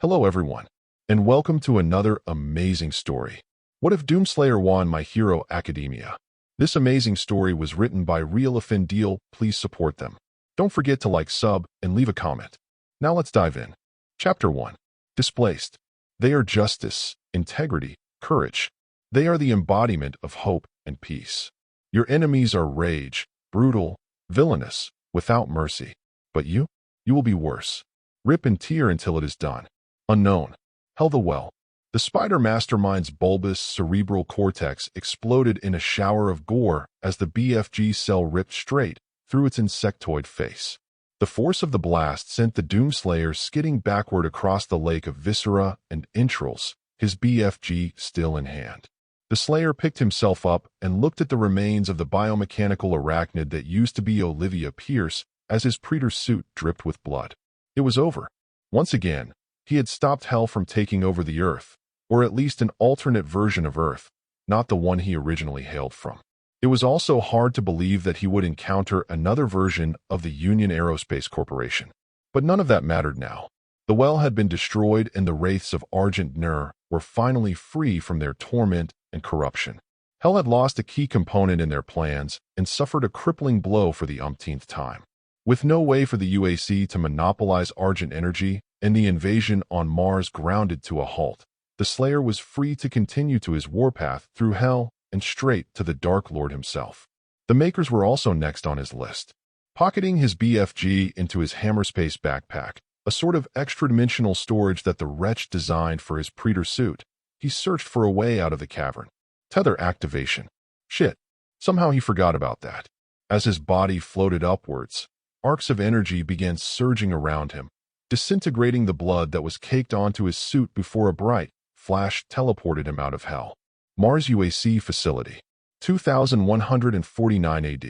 Hello everyone, and welcome to another amazing story. What if Doomslayer won My Hero Academia? This amazing story was written by reeleffendeel. Please support them. Don't forget to like, sub, and leave a comment. Now let's dive in. Chapter 1. Displaced. They are justice, integrity, courage. They are the embodiment of hope and peace. Your enemies are rage, brutal, villainous, without mercy. But you will be worse. Rip and tear until it is done. Unknown. Hell the well. The spider mastermind's bulbous cerebral cortex exploded in a shower of gore as the BFG cell ripped straight through its insectoid face. The force of the blast sent the Doomslayer skidding backward across the lake of viscera and entrails, his BFG still in hand. The Slayer picked himself up and looked at the remains of the biomechanical arachnid that used to be Olivia Pierce as his Predator suit dripped with blood. It was over. Once again, he had stopped Hell from taking over the Earth, or at least an alternate version of Earth, not the one he originally hailed from. It was also hard to believe that he would encounter another version of the Union Aerospace Corporation. But none of that mattered now. The well had been destroyed and the wraiths of Argent Nur were finally free from their torment and corruption. Hell had lost a key component in their plans and suffered a crippling blow for the umpteenth time. With no way for the UAC to monopolize Argent energy and the invasion on Mars grounded to a halt, the Slayer was free to continue to his warpath through Hell and straight to the Dark Lord himself. The Makers were also next on his list. Pocketing his BFG into his Hammerspace backpack, a sort of extra-dimensional storage that the wretch designed for his Predator suit, he searched for a way out of the cavern. Tether activation. Shit. Somehow he forgot about that. As his body floated upwards, arcs of energy began surging around him, disintegrating the blood that was caked onto his suit before a bright flash teleported him out of Hell. Mars UAC facility. 2149 AD.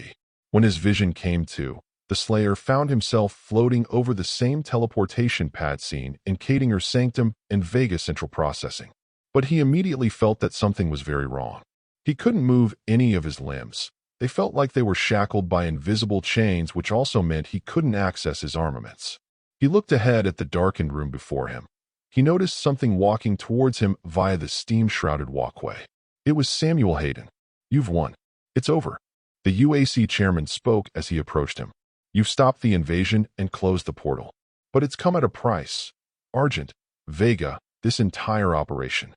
When his vision came to, the Slayer found himself floating over the same teleportation pad seen in Katinger Sanctum and Vega Central Processing. But he immediately felt that something was very wrong. He couldn't move any of his limbs. They felt like they were shackled by invisible chains, which also meant he couldn't access his armaments. He looked ahead at the darkened room before him. He noticed something walking towards him via the steam-shrouded walkway. It was Samuel Hayden. You've won. It's over. The UAC chairman spoke as he approached him. You've stopped the invasion and closed the portal. But it's come at a price. Argent, Vega, this entire operation.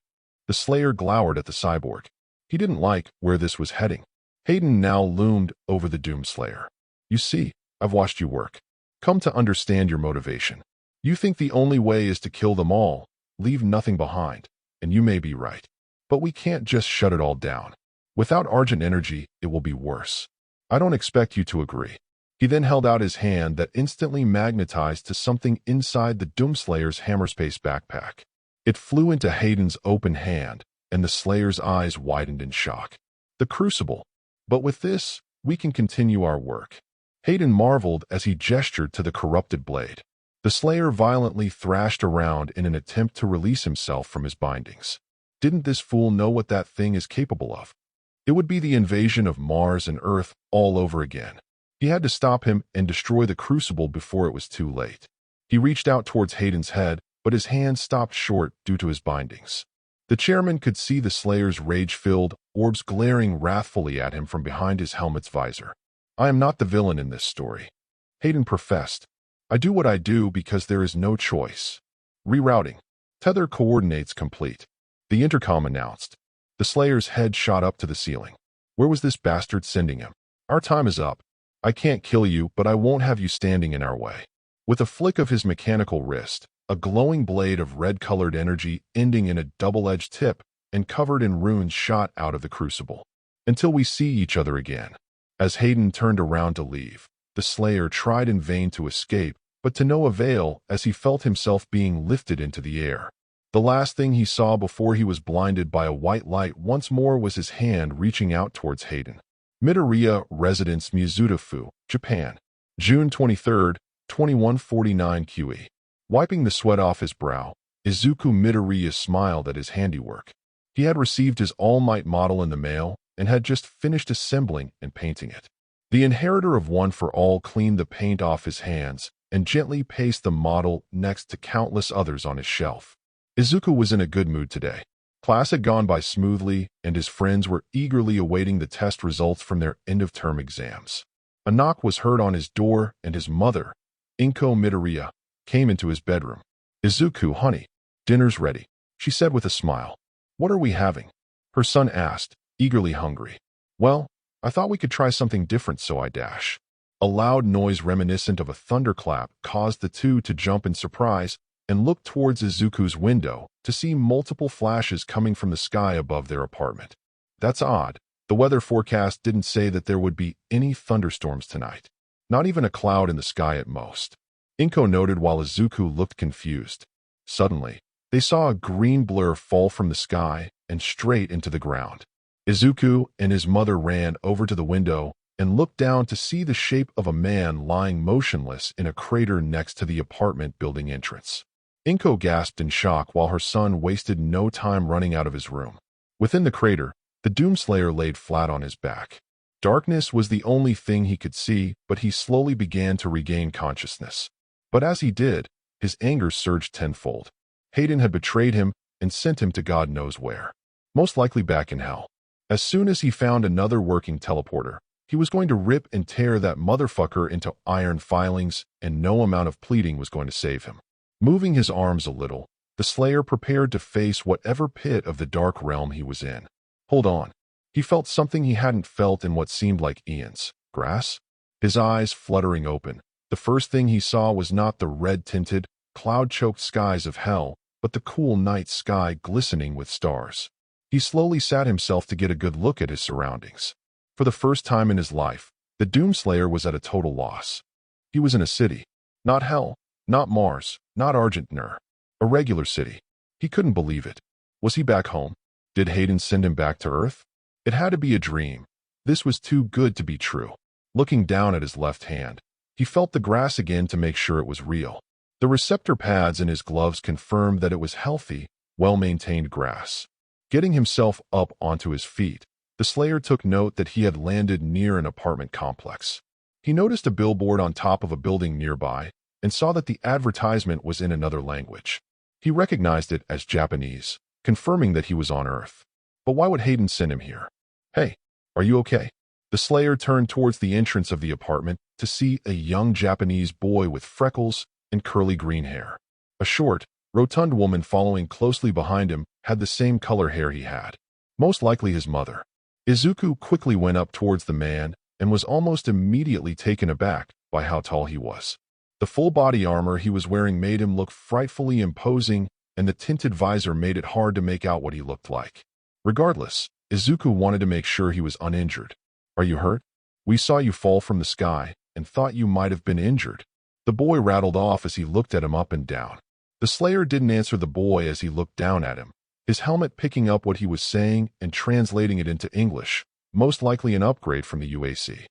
The Slayer glowered at the cyborg. He didn't like where this was heading. Hayden now loomed over the Doomslayer. You see, I've watched you work. Come to understand your motivation. You think the only way is to kill them all, leave nothing behind, and you may be right. But we can't just shut it all down. Without Argent energy, it will be worse. I don't expect you to agree. He then held out his hand that instantly magnetized to something inside the Doomslayer's Hammerspace backpack. It flew into Hayden's open hand, and the Slayer's eyes widened in shock. The Crucible. But with this, we can continue our work. Hayden marveled as he gestured to the corrupted blade. The Slayer violently thrashed around in an attempt to release himself from his bindings. Didn't this fool know what that thing is capable of? It would be the invasion of Mars and Earth all over again. He had to stop him and destroy the Crucible before it was too late. He reached out towards Hayden's head, but his hand stopped short due to his bindings. The chairman could see the Slayer's rage-filled orbs glaring wrathfully at him from behind his helmet's visor. I am not the villain in this story. Hayden professed. I do what I do because there is no choice. Rerouting. Tether coordinates complete. The intercom announced. The Slayer's head shot up to the ceiling. Where was this bastard sending him? Our time is up. I can't kill you, but I won't have you standing in our way. With a flick of his mechanical wrist, a glowing blade of red-colored energy ending in a double-edged tip and covered in runes shot out of the Crucible. Until we see each other again. As Hayden turned around to leave, the Slayer tried in vain to escape, but to no avail as he felt himself being lifted into the air. The last thing he saw before he was blinded by a white light once more was his hand reaching out towards Hayden. Midoriya Residence Mizutofu, Japan. June 23, 2149 QE. Wiping the sweat off his brow, Izuku Midoriya smiled at his handiwork. He had received his All Might model in the mail and had just finished assembling and painting it. The inheritor of One for All cleaned the paint off his hands and gently placed the model next to countless others on his shelf. Izuku was in a good mood today. Class had gone by smoothly, and his friends were eagerly awaiting the test results from their end-of-term exams. A knock was heard on his door, and his mother, Inko Midoriya, came into his bedroom. "Izuku, honey, dinner's ready," she said with a smile. "What are we having?" her son asked, eagerly hungry. "Well, I thought we could try something different, so I dash." A loud noise reminiscent of a thunderclap caused the two to jump in surprise and look towards Izuku's window to see multiple flashes coming from the sky above their apartment. "That's odd. The weather forecast didn't say that there would be any thunderstorms tonight. Not even a cloud in the sky at most," Inko noted while Izuku looked confused. Suddenly, they saw a green blur fall from the sky and straight into the ground. Izuku and his mother ran over to the window and looked down to see the shape of a man lying motionless in a crater next to the apartment building entrance. Inko gasped in shock while her son wasted no time running out of his room. Within the crater, the doomslayer laid flat on his back. Darkness was the only thing he could see, but he slowly began to regain consciousness. But as he did, his anger surged tenfold. Hayden had betrayed him and sent him to God knows where. Most likely back in hell. As soon as he found another working teleporter, he was going to rip and tear that motherfucker into iron filings, and no amount of pleading was going to save him. Moving his arms a little, the Slayer prepared to face whatever pit of the dark realm he was in. Hold on. He felt something he hadn't felt in what seemed like eons. Grass? His eyes fluttering open. The first thing he saw was not the red-tinted, cloud-choked skies of hell, but the cool night sky glistening with stars. He slowly sat himself to get a good look at his surroundings. For the first time in his life, the Doomslayer was at a total loss. He was in a city. Not hell, not Mars, not Argentnur. A regular city. He couldn't believe it. Was he back home? Did Hayden send him back to Earth? It had to be a dream. This was too good to be true. Looking down at his left hand, he felt the grass again to make sure it was real. The receptor pads in his gloves confirmed that it was healthy, well-maintained grass. Getting himself up onto his feet, the Slayer took note that he had landed near an apartment complex. He noticed a billboard on top of a building nearby and saw that the advertisement was in another language. He recognized it as Japanese, confirming that he was on Earth. But why would Hayden send him here? "Hey, are you okay?" The Slayer turned towards the entrance of the apartment to see a young Japanese boy with freckles and curly green hair. A short, rotund woman following closely behind him had the same color hair he had. Most likely his mother. Izuku quickly went up towards the man and was almost immediately taken aback by how tall he was. The full body armor he was wearing made him look frightfully imposing, and the tinted visor made it hard to make out what he looked like. Regardless, Izuku wanted to make sure he was uninjured. "Are you hurt? We saw you fall from the sky and thought you might have been injured," the boy rattled off as he looked at him up and down. The Slayer didn't answer the boy as he looked down at him, his helmet picking up what he was saying and translating it into English, most likely an upgrade from the UAC.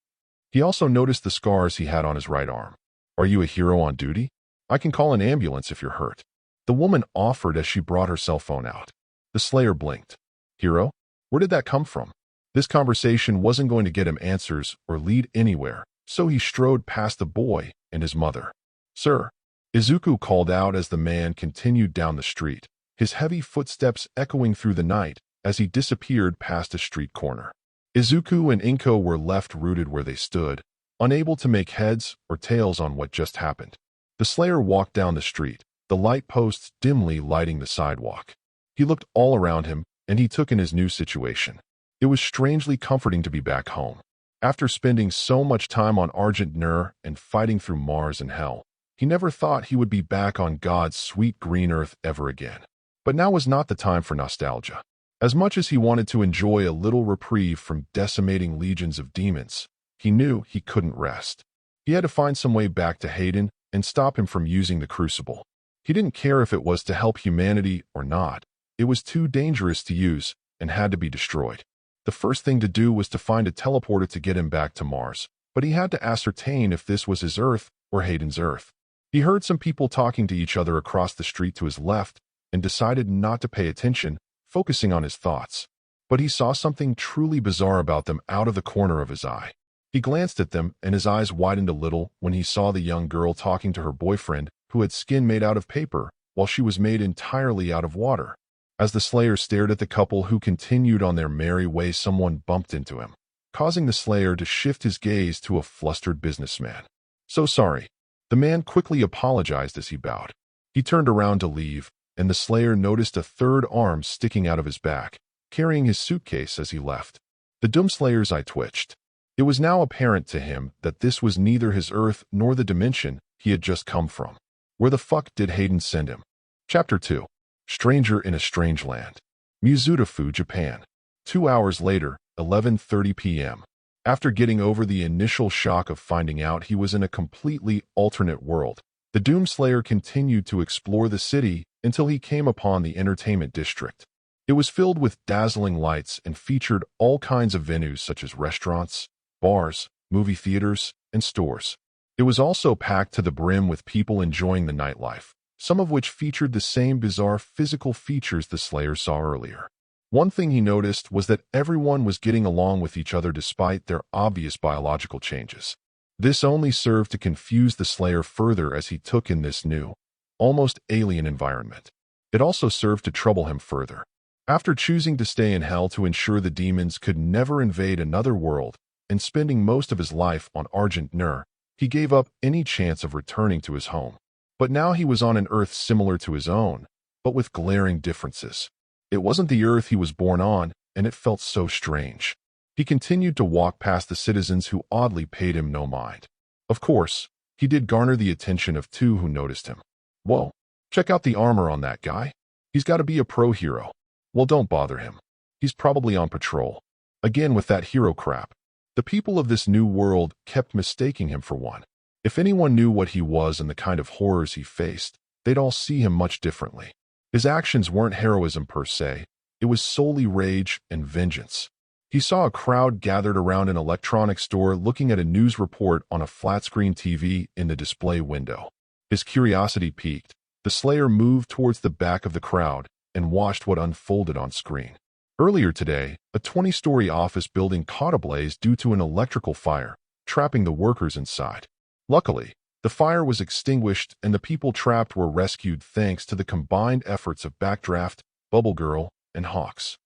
He also noticed the scars he had on his right arm. "Are you a hero on duty? I can call an ambulance if you're hurt," the woman offered as she brought her cell phone out. The Slayer blinked. Hero? Where did that come from? This conversation wasn't going to get him answers or lead anywhere, so he strode past the boy and his mother. "Sir," Izuku called out as the man continued down the street, his heavy footsteps echoing through the night as he disappeared past a street corner. Izuku and Inko were left rooted where they stood, unable to make heads or tails on what just happened. The Slayer walked down the street, the light posts dimly lighting the sidewalk. He looked all around him, and he took in his new situation. It was strangely comforting to be back home. After spending so much time on Argentnur and fighting through Mars and hell, he never thought he would be back on God's sweet green earth ever again. But now was not the time for nostalgia. As much as he wanted to enjoy a little reprieve from decimating legions of demons, he knew he couldn't rest. He had to find some way back to Hayden and stop him from using the crucible. He didn't care if it was to help humanity or not. It was too dangerous to use and had to be destroyed. The first thing to do was to find a teleporter to get him back to Mars, but he had to ascertain if this was his Earth or Hayden's Earth. He heard some people talking to each other across the street to his left and decided not to pay attention, focusing on his thoughts. But he saw something truly bizarre about them out of the corner of his eye. He glanced at them, and his eyes widened a little when he saw the young girl talking to her boyfriend, who had skin made out of paper, while she was made entirely out of water. As the Slayer stared at the couple who continued on their merry way, someone bumped into him, causing the Slayer to shift his gaze to a flustered businessman. "So sorry." The man quickly apologized as he bowed. He turned around to leave, and the Slayer noticed a third arm sticking out of his back, carrying his suitcase as he left. The doomslayer's eye twitched. It was now apparent to him that this was neither his Earth nor the dimension he had just come from. Where the fuck did Hayden send him? Chapter 2. Stranger in a Strange Land. Mizuta-fu, Japan. 2 hours later, 11:30 p.m. After getting over the initial shock of finding out he was in a completely alternate world, the Doomslayer continued to explore the city until he came upon the entertainment district. It was filled with dazzling lights and featured all kinds of venues such as restaurants, bars, movie theaters, and stores. It was also packed to the brim with people enjoying the nightlife, some of which featured the same bizarre physical features the Slayer saw earlier. One thing he noticed was that everyone was getting along with each other despite their obvious biological changes. This only served to confuse the Slayer further as he took in this new, almost alien environment. It also served to trouble him further. After choosing to stay in hell to ensure the demons could never invade another world, and spending most of his life on Argent Nur, he gave up any chance of returning to his home. But now he was on an Earth similar to his own, but with glaring differences. It wasn't the Earth he was born on, and it felt so strange. He continued to walk past the citizens who oddly paid him no mind. Of course, he did garner the attention of two who noticed him. "Whoa, check out the armor on that guy. He's got to be a pro hero." "Well, don't bother him. He's probably on patrol." Again with that hero crap. The people of this new world kept mistaking him for one. If anyone knew what he was and the kind of horrors he faced, they'd all see him much differently. His actions weren't heroism per se, it was solely rage and vengeance. He saw a crowd gathered around an electronics store looking at a news report on a flat-screen TV in the display window. His curiosity piqued. The Slayer moved towards the back of the crowd and watched what unfolded on screen. Earlier today, a 20-story office building caught ablaze due to an electrical fire, trapping the workers inside. Luckily, the fire was extinguished and the people trapped were rescued thanks to the combined efforts of Backdraft, Bubble Girl, and Hawks.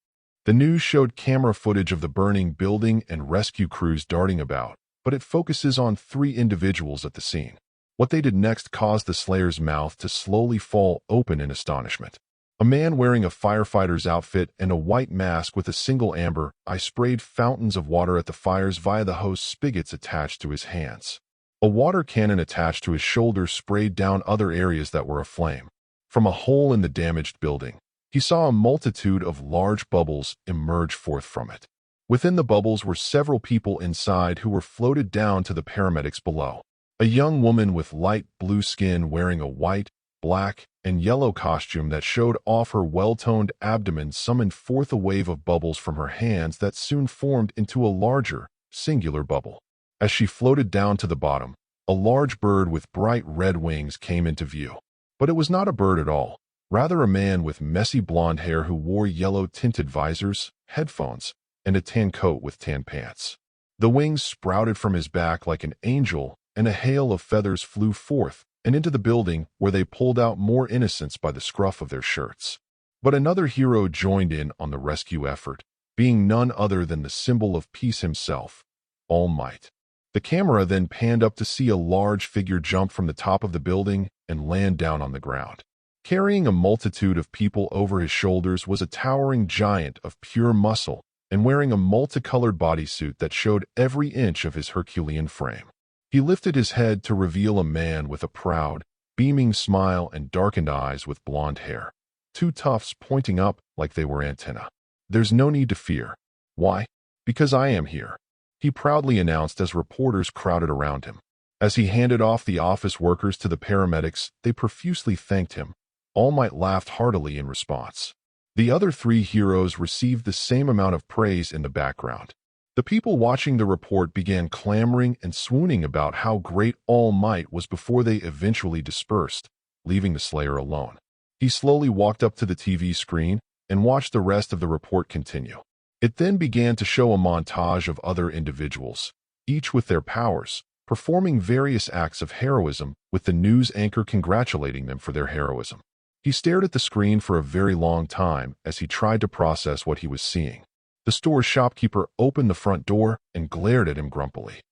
The news showed camera footage of the burning building and rescue crews darting about, but it focuses on 3 individuals at the scene. What they did next caused the Slayer's mouth to slowly fall open in astonishment. A man wearing a firefighter's outfit and a white mask with a single amber eye sprayed fountains of water at the fires via the hose spigots attached to his hands. A water cannon attached to his shoulder sprayed down other areas that were aflame. From a hole in the damaged building, he saw a multitude of large bubbles emerge forth from it. Within the bubbles were several people inside who were floated down to the paramedics below. A young woman with light blue skin wearing a white, black, and yellow costume that showed off her well-toned abdomen summoned forth a wave of bubbles from her hands that soon formed into a larger, singular bubble. As she floated down to the bottom, a large bird with bright red wings came into view. But it was not a bird at all, rather a man with messy blonde hair who wore yellow-tinted visors, headphones, and a tan coat with tan pants. The wings sprouted from his back like an angel, and a hail of feathers flew forth and into the building where they pulled out more innocents by the scruff of their shirts. But another hero joined in on the rescue effort, being none other than the symbol of peace himself, All Might. The camera then panned up to see a large figure jump from the top of the building and land down on the ground. Carrying a multitude of people over his shoulders was a towering giant of pure muscle and wearing a multicolored bodysuit that showed every inch of his Herculean frame. He lifted his head to reveal a man with a proud, beaming smile and darkened eyes with blonde hair, 2 tufts pointing up like they were antennae. "There's no need to fear." "Why?" "Because I am here," he proudly announced as reporters crowded around him. As he handed off the office workers to the paramedics, they profusely thanked him. All Might laughed heartily in response. The other 3 heroes received the same amount of praise in the background. The people watching the report began clamoring and swooning about how great All Might was before they eventually dispersed, leaving the Slayer alone. He slowly walked up to the TV screen and watched the rest of the report continue. It then began to show a montage of other individuals, each with their powers, performing various acts of heroism, with the news anchor congratulating them for their heroism. He stared at the screen for a very long time as he tried to process what he was seeing. The store's shopkeeper opened the front door and glared at him grumpily.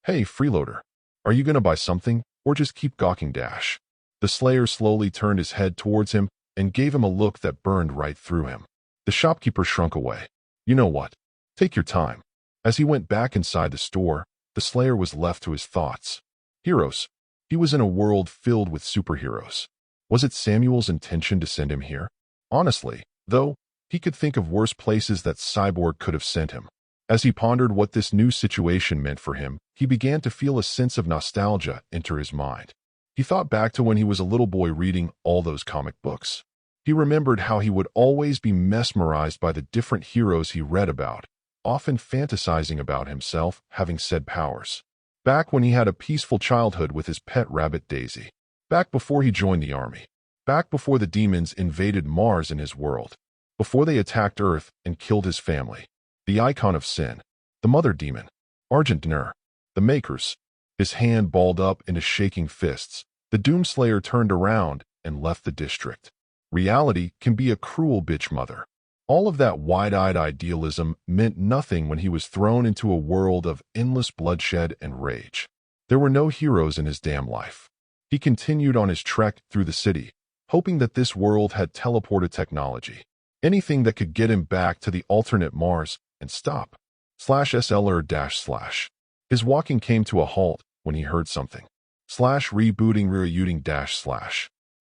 "Hey, freeloader, are you gonna buy something, or just keep gawking dash?" The Slayer slowly turned his head towards him and gave him a look that burned right through him. The shopkeeper shrunk away. "You know what? Take your time." As he went back inside the store, the Slayer was left to his thoughts. Heroes. He was in a world filled with superheroes. Was it Samuel's intention to send him here? Honestly, though, he could think of worse places that Cyborg could have sent him. As he pondered what this new situation meant for him, he began to feel a sense of nostalgia enter his mind. He thought back to when he was a little boy reading all those comic books. He remembered how he would always be mesmerized by the different heroes he read about, often fantasizing about himself having said powers. Back when he had a peaceful childhood with his pet rabbit Daisy. Back before he joined the army. Back before the demons invaded Mars in his world. Before they attacked Earth and killed his family. The icon of sin. The mother demon. Argent Nur. The makers. His hand balled up into shaking fists. The doomslayer turned around and left the district. Reality can be a cruel bitch mother. All of that wide-eyed idealism meant nothing when he was thrown into a world of endless bloodshed and rage. There were no heroes in his damn life. He continued on his trek through the city, hoping that this world had teleported technology. Anything that could get him back to the alternate Mars and stop. /SLR-/. His walking came to a halt when he heard something. /rebooting.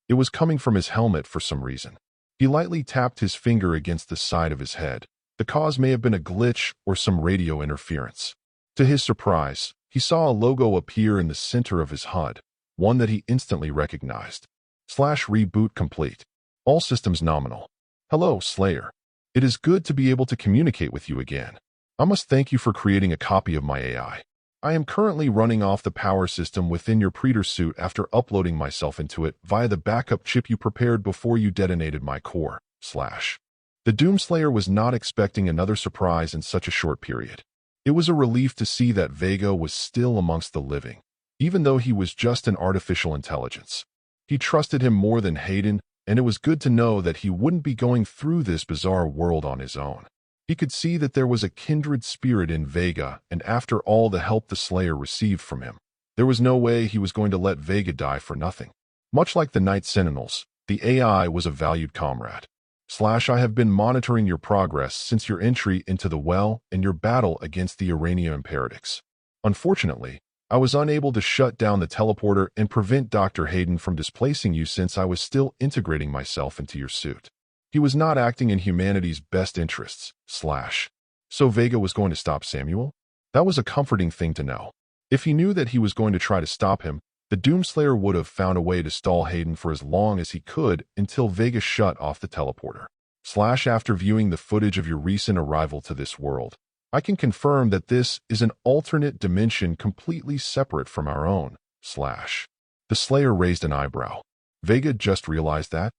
It was coming from his helmet for some reason. He lightly tapped his finger against the side of his head. The cause may have been a glitch or some radio interference. To his surprise, he saw a logo appear in the center of his HUD, one that he instantly recognized. /reboot complete. All systems nominal. Hello, Slayer. It is good to be able to communicate with you again. I must thank you for creating a copy of my AI. I am currently running off the power system within your Predator suit after uploading myself into it via the backup chip you prepared before you detonated my core. The Doomslayer was not expecting another surprise in such a short period. It was a relief to see that Vega was still amongst the living, even though he was just an artificial intelligence. He trusted him more than Hayden, and it was good to know that he wouldn't be going through this bizarre world on his own. He could see that there was a kindred spirit in Vega, and after all the help the Slayer received from him, there was no way he was going to let Vega die for nothing. Much like the Night Sentinels, the AI was a valued comrade. I have been monitoring your progress since your entry into the well and your battle against the Urania Imperatics. Unfortunately, I was unable to shut down the teleporter and prevent Dr. Hayden from displacing you since I was still integrating myself into your suit. He was not acting in humanity's best interests. So Vega was going to stop Samuel? That was a comforting thing to know. If he knew that he was going to try to stop him, the Doomslayer would have found a way to stall Hayden for as long as he could until Vega shut off the teleporter. After viewing the footage of your recent arrival to this world, I can confirm that this is an alternate dimension completely separate from our own. The Slayer raised an eyebrow. Vega just realized that.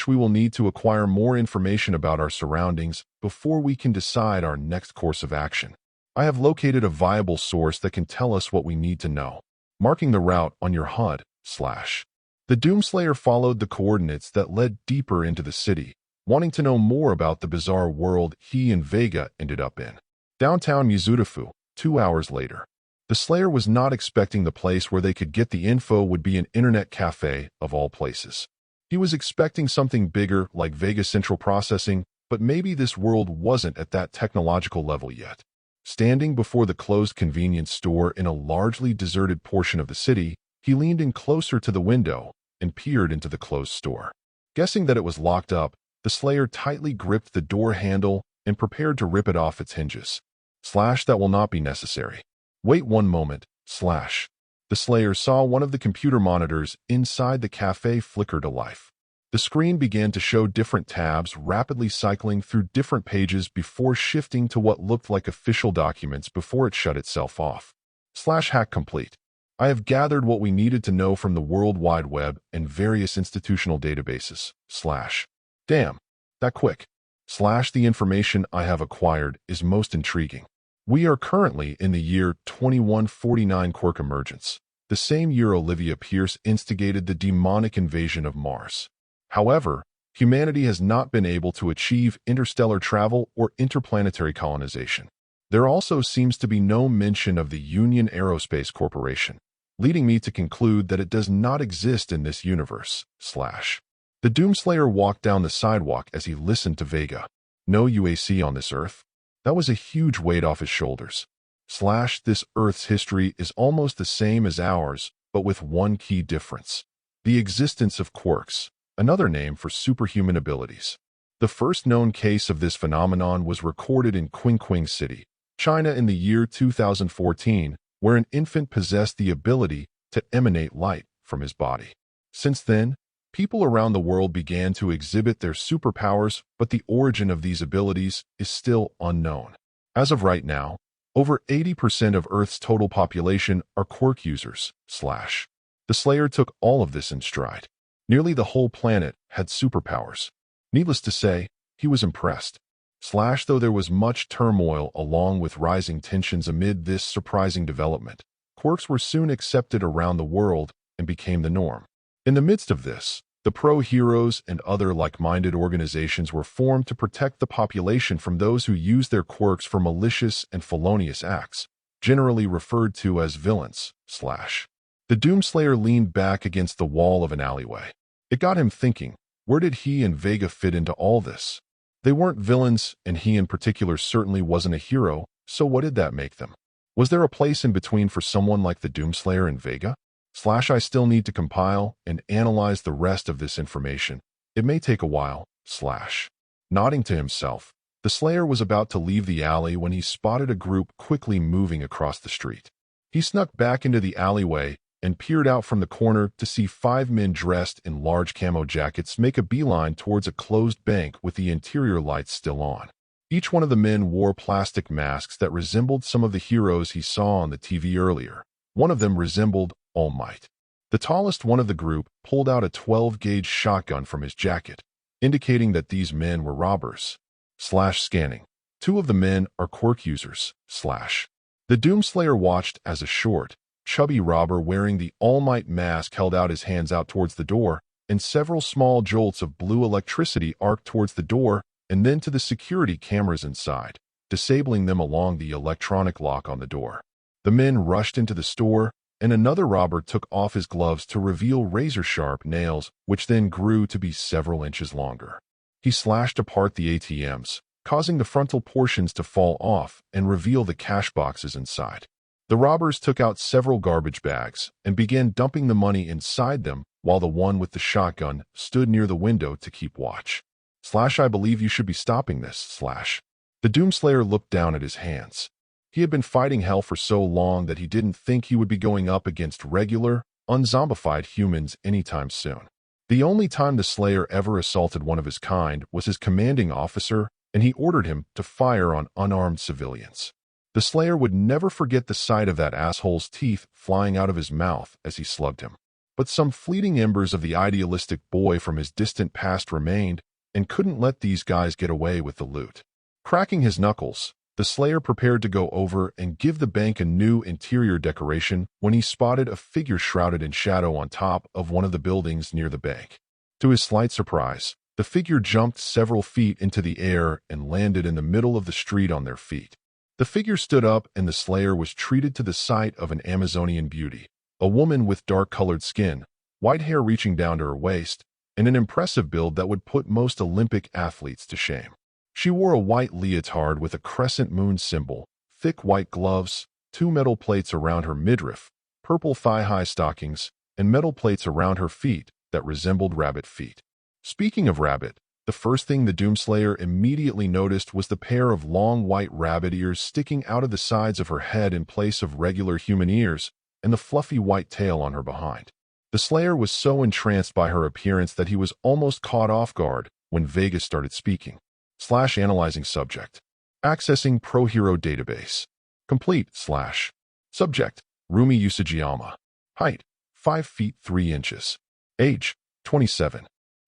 We will need to acquire more information about our surroundings before we can decide our next course of action. I have located a viable source that can tell us what we need to know. Marking the route on your HUD. The Doomslayer followed the coordinates that led deeper into the city, wanting to know more about the bizarre world he and Vega ended up in. Downtown Mizudafu, 2 hours later. The Slayer was not expecting the place where they could get the info would be an internet cafe of all places. He was expecting something bigger like Vega Central Processing, but maybe this world wasn't at that technological level yet. Standing before the closed convenience store in a largely deserted portion of the city, he leaned in closer to the window and peered into the closed store. Guessing that it was locked up, the Slayer tightly gripped the door handle and prepared to rip it off its hinges. That will not be necessary. Wait one moment. The Slayer saw one of the computer monitors inside the cafe flicker to life. The screen began to show different tabs rapidly cycling through different pages before shifting to what looked like official documents before it shut itself off. Hack complete. I have gathered what we needed to know from the World Wide Web and various institutional databases. Damn, that quick. The information I have acquired is most intriguing. We are currently in the year 2149 Quark emergence, the same year Olivia Pierce instigated the demonic invasion of Mars. However, humanity has not been able to achieve interstellar travel or interplanetary colonization. There also seems to be no mention of the Union Aerospace Corporation, leading me to conclude that it does not exist in this universe. The doomslayer walked down the sidewalk as he listened to Vega. No UAC on this Earth? That was a huge weight off his shoulders. This Earth's history is almost the same as ours, but with one key difference. The existence of quarks, another name for superhuman abilities. The first known case of this phenomenon was recorded in Qingqing City, China in the year 2014, where an infant possessed the ability to emanate light from his body. Since then, people around the world began to exhibit their superpowers, but the origin of these abilities is still unknown. As of right now, over 80% of Earth's total population are quark users. The Slayer took all of this in stride. Nearly the whole planet had superpowers. Needless to say, he was impressed. Though there was much turmoil along with rising tensions amid this surprising development, quarks were soon accepted around the world and became the norm. In the midst of this, the pro-heroes and other like-minded organizations were formed to protect the population from those who used their quirks for malicious and felonious acts, generally referred to as villains. The Doomslayer leaned back against the wall of an alleyway. It got him thinking, where did he and Vega fit into all this? They weren't villains, and he in particular certainly wasn't a hero, so what did that make them? Was there a place in between for someone like the Doomslayer and Vega? I still need to compile and analyze the rest of this information. It may take a while. Nodding to himself, the Slayer was about to leave the alley when he spotted a group quickly moving across the street. He snuck back into the alleyway and peered out from the corner to see 5 men dressed in large camo jackets make a beeline towards a closed bank with the interior lights still on. Each one of the men wore plastic masks that resembled some of the heroes he saw on the TV earlier. One of them resembled All Might. The tallest one of the group pulled out a 12-gauge shotgun from his jacket, indicating that these men were robbers. Scanning. 2 of the men are quirk users. The Doomslayer watched as a short, chubby robber wearing the All Might mask held out his hands out towards the door, and several small jolts of blue electricity arced towards the door and then to the security cameras inside, disabling them along the electronic lock on the door. The men rushed into the store, and another robber took off his gloves to reveal razor-sharp nails, which then grew to be several inches longer. He slashed apart the ATMs, causing the frontal portions to fall off and reveal the cash boxes inside. The robbers took out several garbage bags and began dumping the money inside them, while the one with the shotgun stood near the window to keep watch. I believe you should be stopping this. The Doomslayer looked down at his hands. He had been fighting hell for so long that he didn't think he would be going up against regular, unzombified humans anytime soon. The only time the Slayer ever assaulted one of his kind was his commanding officer, and he ordered him to fire on unarmed civilians. The Slayer would never forget the sight of that asshole's teeth flying out of his mouth as he slugged him. But some fleeting embers of the idealistic boy from his distant past remained and couldn't let these guys get away with the loot. Cracking his knuckles, the Slayer prepared to go over and give the bank a new interior decoration when he spotted a figure shrouded in shadow on top of one of the buildings near the bank. To his slight surprise, the figure jumped several feet into the air and landed in the middle of the street on their feet. The figure stood up and the Slayer was treated to the sight of an Amazonian beauty, a woman with dark-colored skin, white hair reaching down to her waist, and an impressive build that would put most Olympic athletes to shame. She wore a white leotard with a crescent moon symbol, thick white gloves, 2 metal plates around her midriff, purple thigh-high stockings, and metal plates around her feet that resembled rabbit feet. Speaking of rabbit, the first thing the Doomslayer immediately noticed was the pair of long white rabbit ears sticking out of the sides of her head in place of regular human ears, and the fluffy white tail on her behind. The Slayer was so entranced by her appearance that he was almost caught off guard when Vega started speaking. Analyzing subject. Accessing Pro-Hero database. Complete. Subject. Rumi Usajiyama. Height. 5 feet 3 inches. Age. 27.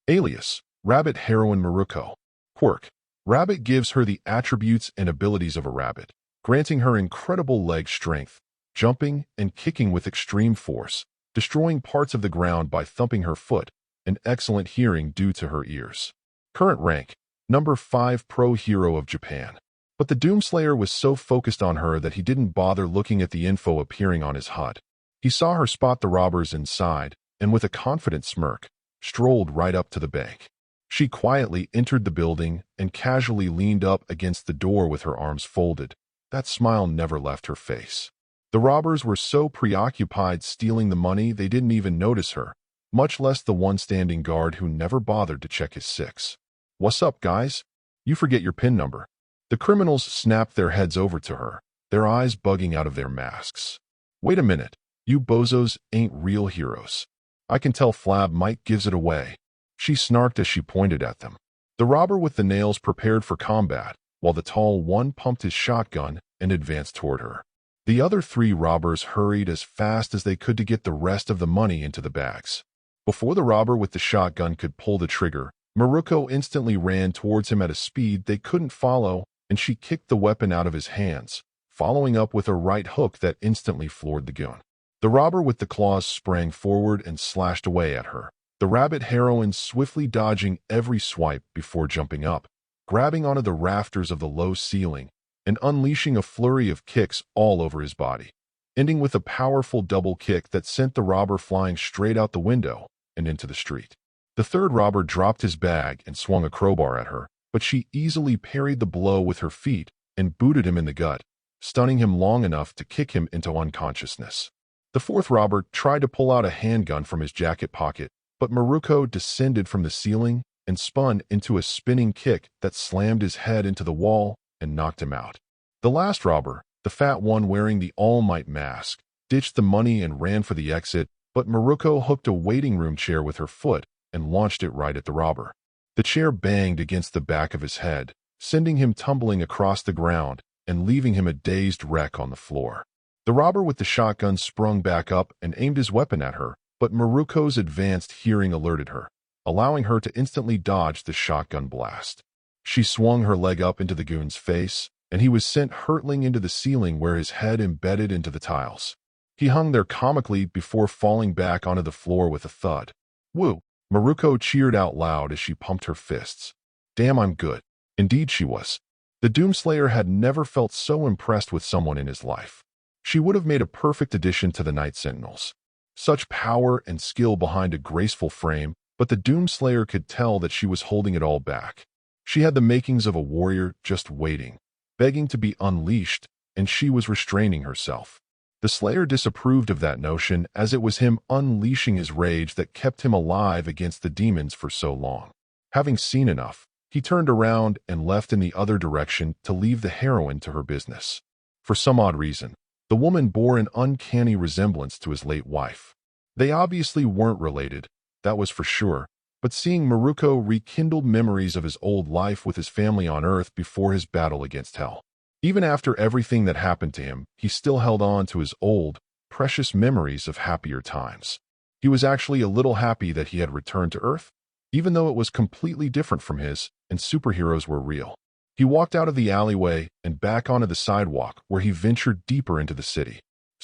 Alias. Rabbit Heroine Maruko. Quirk. Rabbit gives her the attributes and abilities of a rabbit. granting her incredible leg strength, jumping and kicking with extreme force, destroying parts of the ground by thumping her foot, and excellent hearing due to her ears. Current rank, number 5 pro hero of Japan. But the doomslayer was so focused on her that he didn't bother looking at the info appearing on his HUD. He saw her spot the robbers inside, and with a confident smirk, strolled right up to the bank. She quietly entered the building and casually leaned up against the door with her arms folded. That smile never left her face. The robbers were so preoccupied stealing the money they didn't even notice her, much less the one standing guard who never bothered to check his six. "What's up, guys? You forget your PIN number." The criminals snapped their heads over to her, their eyes bugging out of their masks. "Wait a minute, you bozos ain't real heroes. I can tell Flab Mike gives it away," she snarked as she pointed at them. The robber with the nails prepared for combat, while the tall one pumped his shotgun and advanced toward her. The other 3 robbers hurried as fast as they could to get the rest of the money into the bags. Before the robber with the shotgun could pull the trigger, Maruko instantly ran towards him at a speed they couldn't follow, and she kicked the weapon out of his hands, following up with a right hook that instantly floored the goon. The robber with the claws sprang forward and slashed away at her, the rabbit heroine swiftly dodging every swipe before jumping up, grabbing onto the rafters of the low ceiling, and unleashing a flurry of kicks all over his body, ending with a powerful double kick that sent the robber flying straight out the window and into the street. The third robber dropped his bag and swung a crowbar at her, but she easily parried the blow with her feet and booted him in the gut, stunning him long enough to kick him into unconsciousness. The fourth robber tried to pull out a handgun from his jacket pocket, but Maruko descended from the ceiling and spun into a spinning kick that slammed his head into the wall and knocked him out. The last robber, the fat one wearing the All Might mask, ditched the money and ran for the exit, but Maruko hooked a waiting room chair with her foot and launched it right at the robber. The chair banged against the back of his head, sending him tumbling across the ground and leaving him a dazed wreck on the floor. The robber with the shotgun sprung back up and aimed his weapon at her, but Maruko's advanced hearing alerted her, allowing her to instantly dodge the shotgun blast. She swung her leg up into the goon's face, and he was sent hurtling into the ceiling where his head embedded into the tiles. He hung there comically before falling back onto the floor with a thud. "Woo!" Maruko cheered out loud as she pumped her fists. "Damn, I'm good." Indeed she was. The Doomslayer had never felt so impressed with someone in his life. She would have made a perfect addition to the Night Sentinels. Such power and skill behind a graceful frame, but the Doomslayer could tell that she was holding it all back. She had the makings of a warrior just waiting, begging to be unleashed, and she was restraining herself. The Slayer disapproved of that notion, as it was him unleashing his rage that kept him alive against the demons for so long. Having seen enough, he turned around and left in the other direction to leave the heroine to her business. For some odd reason, the woman bore an uncanny resemblance to his late wife. They obviously weren't related, that was for sure, but seeing Maruko rekindled memories of his old life with his family on Earth before his battle against Hell. Even after everything that happened to him, he still held on to his old, precious memories of happier times. He was actually a little happy that he had returned to Earth, even though it was completely different from his, and superheroes were real. He walked out of the alleyway and back onto the sidewalk, where he ventured deeper into the city.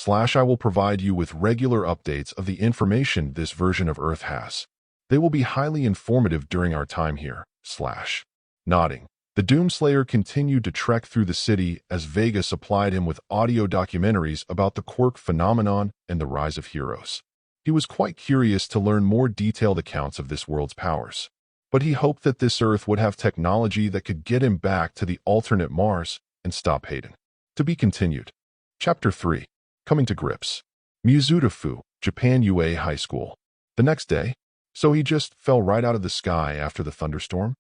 I will provide you with regular updates of the information this version of Earth has. They will be highly informative during our time here. Nodding. The Doomslayer continued to trek through the city as Vega supplied him with audio documentaries about the quirk phenomenon and the rise of heroes. He was quite curious to learn more detailed accounts of this world's powers, but he hoped that this Earth would have technology that could get him back to the alternate Mars and stop Hayden. To be continued. Chapter 3. Coming to Grips. Mizutofu, Japan UA High School. The next day, so he just fell right out of the sky after the thunderstorm?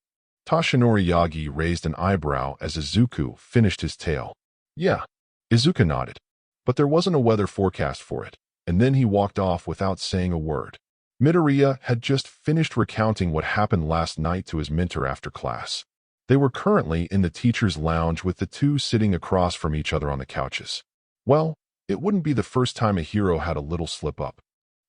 Toshinori Yagi raised an eyebrow as Izuku finished his tale. Yeah, Izuku nodded. But there wasn't a weather forecast for it, and then he walked off without saying a word. Midoriya had just finished recounting what happened last night to his mentor after class. They were currently in the teacher's lounge with the two sitting across from each other on the couches. Well, it wouldn't be the first time a hero had a little slip-up.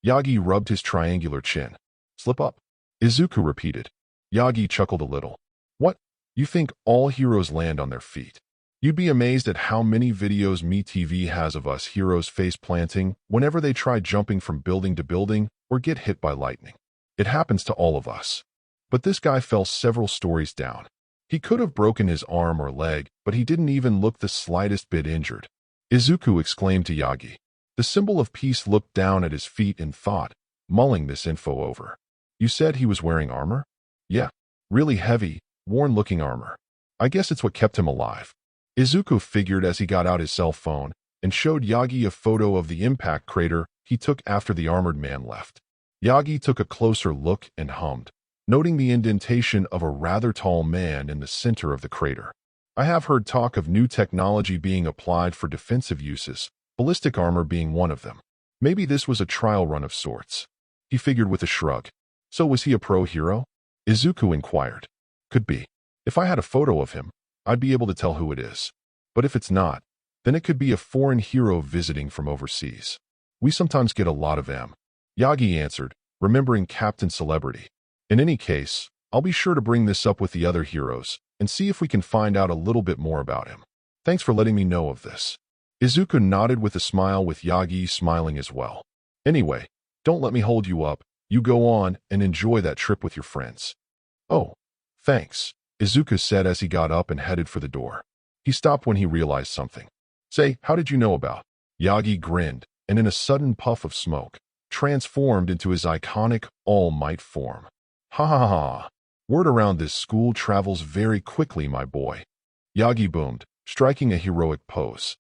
Yagi rubbed his triangular chin. Slip-up? Izuku repeated. Yagi chuckled a little. What? You think all heroes land on their feet? You'd be amazed at how many videos MeTV has of us heroes face planting whenever they try jumping from building to building or get hit by lightning. It happens to all of us. But this guy fell several stories down. He could have broken his arm or leg, but he didn't even look the slightest bit injured. Izuku exclaimed to Yagi. The symbol of peace looked down at his feet in thought, mulling this info over. You said he was wearing armor? Yeah, really heavy, worn-looking armor. I guess it's what kept him alive. Izuku figured as he got out his cell phone and showed Yagi a photo of the impact crater he took after the armored man left. Yagi took a closer look and hummed, noting the indentation of a rather tall man in the center of the crater. I have heard talk of new technology being applied for defensive uses, ballistic armor being one of them. Maybe this was a trial run of sorts. He figured with a shrug. So was he a pro hero? Izuku inquired. Could be. If I had a photo of him, I'd be able to tell who it is. But if it's not, then it could be a foreign hero visiting from overseas. We sometimes get a lot of them. Yagi answered, remembering Captain Celebrity. In any case, I'll be sure to bring this up with the other heroes and see if we can find out a little bit more about him. Thanks for letting me know of this. Izuku nodded with a smile, with Yagi smiling as well. Anyway, don't let me hold you up. You go on and enjoy that trip with your friends. Oh, thanks, Izuku said as he got up and headed for the door. He stopped when he realized something. Say, how did you know about? Yagi grinned, and in a sudden puff of smoke, transformed into his iconic All Might form. Ha ha ha. Word around this school travels very quickly, my boy. Yagi boomed, striking a heroic pose.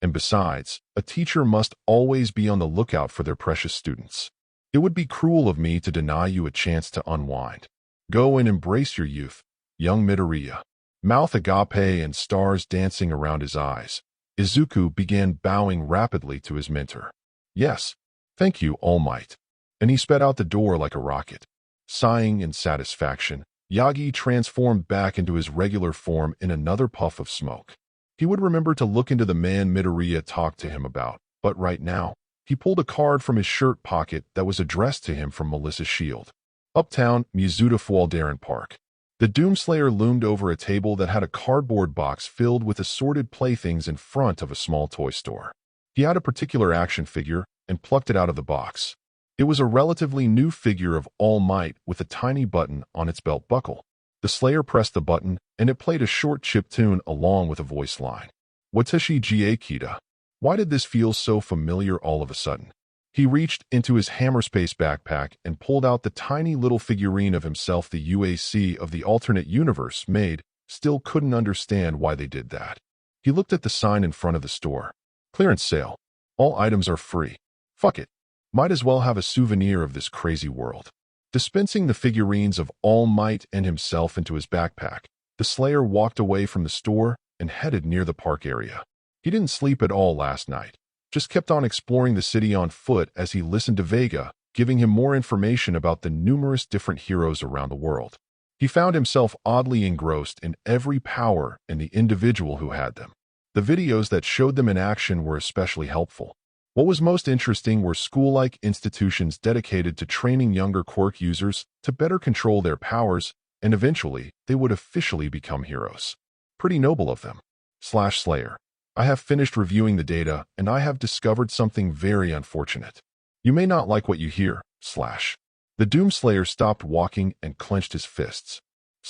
And besides, a teacher must always be on the lookout for their precious students. It would be cruel of me to deny you a chance to unwind. Go and embrace your youth, young Midoriya. Mouth agape and stars dancing around his eyes, Izuku began bowing rapidly to his mentor. Yes, thank you, All Might. And he sped out the door like a rocket. Sighing in satisfaction, Yagi transformed back into his regular form in another puff of smoke. He would remember to look into the man Midoriya talked to him about, but right now, he pulled a card from his shirt pocket that was addressed to him from Melissa Shield. Uptown, Mizuta Fualdaren Park. The doomslayer loomed over a table that had a cardboard box filled with assorted playthings in front of a small toy store. He had a particular action figure and plucked it out of the box. It was a relatively new figure of All Might with a tiny button on its belt buckle. The Slayer pressed the button, and it played a short chiptune along with a voice line. Watashi ga kita. Why did this feel so familiar all of a sudden? He reached into his Hammerspace backpack and pulled out the tiny little figurine of himself the UAC of the alternate universe made, still couldn't understand why they did that. He looked at the sign in front of the store. Clearance sale. All items are free. Fuck it. Might as well have a souvenir of this crazy world. Dispensing the figurines of All Might and himself into his backpack, the Slayer walked away from the store and headed near the park area. He didn't sleep at all last night, just kept on exploring the city on foot as he listened to Vega, giving him more information about the numerous different heroes around the world. He found himself oddly engrossed in every power and the individual who had them. The videos that showed them in action were especially helpful. What was most interesting were school-like institutions dedicated to training younger quirk users to better control their powers, and eventually, they would officially become heroes. Pretty noble of them. Slayer. I have finished reviewing the data, and I have discovered something very unfortunate. You may not like what you hear, The Doomslayer stopped walking and clenched his fists.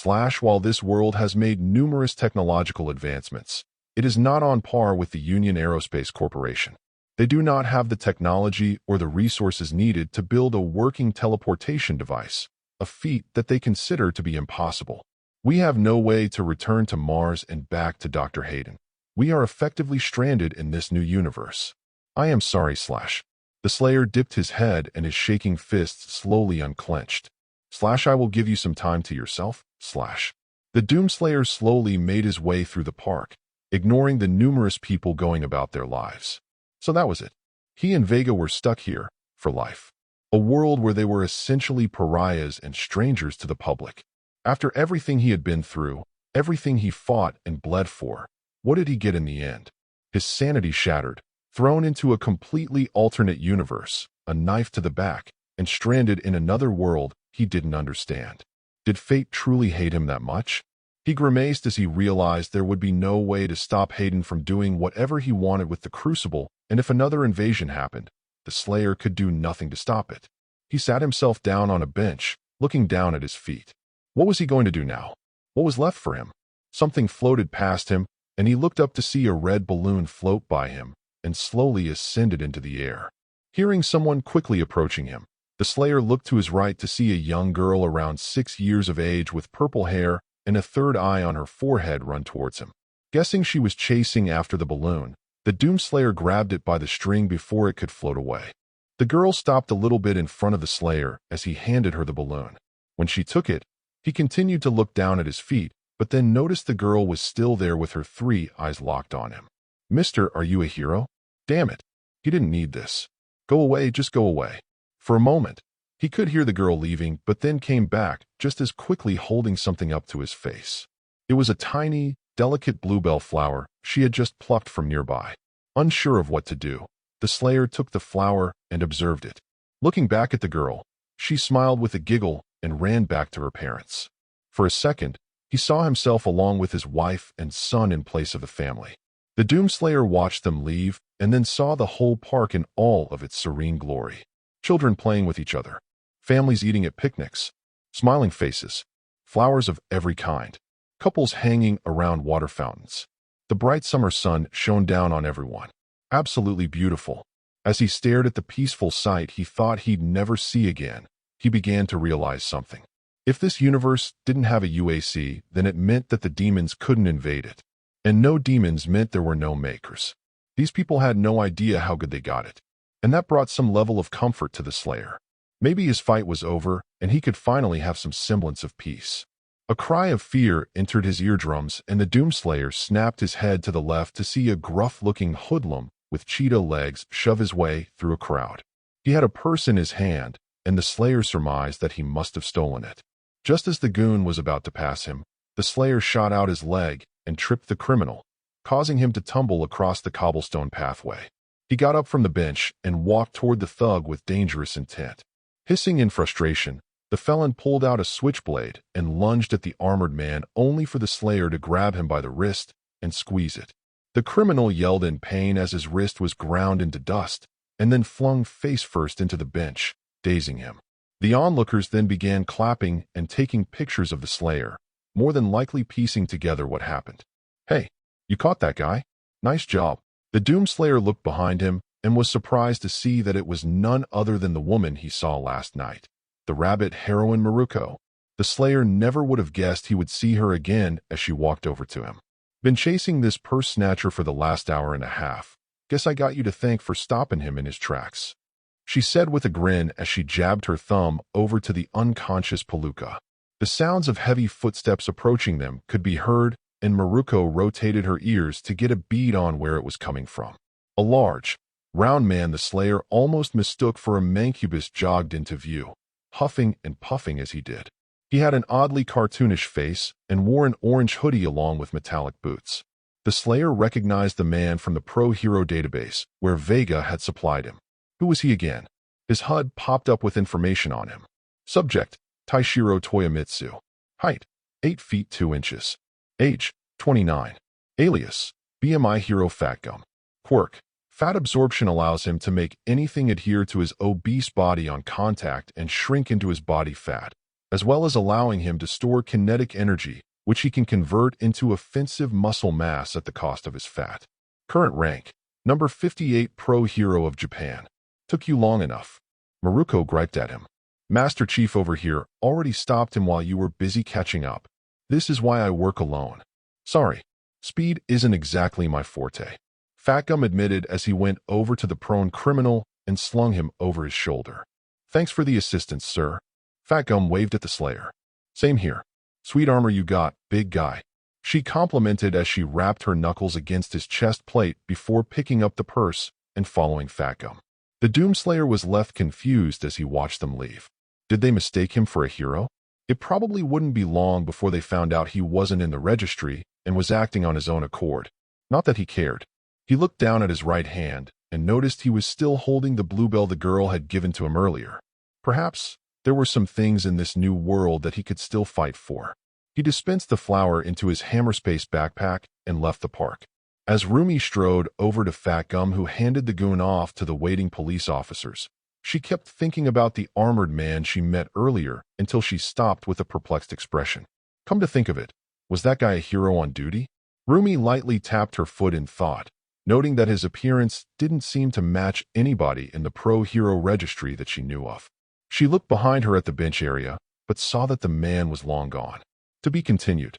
While this world has made numerous technological advancements, it is not on par with the Union Aerospace Corporation. They do not have the technology or the resources needed to build a working teleportation device, a feat that they consider to be impossible. We have no way to return to Mars and back to Dr. Hayden. We are effectively stranded in this new universe. I am sorry, The Slayer dipped his head and his shaking fists slowly unclenched. I will give you some time to yourself, The Doomslayer slowly made his way through the park, ignoring the numerous people going about their lives. So that was it. He and Vega were stuck here, for life. A world where they were essentially pariahs and strangers to the public. After everything he had been through, everything he fought and bled for, what did he get in the end? His sanity shattered, thrown into a completely alternate universe, a knife to the back, and stranded in another world he didn't understand. Did fate truly hate him that much? He grimaced as he realized there would be no way to stop Hayden from doing whatever he wanted with the Crucible, and if another invasion happened, the Slayer could do nothing to stop it. He sat himself down on a bench, looking down at his feet. What was he going to do now? What was left for him? Something floated past him, and he looked up to see a red balloon float by him and slowly ascended into the air. Hearing someone quickly approaching him, the Slayer looked to his right to see a young girl around 6 years of age with purple hair and a third eye on her forehead run towards him. Guessing she was chasing after the balloon, the doomslayer grabbed it by the string before it could float away. The girl stopped a little bit in front of the Slayer as he handed her the balloon. When she took it, he continued to look down at his feet, but then noticed the girl was still there with her 3 eyes locked on him. "Mister, are you a hero? Damn it. He didn't need this. Go away, just go away." For a moment, he could hear the girl leaving, but then came back, just as quickly holding something up to his face. It was a tiny, delicate bluebell flower she had just plucked from nearby. Unsure of what to do, the Slayer took the flower and observed it. Looking back at the girl, she smiled with a giggle and ran back to her parents. For a second, he saw himself along with his wife and son in place of the family. The Doomslayer watched them leave and then saw the whole park in all of its serene glory. Children playing with each other, families eating at picnics, smiling faces, flowers of every kind, couples hanging around water fountains. The bright summer sun shone down on everyone. Absolutely beautiful. As he stared at the peaceful sight he thought he'd never see again, he began to realize something. If this universe didn't have a UAC, then it meant that the demons couldn't invade it. And no demons meant there were no makers. These people had no idea how good they got it. And that brought some level of comfort to the Slayer. Maybe his fight was over, and he could finally have some semblance of peace. A cry of fear entered his eardrums, and the Doomslayer snapped his head to the left to see a gruff-looking hoodlum with cheetah legs shove his way through a crowd. He had a purse in his hand, and the Slayer surmised that he must have stolen it. Just as the goon was about to pass him, the Slayer shot out his leg and tripped the criminal, causing him to tumble across the cobblestone pathway. He got up from the bench and walked toward the thug with dangerous intent. Hissing in frustration, the felon pulled out a switchblade and lunged at the armored man only for the Slayer to grab him by the wrist and squeeze it. The criminal yelled in pain as his wrist was ground into dust and then flung face first into the bench, dazing him. The onlookers then began clapping and taking pictures of the Slayer, more than likely piecing together what happened. "Hey, you caught that guy? Nice job." The Doomslayer looked behind him and was surprised to see that it was none other than the woman he saw last night, the rabbit heroine Maruko. The Slayer never would have guessed he would see her again as she walked over to him. "Been chasing this purse snatcher for the last hour and a half. Guess I got you to thank for stopping him in his tracks," she said with a grin as she jabbed her thumb over to the unconscious Palooka. The sounds of heavy footsteps approaching them could be heard, and Maruko rotated her ears to get a bead on where it was coming from. A large, round man the Slayer almost mistook for a mancubus jogged into view, huffing and puffing as he did. He had an oddly cartoonish face and wore an orange hoodie along with metallic boots. The Slayer recognized the man from the Pro Hero database, where Vega had supplied him. Who was he again? His HUD popped up with information on him. Subject: Taishiro Toyomitsu. Height: 8 feet 2 inches. Age: 29. Alias: BMI Hero Fatgum. Quirk: fat absorption allows him to make anything adhere to his obese body on contact and shrink into his body fat, as well as allowing him to store kinetic energy, which he can convert into offensive muscle mass at the cost of his fat. Current rank: number 58 Pro Hero of Japan. Took you long enough. Maruko griped at him. Master Chief over here already stopped him while you were busy catching up. This is why I work alone. Sorry, speed isn't exactly my forte. Fatgum admitted as he went over to the prone criminal and slung him over his shoulder. Thanks for the assistance, sir. Fatgum waved at the Slayer. Same here. Sweet armor you got, big guy. She complimented as she rapped her knuckles against his chest plate before picking up the purse and following Fatgum. The Doomslayer was left confused as he watched them leave. Did they mistake him for a hero? It probably wouldn't be long before they found out he wasn't in the registry and was acting on his own accord. Not that he cared. He looked down at his right hand and noticed he was still holding the bluebell the girl had given to him earlier. Perhaps there were some things in this new world that he could still fight for. He dispensed the flower into his hammerspace backpack and left the park. As Rumi strode over to Fat Gum, who handed the goon off to the waiting police officers, she kept thinking about the armored man she met earlier until she stopped with a perplexed expression. Come to think of it, was that guy a hero on duty? Rumi lightly tapped her foot in thought, noting that his appearance didn't seem to match anybody in the pro-hero registry that she knew of. She looked behind her at the bench area, but saw that the man was long gone. To be continued.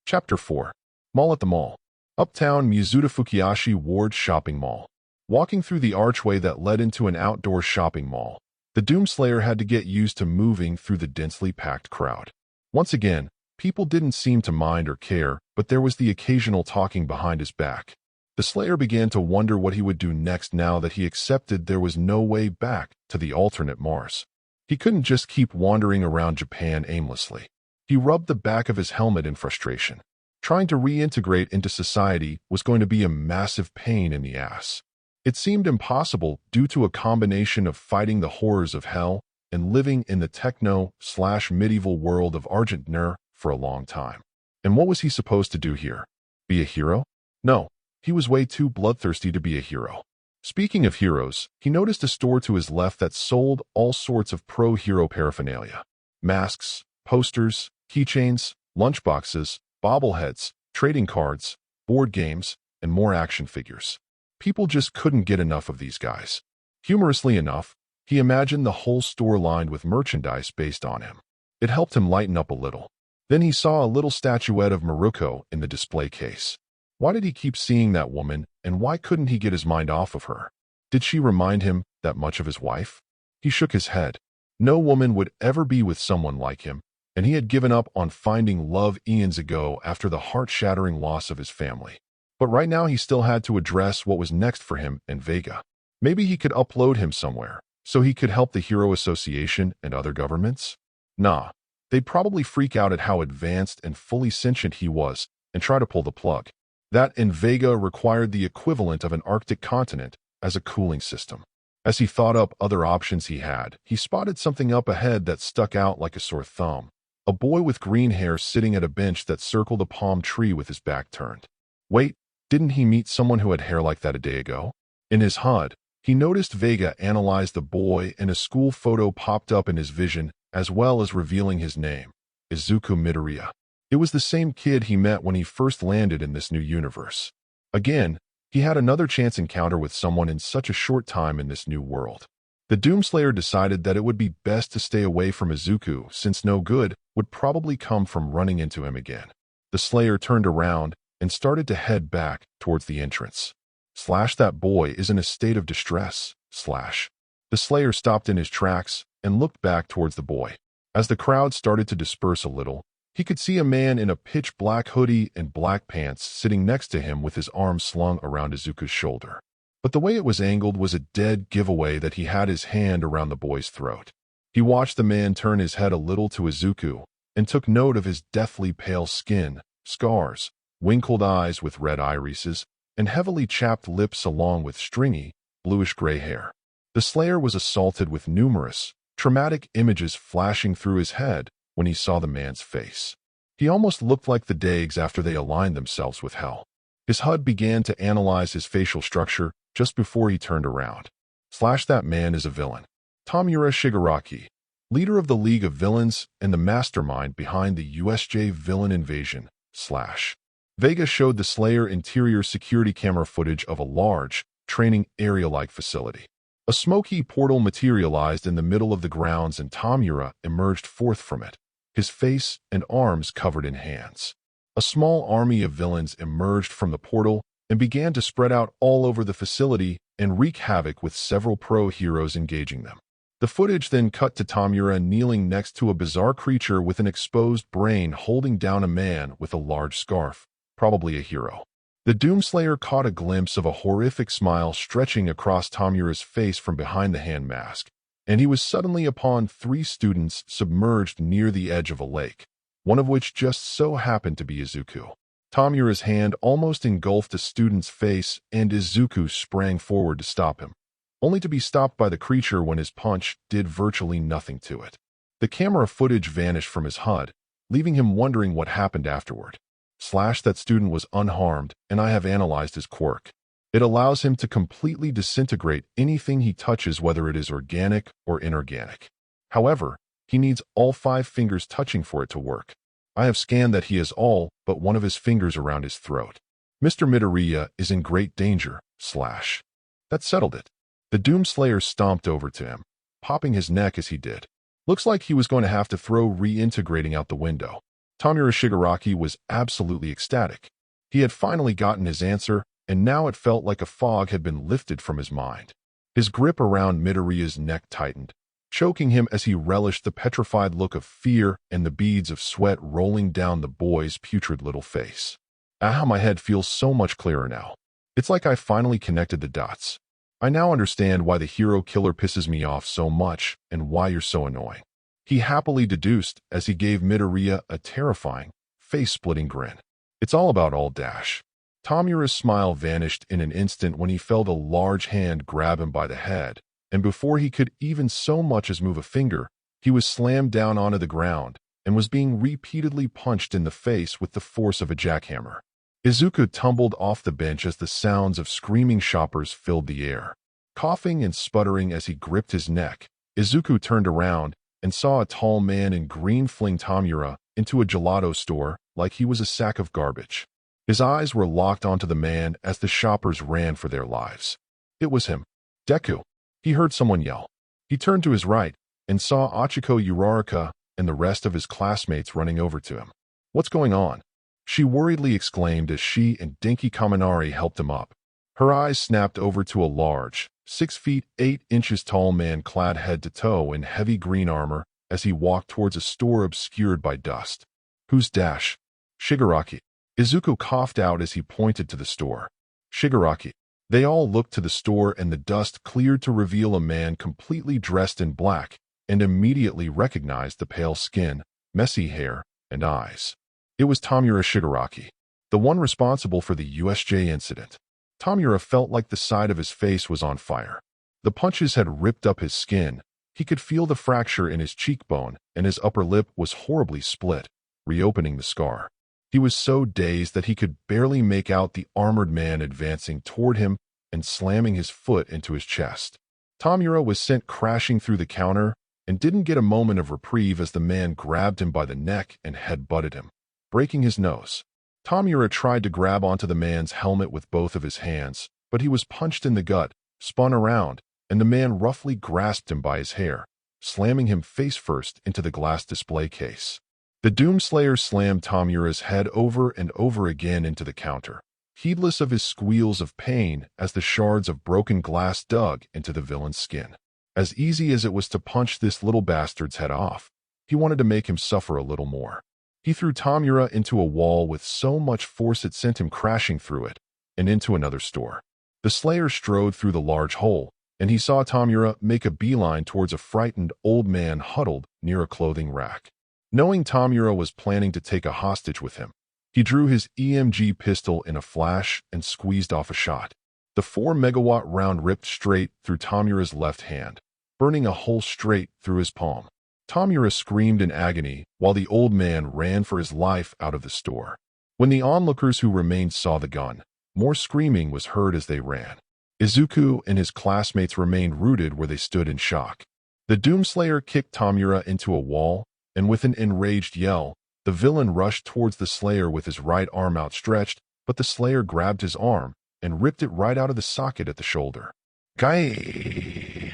Chapter 4. Mall at the Mall. Uptown Mizuta Fukiashi Ward Shopping Mall. Walking through the archway that led into an outdoor shopping mall, the doomslayer had to get used to moving through the densely packed crowd. Once again, people didn't seem to mind or care, but there was the occasional talking behind his back. The slayer began to wonder what he would do next now that he accepted there was no way back to the alternate Mars. He couldn't just keep wandering around Japan aimlessly. He rubbed the back of his helmet in frustration. Trying to reintegrate into society was going to be a massive pain in the ass. It seemed impossible due to a combination of fighting the horrors of hell and living in the techno/medieval world of Argentnur for a long time. And what was he supposed to do here? Be a hero? No, he was way too bloodthirsty to be a hero. Speaking of heroes, he noticed a store to his left that sold all sorts of pro-hero paraphernalia. Masks, posters, keychains, lunchboxes, bobbleheads, trading cards, board games, and more action figures. People just couldn't get enough of these guys. Humorously enough, he imagined the whole store lined with merchandise based on him. It helped him lighten up a little. Then he saw a little statuette of Maruko in the display case. Why did he keep seeing that woman, and why couldn't he get his mind off of her? Did she remind him that much of his wife? He shook his head. No woman would ever be with someone like him, and he had given up on finding love eons ago after the heart-shattering loss of his family. But right now he still had to address what was next for him and Vega. Maybe he could upload him somewhere, so he could help the Hero Association and other governments? Nah, they'd probably freak out at how advanced and fully sentient he was and try to pull the plug. That and Vega required the equivalent of an Arctic continent as a cooling system. As he thought up other options he spotted something up ahead that stuck out like a sore thumb. A boy with green hair sitting at a bench that circled a palm tree with his back turned. Wait, didn't he meet someone who had hair like that a day ago? In his HUD, he noticed Vega analyzed the boy and a school photo popped up in his vision as well as revealing his name, Izuku Midoriya. It was the same kid he met when he first landed in this new universe. Again, he had another chance encounter with someone in such a short time in this new world. The Doomslayer decided that it would be best to stay away from Izuku since no good would probably come from running into him again. The Slayer turned around and started to head back towards the entrance. That boy is in a state of distress. The Slayer stopped in his tracks and looked back towards the boy. As the crowd started to disperse a little, he could see a man in a pitch-black hoodie and black pants sitting next to him with his arm slung around Izuku's shoulder. But the way it was angled was a dead giveaway that he had his hand around the boy's throat. He watched the man turn his head a little to Izuku and took note of his deathly pale skin, scars, wrinkled eyes with red irises, and heavily chapped lips along with stringy, bluish-gray hair. The Slayer was assaulted with numerous, traumatic images flashing through his head when he saw the man's face. He almost looked like the Dags after they aligned themselves with hell. His HUD began to analyze his facial structure just before he turned around. That man is a villain. Tamura Shigaraki, leader of the League of Villains and the mastermind behind the USJ villain invasion. Vega showed the Slayer interior security camera footage of a large, training area-like facility. A smoky portal materialized in the middle of the grounds and Tamura emerged forth from it, his face and arms covered in hands. A small army of villains emerged from the portal and began to spread out all over the facility and wreak havoc with several pro-heroes engaging them. The footage then cut to Tamura kneeling next to a bizarre creature with an exposed brain holding down a man with a large scarf, probably a hero. The Doomslayer caught a glimpse of a horrific smile stretching across Tamura's face from behind the hand mask, and he was suddenly upon 3 students submerged near the edge of a lake, one of which just so happened to be Izuku. Tamura's hand almost engulfed a student's face, and Izuku sprang forward to stop him, only to be stopped by the creature when his punch did virtually nothing to it. The camera footage vanished from his HUD, leaving him wondering what happened afterward. That student was unharmed, and I have analyzed his quirk. It allows him to completely disintegrate anything he touches, whether it is organic or inorganic. However, he needs all 5 fingers touching for it to work. I have scanned that he has all but one of his fingers around his throat. Mr. Midoriya is in great danger. That settled it. The doomslayer stomped over to him, popping his neck as he did. Looks like he was going to have to throw reintegrating out the window. Tamura Shigaraki was absolutely ecstatic. He had finally gotten his answer, and now it felt like a fog had been lifted from his mind. His grip around Midoriya's neck tightened, choking him as he relished the petrified look of fear and the beads of sweat rolling down the boy's putrid little face. My head feels so much clearer now. It's like I finally connected the dots. I now understand why the hero killer pisses me off so much and why you're so annoying. He happily deduced as he gave Midoriya a terrifying, face-splitting grin. It's all about all dash. Tamura's smile vanished in an instant when he felt a large hand grab him by the head, and before he could even so much as move a finger, he was slammed down onto the ground and was being repeatedly punched in the face with the force of a jackhammer. Izuku tumbled off the bench as the sounds of screaming shoppers filled the air. Coughing and sputtering as he gripped his neck, Izuku turned around and saw a tall man in green fling Tamura into a gelato store like he was a sack of garbage. His eyes were locked onto the man as the shoppers ran for their lives. It was him. Deku. He heard someone yell. He turned to his right and saw Achiko Uraraka and the rest of his classmates running over to him. What's going on? She worriedly exclaimed as she and Denki Kaminari helped him up. Her eyes snapped over to a large, 6 feet 8 inches tall man clad head to toe in heavy green armor as he walked towards a store obscured by dust. Who's Dash? Shigaraki. Izuku coughed out as he pointed to the store. Shigaraki. They all looked to the store and the dust cleared to reveal a man completely dressed in black and immediately recognized the pale skin, messy hair, and eyes. It was Tamura Shigaraki, the one responsible for the USJ incident. Tamura felt like the side of his face was on fire. The punches had ripped up his skin. He could feel the fracture in his cheekbone, and his upper lip was horribly split, reopening the scar. He was so dazed that he could barely make out the armored man advancing toward him and slamming his foot into his chest. Tamura was sent crashing through the counter and didn't get a moment of reprieve as the man grabbed him by the neck and head-butted him, breaking his nose. Tamura tried to grab onto the man's helmet with both of his hands, but he was punched in the gut, spun around, and the man roughly grasped him by his hair, slamming him face-first into the glass display case. The doomslayer slammed Tamura's head over and over again into the counter, heedless of his squeals of pain as the shards of broken glass dug into the villain's skin. As easy as it was to punch this little bastard's head off, he wanted to make him suffer a little more. He threw Tamura into a wall with so much force it sent him crashing through it and into another store. The slayer strode through the large hole, and he saw Tamura make a beeline towards a frightened old man huddled near a clothing rack. Knowing Tamura was planning to take a hostage with him, he drew his EMG pistol in a flash and squeezed off a shot. The 4-megawatt round ripped straight through Tamura's left hand, burning a hole straight through his palm. Tamura screamed in agony while the old man ran for his life out of the store. When the onlookers who remained saw the gun, more screaming was heard as they ran. Izuku and his classmates remained rooted where they stood in shock. The doomslayer kicked Tamura into a wall, and with an enraged yell, the villain rushed towards the slayer with his right arm outstretched, but the slayer grabbed his arm and ripped it right out of the socket at the shoulder. Gai!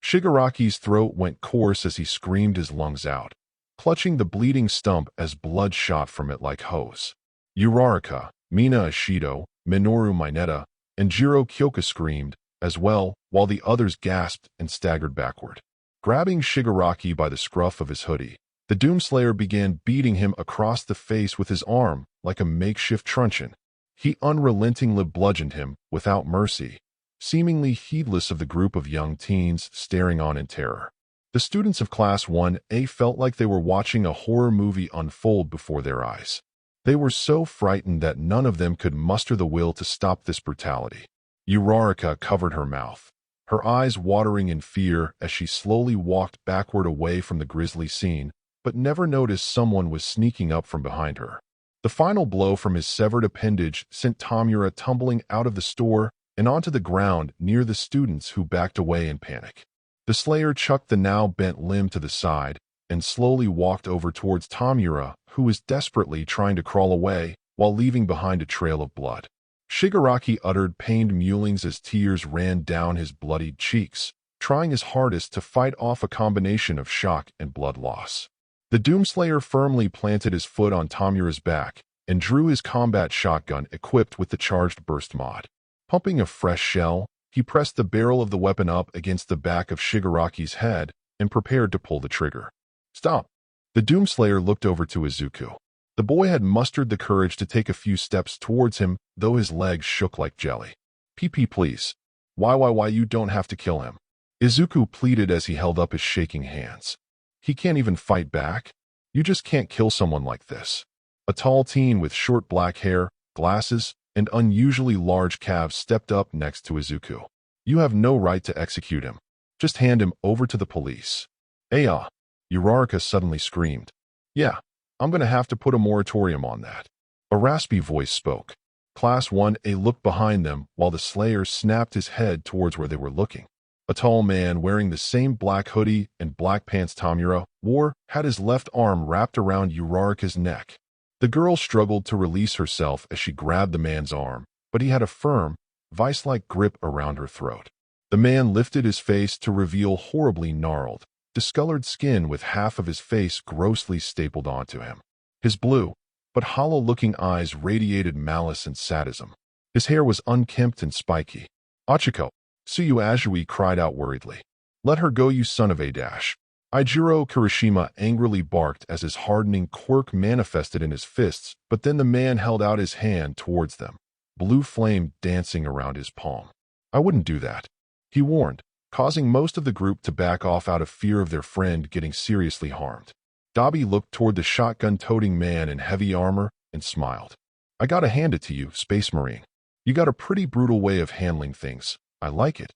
Shigaraki's throat went coarse as he screamed his lungs out, clutching the bleeding stump as blood shot from it like hose. Uraraka, Mina Ashido, Minoru Mineta, and Jiro Kyoka screamed as well, while the others gasped and staggered backward. Grabbing Shigaraki by the scruff of his hoodie, the doomslayer began beating him across the face with his arm like a makeshift truncheon. He unrelentingly bludgeoned him without mercy, seemingly heedless of the group of young teens staring on in terror. The students of Class 1A felt like they were watching a horror movie unfold before their eyes. They were so frightened that none of them could muster the will to stop this brutality. Uraraka covered her mouth, her eyes watering in fear as she slowly walked backward away from the grisly scene, but never noticed someone was sneaking up from behind her. The final blow from his severed appendage sent Tamura tumbling out of the store and onto the ground near the students, who backed away in panic. The Slayer chucked the now bent limb to the side and slowly walked over towards Tamura, who was desperately trying to crawl away while leaving behind a trail of blood. Shigaraki uttered pained mewlings as tears ran down his bloodied cheeks, trying his hardest to fight off a combination of shock and blood loss. The doomslayer firmly planted his foot on Tamura's back and drew his combat shotgun equipped with the charged burst mod. Pumping a fresh shell, he pressed the barrel of the weapon up against the back of Shigaraki's head and prepared to pull the trigger. "Stop!" The doomslayer looked over to Izuku. The boy had mustered the courage to take a few steps towards him, though his legs shook like jelly. "PP, please. Why, you don't have to kill him," Izuku pleaded as he held up his shaking hands. "He can't even fight back. You just can't kill someone like this." A tall teen with short black hair, glasses, and unusually large calves stepped up next to Izuku. "You have no right to execute him. Just hand him over to the police." "Aya!" Uraraka suddenly screamed. "Yeah, I'm gonna have to put a moratorium on that." A raspy voice spoke. Class 1A looked behind them while the Slayer snapped his head towards where they were looking. A tall man wearing the same black hoodie and black pants Tamura wore had his left arm wrapped around Uraraka's neck. The girl struggled to release herself as she grabbed the man's arm, but he had a firm, vice-like grip around her throat. The man lifted his face to reveal horribly gnarled, discolored skin with half of his face grossly stapled onto him. His blue, but hollow-looking eyes radiated malice and sadism. His hair was unkempt and spiky. "Achiko!" Tsuyu Azui cried out worriedly. "Let her go, you son of a dash." Ijiro Kirishima angrily barked as his hardening quirk manifested in his fists, but then the man held out his hand towards them, blue flame dancing around his palm. "I wouldn't do that," he warned, causing most of the group to back off out of fear of their friend getting seriously harmed. Dabi looked toward the shotgun-toting man in heavy armor and smiled. "I gotta hand it to you, Space Marine. You got a pretty brutal way of handling things. I like it.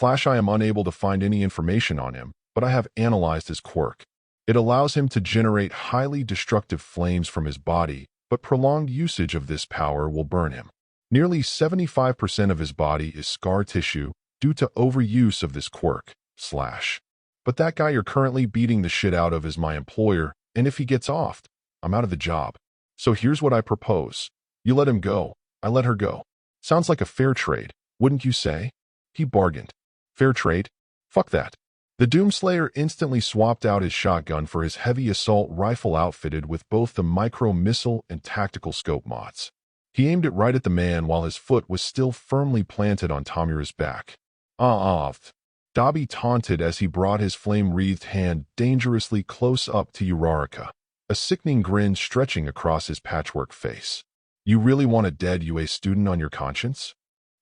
I am unable to find any information on him, but I have analyzed his quirk. It allows him to generate highly destructive flames from his body, but prolonged usage of this power will burn him. Nearly 75% of his body is scar tissue due to overuse of this quirk. But that guy you're currently beating the shit out of is my employer, and if he gets offed, I'm out of the job. So here's what I propose. You let him go, I let her go. Sounds like a fair trade, wouldn't you say?" He bargained. "Fair trade? Fuck that." The Doomslayer instantly swapped out his shotgun for his heavy assault rifle outfitted with both the micro-missile and tactical scope mods. He aimed it right at the man while his foot was still firmly planted on Tamura's back. Dabi taunted as he brought his flame-wreathed hand dangerously close up to Uraraka, a sickening grin stretching across his patchwork face. "You really want a dead UA student on your conscience?"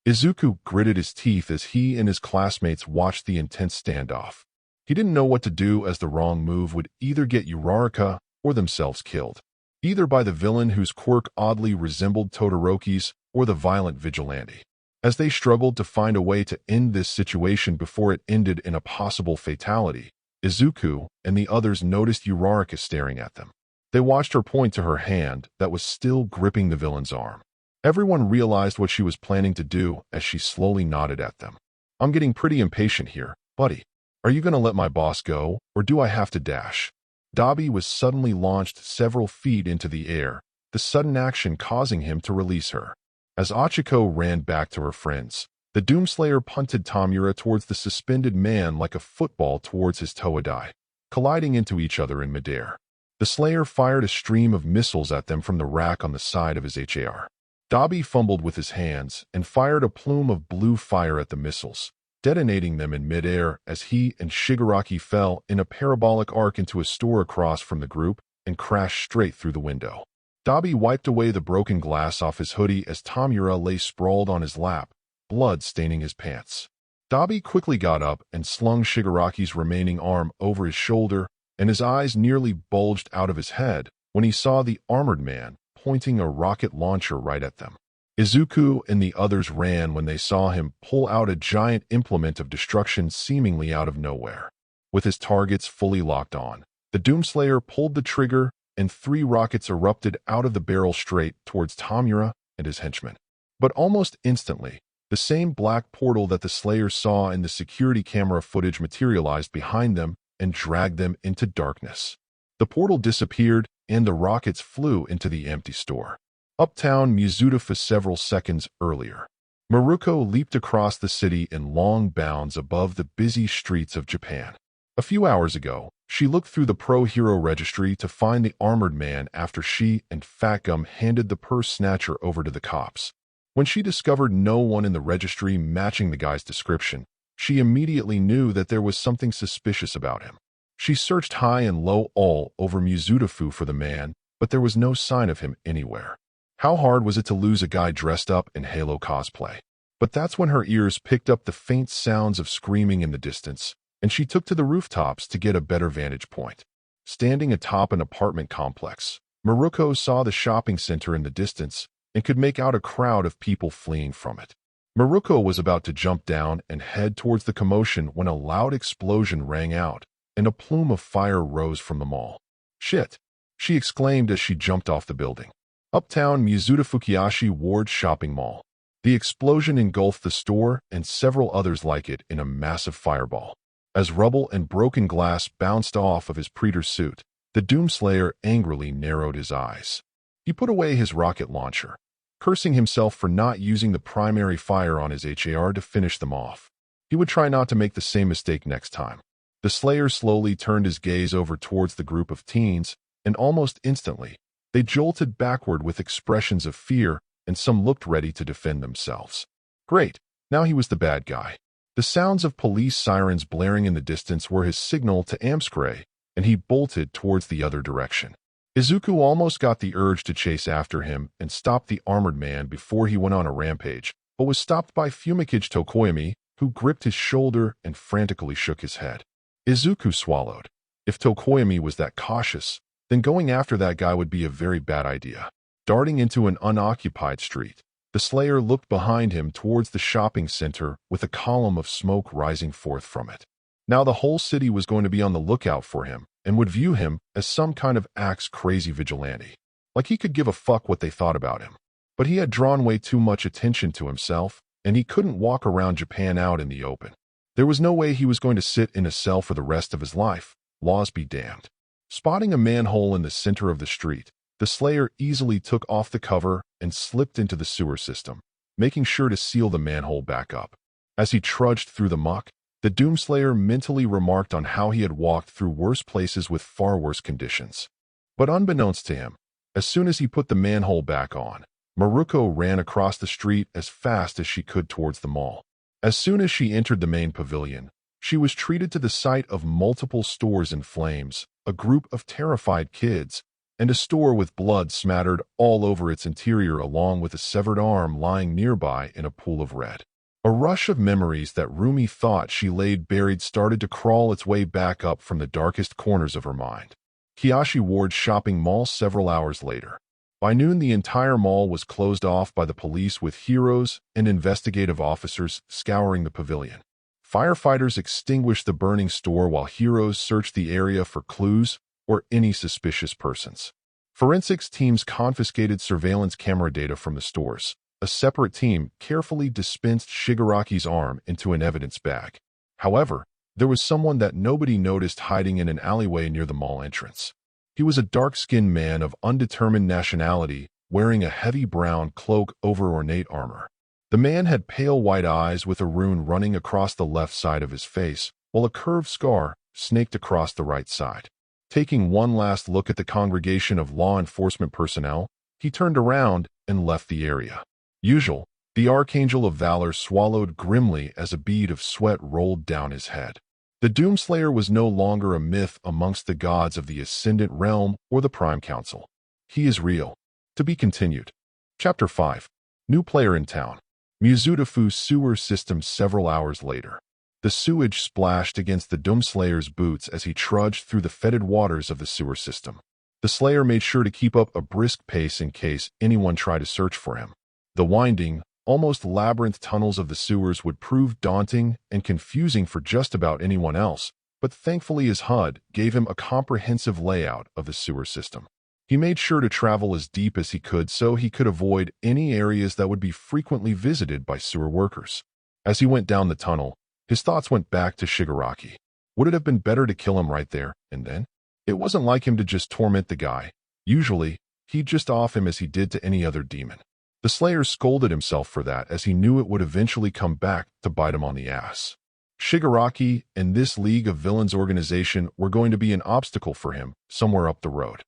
Izuku gritted his teeth as he and his classmates watched the intense standoff. He didn't know what to do, as the wrong move would either get Uraraka or themselves killed, either by the villain whose quirk oddly resembled Todoroki's or the violent vigilante. As they struggled to find a way to end this situation before it ended in a possible fatality, Izuku and the others noticed Uraraka staring at them. They watched her point to her hand that was still gripping the villain's arm. Everyone realized what she was planning to do as she slowly nodded at them. "I'm getting pretty impatient here, buddy. Are you going to let my boss go, or do I have to dash?" Dabi was suddenly launched several feet into the air, the sudden action causing him to release her. As Achiko ran back to her friends, the Doomslayer punted Tamura towards the suspended man like a football towards his Toadai, colliding into each other in midair. The Slayer fired a stream of missiles at them from the rack on the side of his HAR. Dabi fumbled with his hands and fired a plume of blue fire at the missiles, detonating them in midair as he and Shigaraki fell in a parabolic arc into a store across from the group and crashed straight through the window. Dabi wiped away the broken glass off his hoodie as Tamura lay sprawled on his lap, blood staining his pants. Dabi quickly got up and slung Shigaraki's remaining arm over his shoulder, and his eyes nearly bulged out of his head when he saw the armored man pointing a rocket launcher right at them. Izuku and the others ran when they saw him pull out a giant implement of destruction seemingly out of nowhere. With his targets fully locked on, The doomslayer pulled the trigger, and 3 rockets erupted out of the barrel straight towards Tamura and his henchmen. But almost instantly, the same black portal that the Slayer saw in the security camera footage materialized behind them and dragged them into darkness. The portal disappeared, and the rockets flew into the empty store. Uptown Mizuta for several seconds earlier. Maruko leaped across the city in long bounds above the busy streets of Japan. A few hours ago, she looked through the Pro Hero registry to find the armored man after she and Fat Gum handed the purse snatcher over to the cops. When she discovered no one in the registry matching the guy's description, she immediately knew that there was something suspicious about him. She searched high and low all over Mizutafu for the man, but there was no sign of him anywhere. How hard was it to lose a guy dressed up in Halo cosplay? But that's when her ears picked up the faint sounds of screaming in the distance, and she took to the rooftops to get a better vantage point. Standing atop an apartment complex, Maruko saw the shopping center in the distance and could make out a crowd of people fleeing from it. Maruko was about to jump down and head towards the commotion when a loud explosion rang out, and a plume of fire rose from the mall. "Shit!" she exclaimed as she jumped off the building. Uptown Mizuta Fukiashi Ward Shopping Mall. The explosion engulfed the store and several others like it in a massive fireball. As rubble and broken glass bounced off of his Predator suit, the Doomslayer angrily narrowed his eyes. He put away his rocket launcher, cursing himself for not using the primary fire on his HAR to finish them off. He would try not to make the same mistake next time. The Slayer slowly turned his gaze over towards the group of teens, and almost instantly, they jolted backward with expressions of fear, and some looked ready to defend themselves. Great, now he was the bad guy. The sounds of police sirens blaring in the distance were his signal to Amscray, and he bolted towards the other direction. Izuku almost got the urge to chase after him and stop the armored man before he went on a rampage, but was stopped by Fumikage Tokoyami, who gripped his shoulder and frantically shook his head. Izuku swallowed. If Tokoyami was that cautious, then going after that guy would be a very bad idea. Darting into an unoccupied street, the Slayer looked behind him towards the shopping center with a column of smoke rising forth from it. Now the whole city was going to be on the lookout for him and would view him as some kind of axe-crazy vigilante. Like he could give a fuck what they thought about him. But he had drawn way too much attention to himself, and he couldn't walk around Japan out in the open. There was no way he was going to sit in a cell for the rest of his life, laws be damned. Spotting a manhole in the center of the street, the Slayer easily took off the cover and slipped into the sewer system, making sure to seal the manhole back up. As he trudged through the muck, the Doomslayer mentally remarked on how he had walked through worse places with far worse conditions. But unbeknownst to him, as soon as he put the manhole back on, Maruko ran across the street as fast as she could towards the mall. As soon as she entered the main pavilion, she was treated to the sight of multiple stores in flames, a group of terrified kids, and a store with blood smattered all over its interior along with a severed arm lying nearby in a pool of red. A rush of memories that Rumi thought she laid buried started to crawl its way back up from the darkest corners of her mind. Kiyoshi Ward Shopping Mall several hours later. By noon, the entire mall was closed off by the police with heroes and investigative officers scouring the pavilion. Firefighters extinguished the burning store while heroes searched the area for clues or any suspicious persons. Forensics teams confiscated surveillance camera data from the stores. A separate team carefully dispensed Shigaraki's arm into an evidence bag. However, there was someone that nobody noticed hiding in an alleyway near the mall entrance. He was a dark-skinned man of undetermined nationality, wearing a heavy brown cloak over ornate armor. The man had pale white eyes with a rune running across the left side of his face, while a curved scar snaked across the right side. Taking one last look at the congregation of law enforcement personnel, he turned around and left the area. Usual, the Archangel of Valor swallowed grimly as a bead of sweat rolled down his head. The Doomslayer was no longer a myth amongst the gods of the Ascendant Realm or the Prime Council. He is real. To be continued. Chapter 5. New player in town. Mizutafu sewer system several hours later. The sewage splashed against the Doomslayer's boots as he trudged through the fetid waters of the sewer system. The Slayer made sure to keep up a brisk pace in case anyone tried to search for him. The winding, almost labyrinth tunnels of the sewers would prove daunting and confusing for just about anyone else, but thankfully his HUD gave him a comprehensive layout of the sewer system. He made sure to travel as deep as he could so he could avoid any areas that would be frequently visited by sewer workers. As he went down the tunnel, his thoughts went back to Shigaraki. Would it have been better to kill him right there and then? It wasn't like him to just torment the guy. Usually, he'd just off him as he did to any other demon. The Slayer scolded himself for that as he knew it would eventually come back to bite him on the ass. Shigaraki and this League of Villains organization were going to be an obstacle for him somewhere up the road.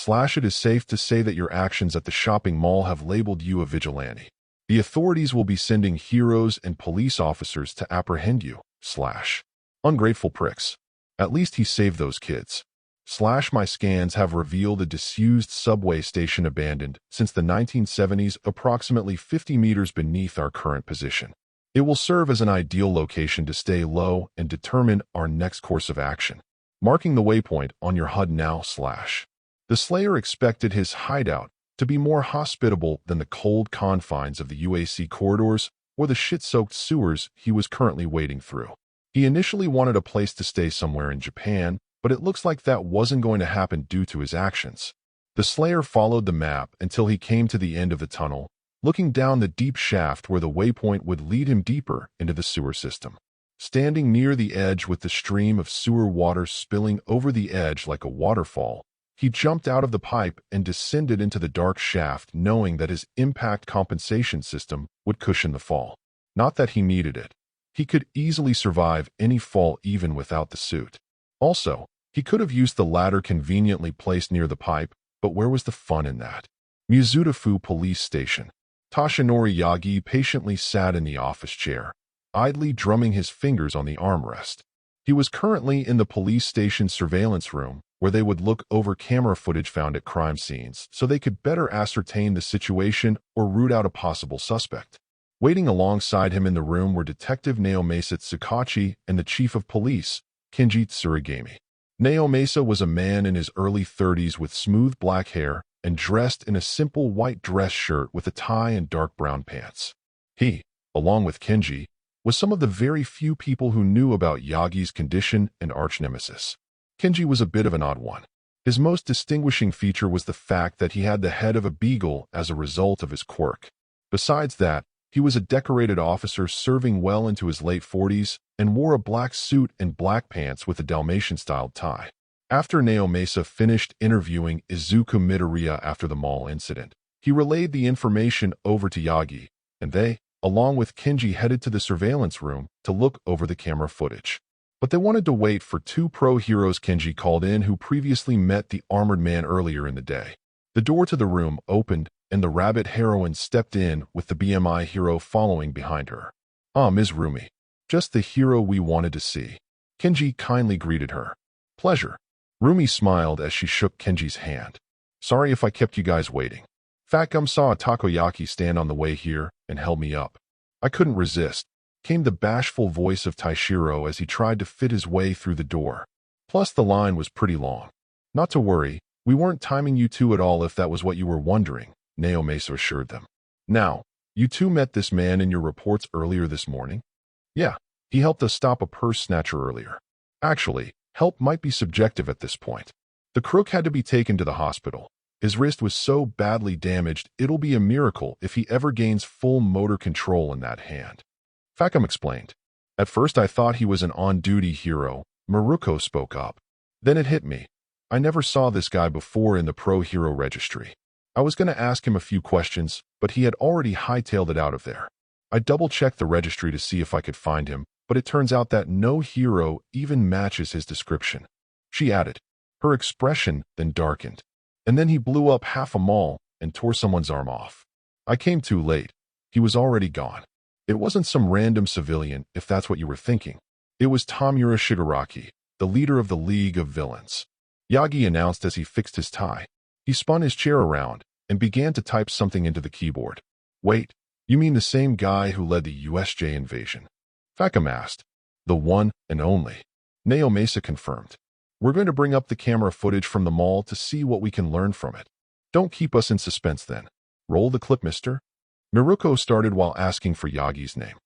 It is safe to say that your actions at the shopping mall have labeled you a vigilante. The authorities will be sending heroes and police officers to apprehend you. Ungrateful pricks. At least he saved those kids. My scans have revealed a disused subway station abandoned since the 1970s, approximately 50 meters beneath our current position. It will serve as an ideal location to stay low and determine our next course of action. Marking the waypoint on your HUD now. The Slayer expected his hideout to be more hospitable than the cold confines of the UAC corridors or the shit-soaked sewers he was currently wading through. He initially wanted a place to stay somewhere in Japan, but it looks like that wasn't going to happen due to his actions. The Slayer followed the map until he came to the end of the tunnel, looking down the deep shaft where the waypoint would lead him deeper into the sewer system. Standing near the edge with the stream of sewer water spilling over the edge like a waterfall, he jumped out of the pipe and descended into the dark shaft, knowing that his impact compensation system would cushion the fall. Not that he needed it. He could easily survive any fall even without the suit. Also, he could have used the ladder conveniently placed near the pipe, but where was the fun in that? Mizudafu Police Station. Toshinori Yagi patiently sat in the office chair, idly drumming his fingers on the armrest. He was currently in the police station surveillance room, where they would look over camera footage found at crime scenes so they could better ascertain the situation or root out a possible suspect. Waiting alongside him in the room were Detective Naomasa Tsukachi and the Chief of Police, Kenji Tsurigami. Naomasa was a man in his early 30s with smooth black hair and dressed in a simple white dress shirt with a tie and dark brown pants. He, along with Kenji, was some of the very few people who knew about Yagi's condition and arch-nemesis. Kenji was a bit of an odd one. His most distinguishing feature was the fact that he had the head of a beagle as a result of his quirk. Besides that, he was a decorated officer serving well into his late 40s and wore a black suit and black pants with a Dalmatian-styled tie. After Naomasa finished interviewing Izuku Midoriya after the mall incident, he relayed the information over to Yagi, and they, along with Kenji, headed to the surveillance room to look over the camera footage. But they wanted to wait for two pro heroes Kenji called in who previously met the armored man earlier in the day. The door to the room opened, and the rabbit heroine stepped in with the BMI hero following behind her. Ms. Rumi. Just the hero we wanted to see. Kenji kindly greeted her. Pleasure. Rumi smiled as she shook Kenji's hand. Sorry if I kept you guys waiting. Fat Gum saw a takoyaki stand on the way here and held me up. I couldn't resist, came the bashful voice of Taishiro as he tried to fit his way through the door. Plus the line was pretty long. Not to worry, we weren't timing you two at all if that was what you were wondering, Naomasa assured them. Now, you two met this man in your reports earlier this morning? Yeah, he helped us stop a purse snatcher earlier. Actually, help might be subjective at this point. The crook had to be taken to the hospital. His wrist was so badly damaged, it'll be a miracle if he ever gains full motor control in that hand. Fakam explained. At first I thought he was an on-duty hero, Maruko spoke up. Then it hit me. I never saw this guy before in the pro hero registry. I was going to ask him a few questions, but he had already hightailed it out of there. I double-checked the registry to see if I could find him, but it turns out that no hero even matches his description. She added. Her expression then darkened. And then he blew up half a mall and tore someone's arm off. I came too late. He was already gone. It wasn't some random civilian, if that's what you were thinking. It was Tamura Shigaraki, the leader of the League of Villains. Yagi announced as he fixed his tie. He spun his chair around and began to type something into the keyboard. Wait, you mean the same guy who led the USJ invasion? Fakam asked. The one and only. Naomasa confirmed. We're going to bring up the camera footage from the mall to see what we can learn from it. Don't keep us in suspense then. Roll the clip, mister. Miruko started while asking for Yagi's name.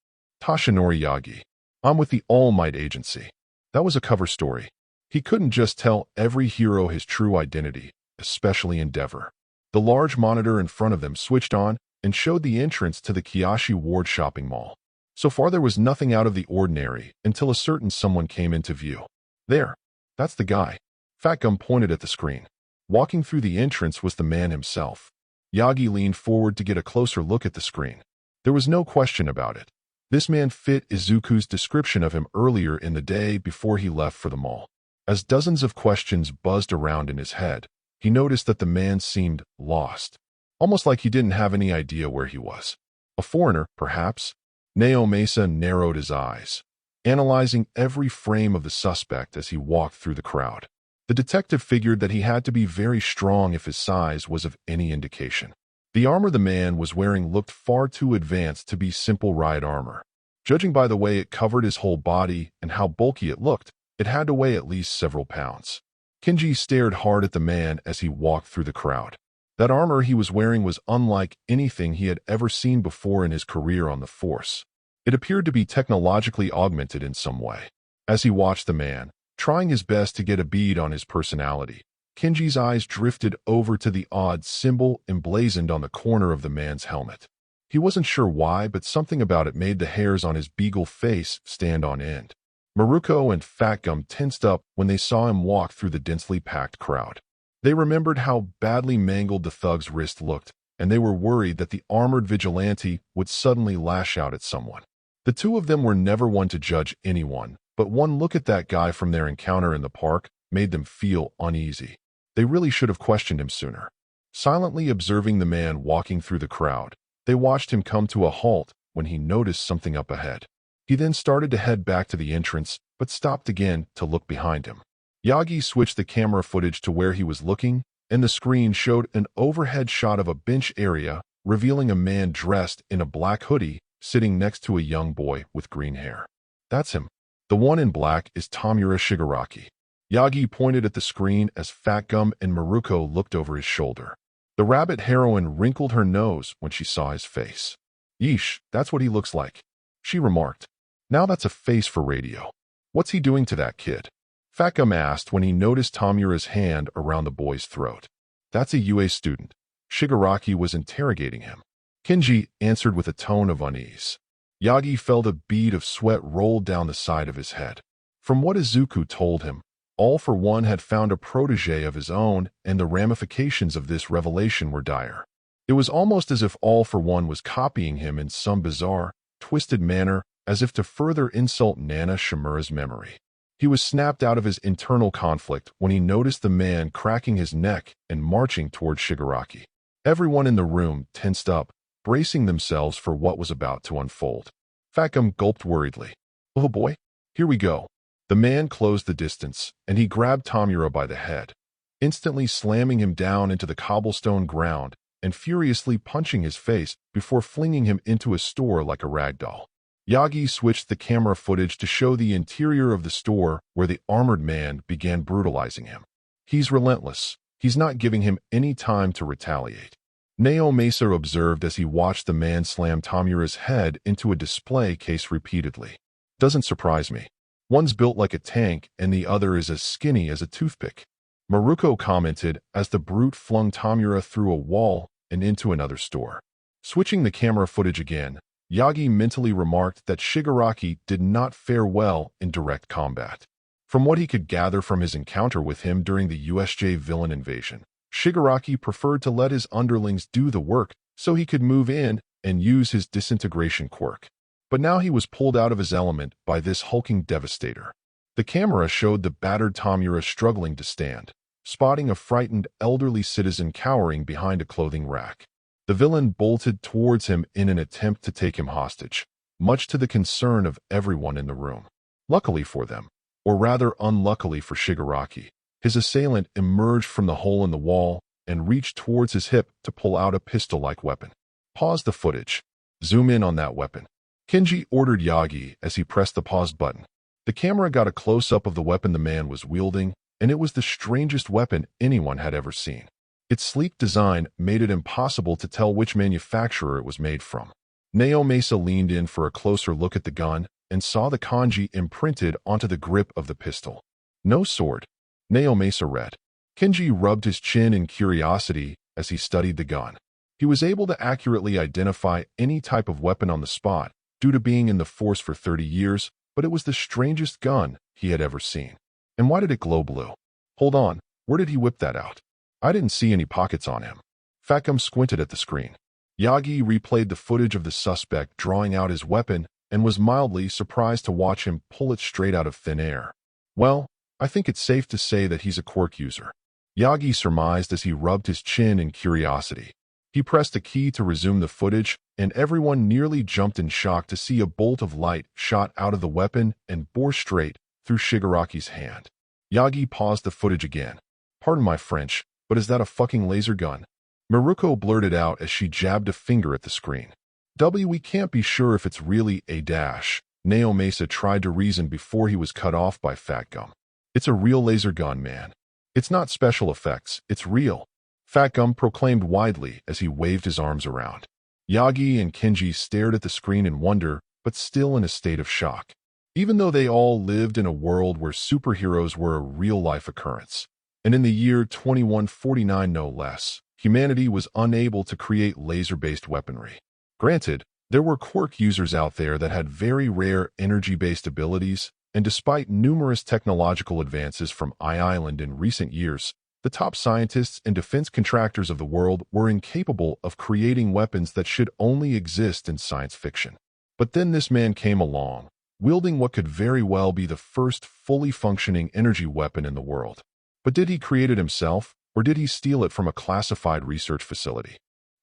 Toshinori Yagi. I'm with the All Might Agency. That was a cover story. He couldn't just tell every hero his true identity, especially Endeavor. The large monitor in front of them switched on and showed the entrance to the Kiyoshi Ward shopping mall. So far there was nothing out of the ordinary until a certain someone came into view. There, that's the guy. Fat Gum pointed at the screen. Walking through the entrance was the man himself. Yagi leaned forward to get a closer look at the screen. There was no question about it. This man fit Izuku's description of him earlier in the day before he left for the mall. As dozens of questions buzzed around in his head, he noticed that the man seemed lost, almost like he didn't have any idea where he was. A foreigner, perhaps? Nao Mesa narrowed his eyes, analyzing every frame of the suspect as he walked through the crowd. The detective figured that he had to be very strong if his size was of any indication. The armor the man was wearing looked far too advanced to be simple ride armor. Judging by the way it covered his whole body and how bulky it looked, it had to weigh at least several pounds. Kenji stared hard at the man as he walked through the crowd. That armor he was wearing was unlike anything he had ever seen before in his career on the Force. It appeared to be technologically augmented in some way. As he watched the man, trying his best to get a bead on his personality, Kenji's eyes drifted over to the odd symbol emblazoned on the corner of the man's helmet. He wasn't sure why, but something about it made the hairs on his beagle face stand on end. Maruko and Fat Gum tensed up when they saw him walk through the densely packed crowd. They remembered how badly mangled the thug's wrist looked, and they were worried that the armored vigilante would suddenly lash out at someone. The two of them were never one to judge anyone, but one look at that guy from their encounter in the park made them feel uneasy. They really should have questioned him sooner. Silently observing the man walking through the crowd, they watched him come to a halt when he noticed something up ahead. He then started to head back to the entrance, but stopped again to look behind him. Yagi switched the camera footage to where he was looking, and the screen showed an overhead shot of a bench area, revealing a man dressed in a black hoodie sitting next to a young boy with green hair. That's him. The one in black is Tamura Shigaraki. Yagi pointed at the screen as Fat Gum and Maruko looked over his shoulder. The rabbit heroine wrinkled her nose when she saw his face. Yeesh, that's what he looks like, she remarked. Now that's a face for radio. What's he doing to that kid? Fat Gum asked when he noticed Tamura's hand around the boy's throat. That's a UA student. Shigaraki was interrogating him. Kenji answered with a tone of unease. Yagi felt a bead of sweat roll down the side of his head. From what Izuku told him, All for One had found a protege of his own, and the ramifications of this revelation were dire. It was almost as if All for One was copying him in some bizarre, twisted manner, as if to further insult Nana Shimura's memory. He was snapped out of his internal conflict when he noticed the man cracking his neck and marching toward Shigaraki. Everyone in the room tensed up, bracing themselves for what was about to unfold. Fat Gum gulped worriedly. Oh boy, here we go. The man closed the distance, and he grabbed Tamura by the head, instantly slamming him down into the cobblestone ground and furiously punching his face before flinging him into a store like a rag doll. Yagi switched the camera footage to show the interior of the store where the armored man began brutalizing him. He's relentless. He's not giving him any time to retaliate. Nao Mesa observed as he watched the man slam Tamura's head into a display case repeatedly. Doesn't surprise me. One's built like a tank and the other is as skinny as a toothpick. Maruko commented as the brute flung Tamura through a wall and into another store. Switching the camera footage again, Yagi mentally remarked that Shigaraki did not fare well in direct combat. From what he could gather from his encounter with him during the USJ villain invasion, Shigaraki preferred to let his underlings do the work so he could move in and use his disintegration quirk. But now he was pulled out of his element by this hulking devastator. The camera showed the battered Tamura struggling to stand, spotting a frightened elderly citizen cowering behind a clothing rack. The villain bolted towards him in an attempt to take him hostage, much to the concern of everyone in the room. Luckily for them, or rather unluckily for Shigaraki, his assailant emerged from the hole in the wall and reached towards his hip to pull out a pistol-like weapon. Pause the footage. Zoom in on that weapon. Kenji ordered Yagi as he pressed the pause button. The camera got a close-up of the weapon the man was wielding, and it was the strangest weapon anyone had ever seen. Its sleek design made it impossible to tell which manufacturer it was made from. Nao Mesa leaned in for a closer look at the gun, and saw the kanji imprinted onto the grip of the pistol. No sword. Naomasa read. Kenji rubbed his chin in curiosity as he studied the gun. He was able to accurately identify any type of weapon on the spot due to being in the force for 30 years, but it was the strangest gun he had ever seen. And why did it glow blue? Hold on, where did he whip that out? I didn't see any pockets on him. Fatgum squinted at the screen. Yagi replayed the footage of the suspect drawing out his weapon and was mildly surprised to watch him pull it straight out of thin air. Well, I think it's safe to say that he's a quirk user. Yagi surmised as he rubbed his chin in curiosity. He pressed a key to resume the footage, and everyone nearly jumped in shock to see a bolt of light shot out of the weapon and bore straight through Shigaraki's hand. Yagi paused the footage again. Pardon my French, but is that a fucking laser gun? Maruko blurted out as she jabbed a finger at the screen. We can't be sure if it's really a dash. Naomasa tried to reason before he was cut off by Fatgum. It's a real laser gun, man. It's not special effects, it's real. Fatgum proclaimed widely as he waved his arms around. Yagi and Kenji stared at the screen in wonder, but still in a state of shock. Even though they all lived in a world where superheroes were a real-life occurrence, and in the year 2149 no less, humanity was unable to create laser-based weaponry. Granted, there were quirk users out there that had very rare energy-based abilities, and despite numerous technological advances from I-Island in recent years, the top scientists and defense contractors of the world were incapable of creating weapons that should only exist in science fiction. But then this man came along, wielding what could very well be the first fully functioning energy weapon in the world. But did he create it himself, or did he steal it from a classified research facility?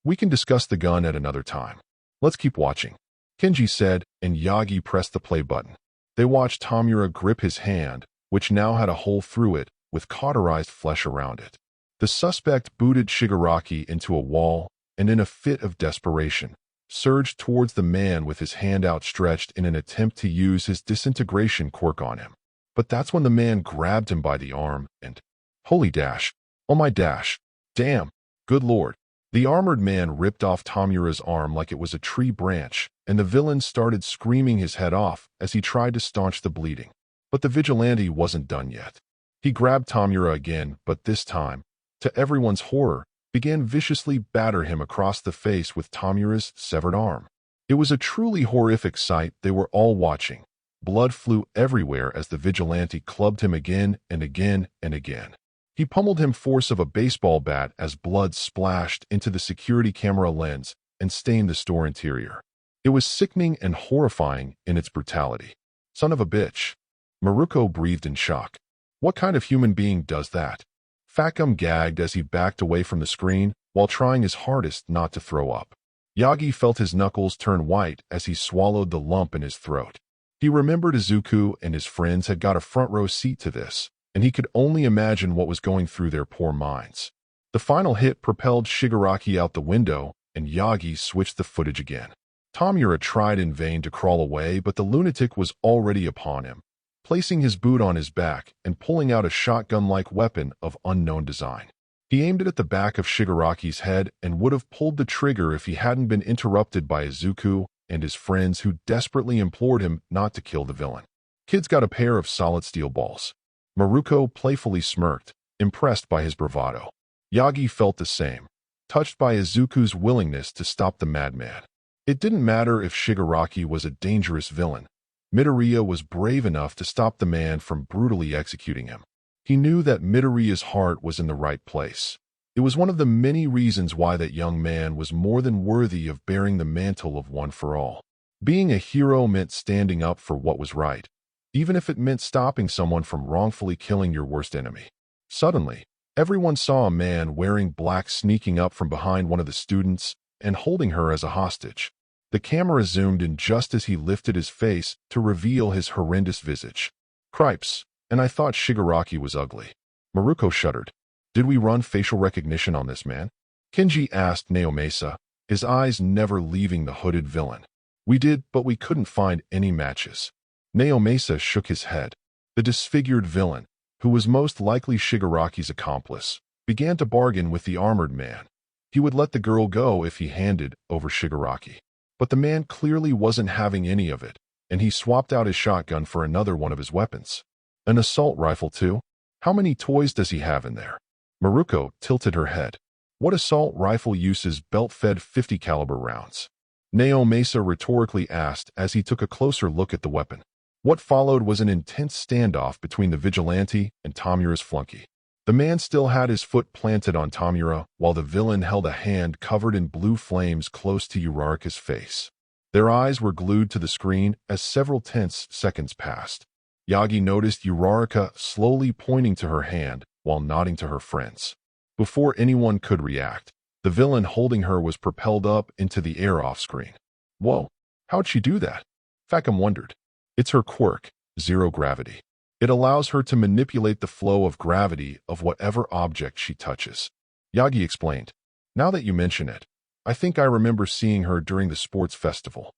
We can discuss the gun at another time. Let's keep watching, Kenji said, and Yagi pressed the play button. They watched Tamura grip his hand, which now had a hole through it, with cauterized flesh around it. The suspect booted Shigaraki into a wall, and in a fit of desperation, surged towards the man with his hand outstretched in an attempt to use his disintegration quirk on him. But that's when the man grabbed him by the arm and, holy dash, oh my dash, damn, good lord. The armored man ripped off Tamura's arm like it was a tree branch, and the villain started screaming his head off as he tried to staunch the bleeding. But the vigilante wasn't done yet. He grabbed Tamura again, but this time, to everyone's horror, began viciously batter him across the face with Tamura's severed arm. It was a truly horrific sight they were all watching. Blood flew everywhere as the vigilante clubbed him again and again and again. He pummeled him force of a baseball bat as blood splashed into the security camera lens and stained the store interior. It was sickening and horrifying in its brutality. Son of a bitch. Maruko breathed in shock. What kind of human being does that? Fatgum gagged as he backed away from the screen while trying his hardest not to throw up. Yagi felt his knuckles turn white as he swallowed the lump in his throat. He remembered Izuku and his friends had got a front-row seat to this, and he could only imagine what was going through their poor minds. The final hit propelled Shigaraki out the window, and Yagi switched the footage again. Tamura tried in vain to crawl away, but the lunatic was already upon him, placing his boot on his back and pulling out a shotgun-like weapon of unknown design. He aimed it at the back of Shigaraki's head and would have pulled the trigger if he hadn't been interrupted by Izuku and his friends who desperately implored him not to kill the villain. Kid's got a pair of solid steel balls. Maruko playfully smirked, impressed by his bravado. Yagi felt the same, touched by Izuku's willingness to stop the madman. It didn't matter if Shigaraki was a dangerous villain. Midoriya was brave enough to stop the man from brutally executing him. He knew that Midoriya's heart was in the right place. It was one of the many reasons why that young man was more than worthy of bearing the mantle of One for All. Being a hero meant standing up for what was right, even if it meant stopping someone from wrongfully killing your worst enemy. Suddenly, everyone saw a man wearing black sneaking up from behind one of the students and holding her as a hostage. The camera zoomed in just as he lifted his face to reveal his horrendous visage. Cripes, and I thought Shigaraki was ugly. Maruko shuddered. Did we run facial recognition on this man? Kenji asked Naomasa, his eyes never leaving the hooded villain. We did, but we couldn't find any matches. Naomasa shook his head. The disfigured villain, who was most likely Shigaraki's accomplice, began to bargain with the armored man. He would let the girl go if he handed over Shigaraki. But the man clearly wasn't having any of it, and he swapped out his shotgun for another one of his weapons. An assault rifle too? How many toys does he have in there? Maruko tilted her head. What assault rifle uses belt-fed 50 caliber rounds? Nao Mesa rhetorically asked as he took a closer look at the weapon. What followed was an intense standoff between the vigilante and Tamura's flunky. The man still had his foot planted on Tamura, while the villain held a hand covered in blue flames close to Uraraka's face. Their eyes were glued to the screen as several tense seconds passed. Yagi noticed Uraraka slowly pointing to her hand while nodding to her friends. Before anyone could react, the villain holding her was propelled up into the air off-screen. Whoa, how'd she do that? Fackham wondered. It's her quirk, zero gravity. It allows her to manipulate the flow of gravity of whatever object she touches. Yagi explained. Now that you mention it, I think I remember seeing her during the sports festival.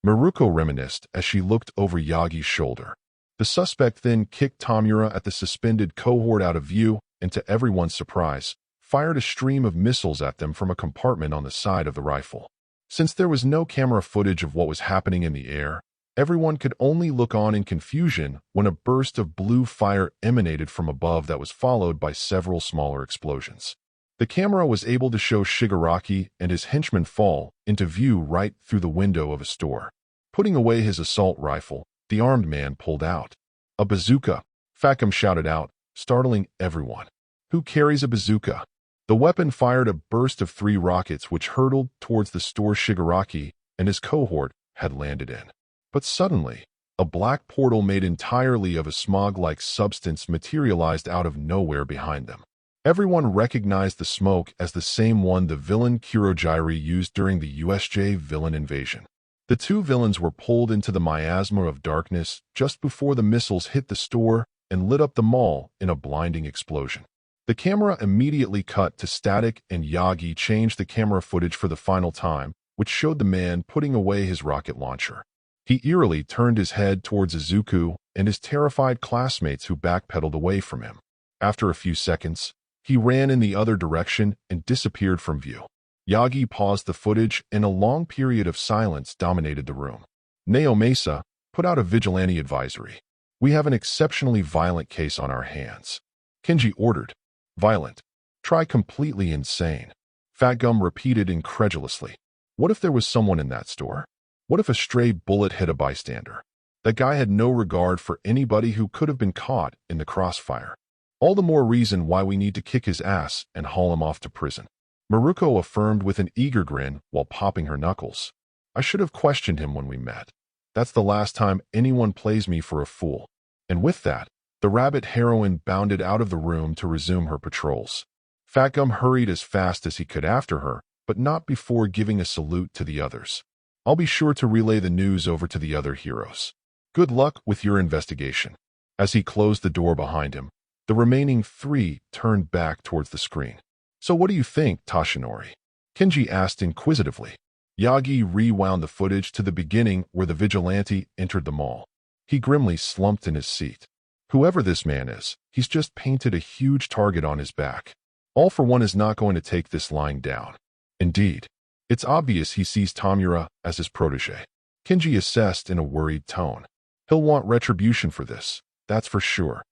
Maruko reminisced as she looked over Yagi's shoulder. The suspect then kicked Tamura at the suspended cohort out of view and, to everyone's surprise, fired a stream of missiles at them from a compartment on the side of the rifle. Since there was no camera footage of what was happening in the air, everyone could only look on in confusion when a burst of blue fire emanated from above that was followed by several smaller explosions. The camera was able to show Shigaraki and his henchmen fall into view right through the window of a store. Putting away his assault rifle, the armed man pulled out. A bazooka, Fackham shouted out, startling everyone. Who carries a bazooka? The weapon fired a burst of 3 rockets which hurtled towards the store Shigaraki and his cohort had landed in. But suddenly, a black portal made entirely of a smog-like substance materialized out of nowhere behind them. Everyone recognized the smoke as the same one the villain Kurogiri used during the USJ villain invasion. The two villains were pulled into the miasma of darkness just before the missiles hit the store and lit up the mall in a blinding explosion. The camera immediately cut to static and Yagi changed the camera footage for the final time, which showed the man putting away his rocket launcher. He eerily turned his head towards Izuku and his terrified classmates who backpedaled away from him. After a few seconds, he ran in the other direction and disappeared from view. Yagi paused the footage and a long period of silence dominated the room. Nao Mesa put out a vigilante advisory. We have an exceptionally violent case on our hands. Kenji ordered. Violent. Try completely insane. Fatgum repeated incredulously. What if there was someone in that store? What if a stray bullet hit a bystander? That guy had no regard for anybody who could have been caught in the crossfire. All the more reason why we need to kick his ass and haul him off to prison. Maruko affirmed with an eager grin while popping her knuckles. I should have questioned him when we met. That's the last time anyone plays me for a fool. And with that, the rabbit heroine bounded out of the room to resume her patrols. Fatgum hurried as fast as he could after her, but not before giving a salute to the others. I'll be sure to relay the news over to the other heroes. Good luck with your investigation. As he closed the door behind him, the remaining 3 turned back towards the screen. So what do you think, Tashinori? Kenji asked inquisitively. Yagi rewound the footage to the beginning where the vigilante entered the mall. He grimly slumped in his seat. Whoever this man is, he's just painted a huge target on his back. All for One is not going to take this lying down. Indeed, it's obvious he sees Tamura as his protege. Kenji assessed in a worried tone. He'll want retribution for this, that's for sure.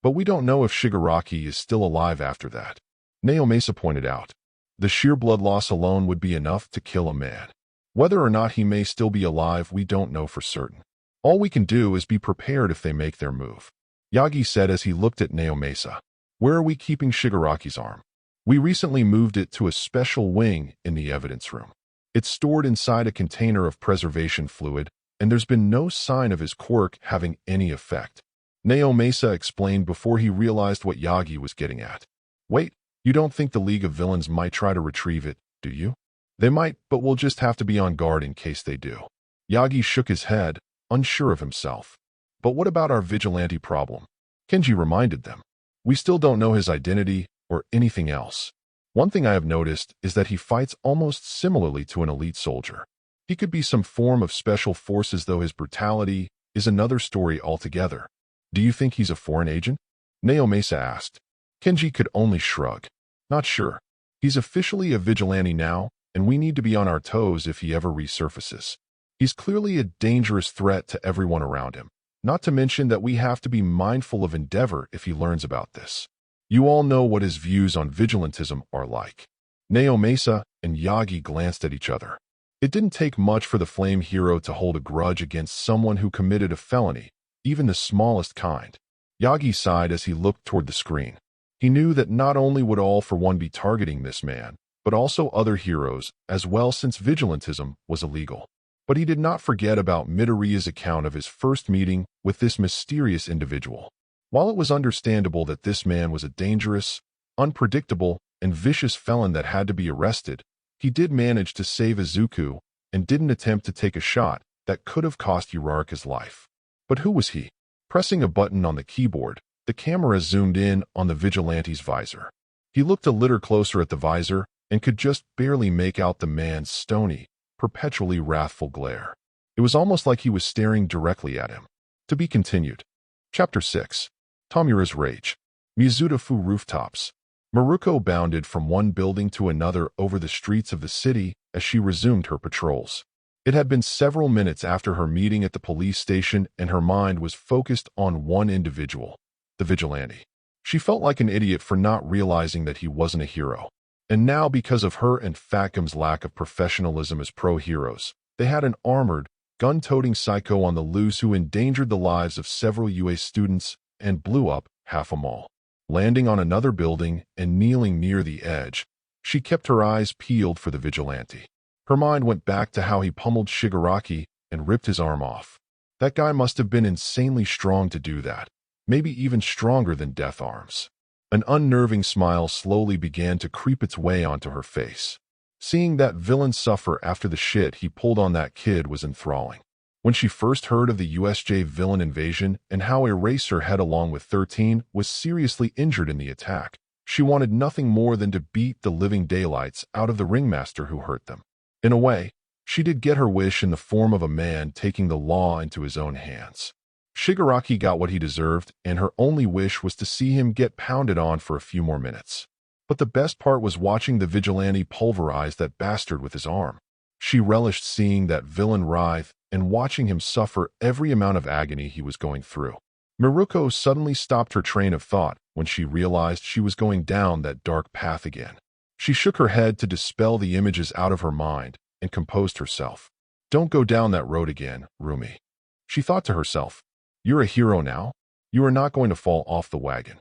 But we don't know if Shigaraki is still alive after that. Nao Mesa pointed out. The sheer blood loss alone would be enough to kill a man. Whether or not he may still be alive, we don't know for certain. All we can do is be prepared if they make their move. Yagi said as he looked at Nao Mesa. Where are we keeping Shigaraki's arm? We recently moved it to a special wing in the evidence room. It's stored inside a container of preservation fluid, and there's been no sign of his quirk having any effect. Nao Mesa explained before he realized what Yagi was getting at. Wait, you don't think the League of Villains might try to retrieve it, do you? They might, but we'll just have to be on guard in case they do. Yagi shook his head, unsure of himself. But what about our vigilante problem? Kenji reminded them. We still don't know his identity or anything else. One thing I have noticed is that he fights almost similarly to an elite soldier. He could be some form of special forces, though his brutality is another story altogether. Do you think he's a foreign agent? Nao Mesa asked. Kenji could only shrug. Not sure. He's officially a vigilante now, and we need to be on our toes if he ever resurfaces. He's clearly a dangerous threat to everyone around him. Not to mention that we have to be mindful of Endeavor if he learns about this. You all know what his views on vigilantism are like. Naomasa and Yagi glanced at each other. It didn't take much for the flame hero to hold a grudge against someone who committed a felony, even the smallest kind. Yagi sighed as he looked toward the screen. He knew that not only would All for One be targeting this man, but also other heroes as well, since vigilantism was illegal. But he did not forget about Midoriya's account of his first meeting with this mysterious individual. While it was understandable that this man was a dangerous, unpredictable, and vicious felon that had to be arrested, he did manage to save Izuku and didn't attempt to take a shot that could have cost Uraraka's his life. But who was he? Pressing a button on the keyboard, the camera zoomed in on the vigilante's visor. He looked a little closer at the visor and could just barely make out the man's stony, perpetually wrathful glare. It was almost like he was staring directly at him. To be continued. Chapter 6. Tomura's Rage. Mizuta-fu rooftops. Maruko bounded from one building to another over the streets of the city as she resumed her patrols. It had been several minutes after her meeting at the police station and her mind was focused on one individual, the vigilante. She felt like an idiot for not realizing that he wasn't a hero. And now, because of her and Fatgum's lack of professionalism as pro-heroes, they had an armored, gun-toting psycho on the loose who endangered the lives of several UA students and blew up half a mall. Landing on another building and kneeling near the edge, she kept her eyes peeled for the vigilante. Her mind went back to how he pummeled Shigaraki and ripped his arm off. That guy must have been insanely strong to do that, maybe even stronger than Death Arms. An unnerving smile slowly began to creep its way onto her face. Seeing that villain suffer after the shit he pulled on that kid was enthralling. When she first heard of the USJ villain invasion and how Eraserhead along with 13 was seriously injured in the attack, she wanted nothing more than to beat the living daylights out of the ringmaster who hurt them. In a way, she did get her wish in the form of a man taking the law into his own hands. Shigaraki got what he deserved, and her only wish was to see him get pounded on for a few more minutes. But the best part was watching the vigilante pulverize that bastard with his arm. She relished seeing that villain writhe and watching him suffer every amount of agony he was going through. Miruko suddenly stopped her train of thought when she realized she was going down that dark path again. She shook her head to dispel the images out of her mind and composed herself. Don't go down that road again, Rumi. She thought to herself, you're a hero now. You are not going to fall off the wagon.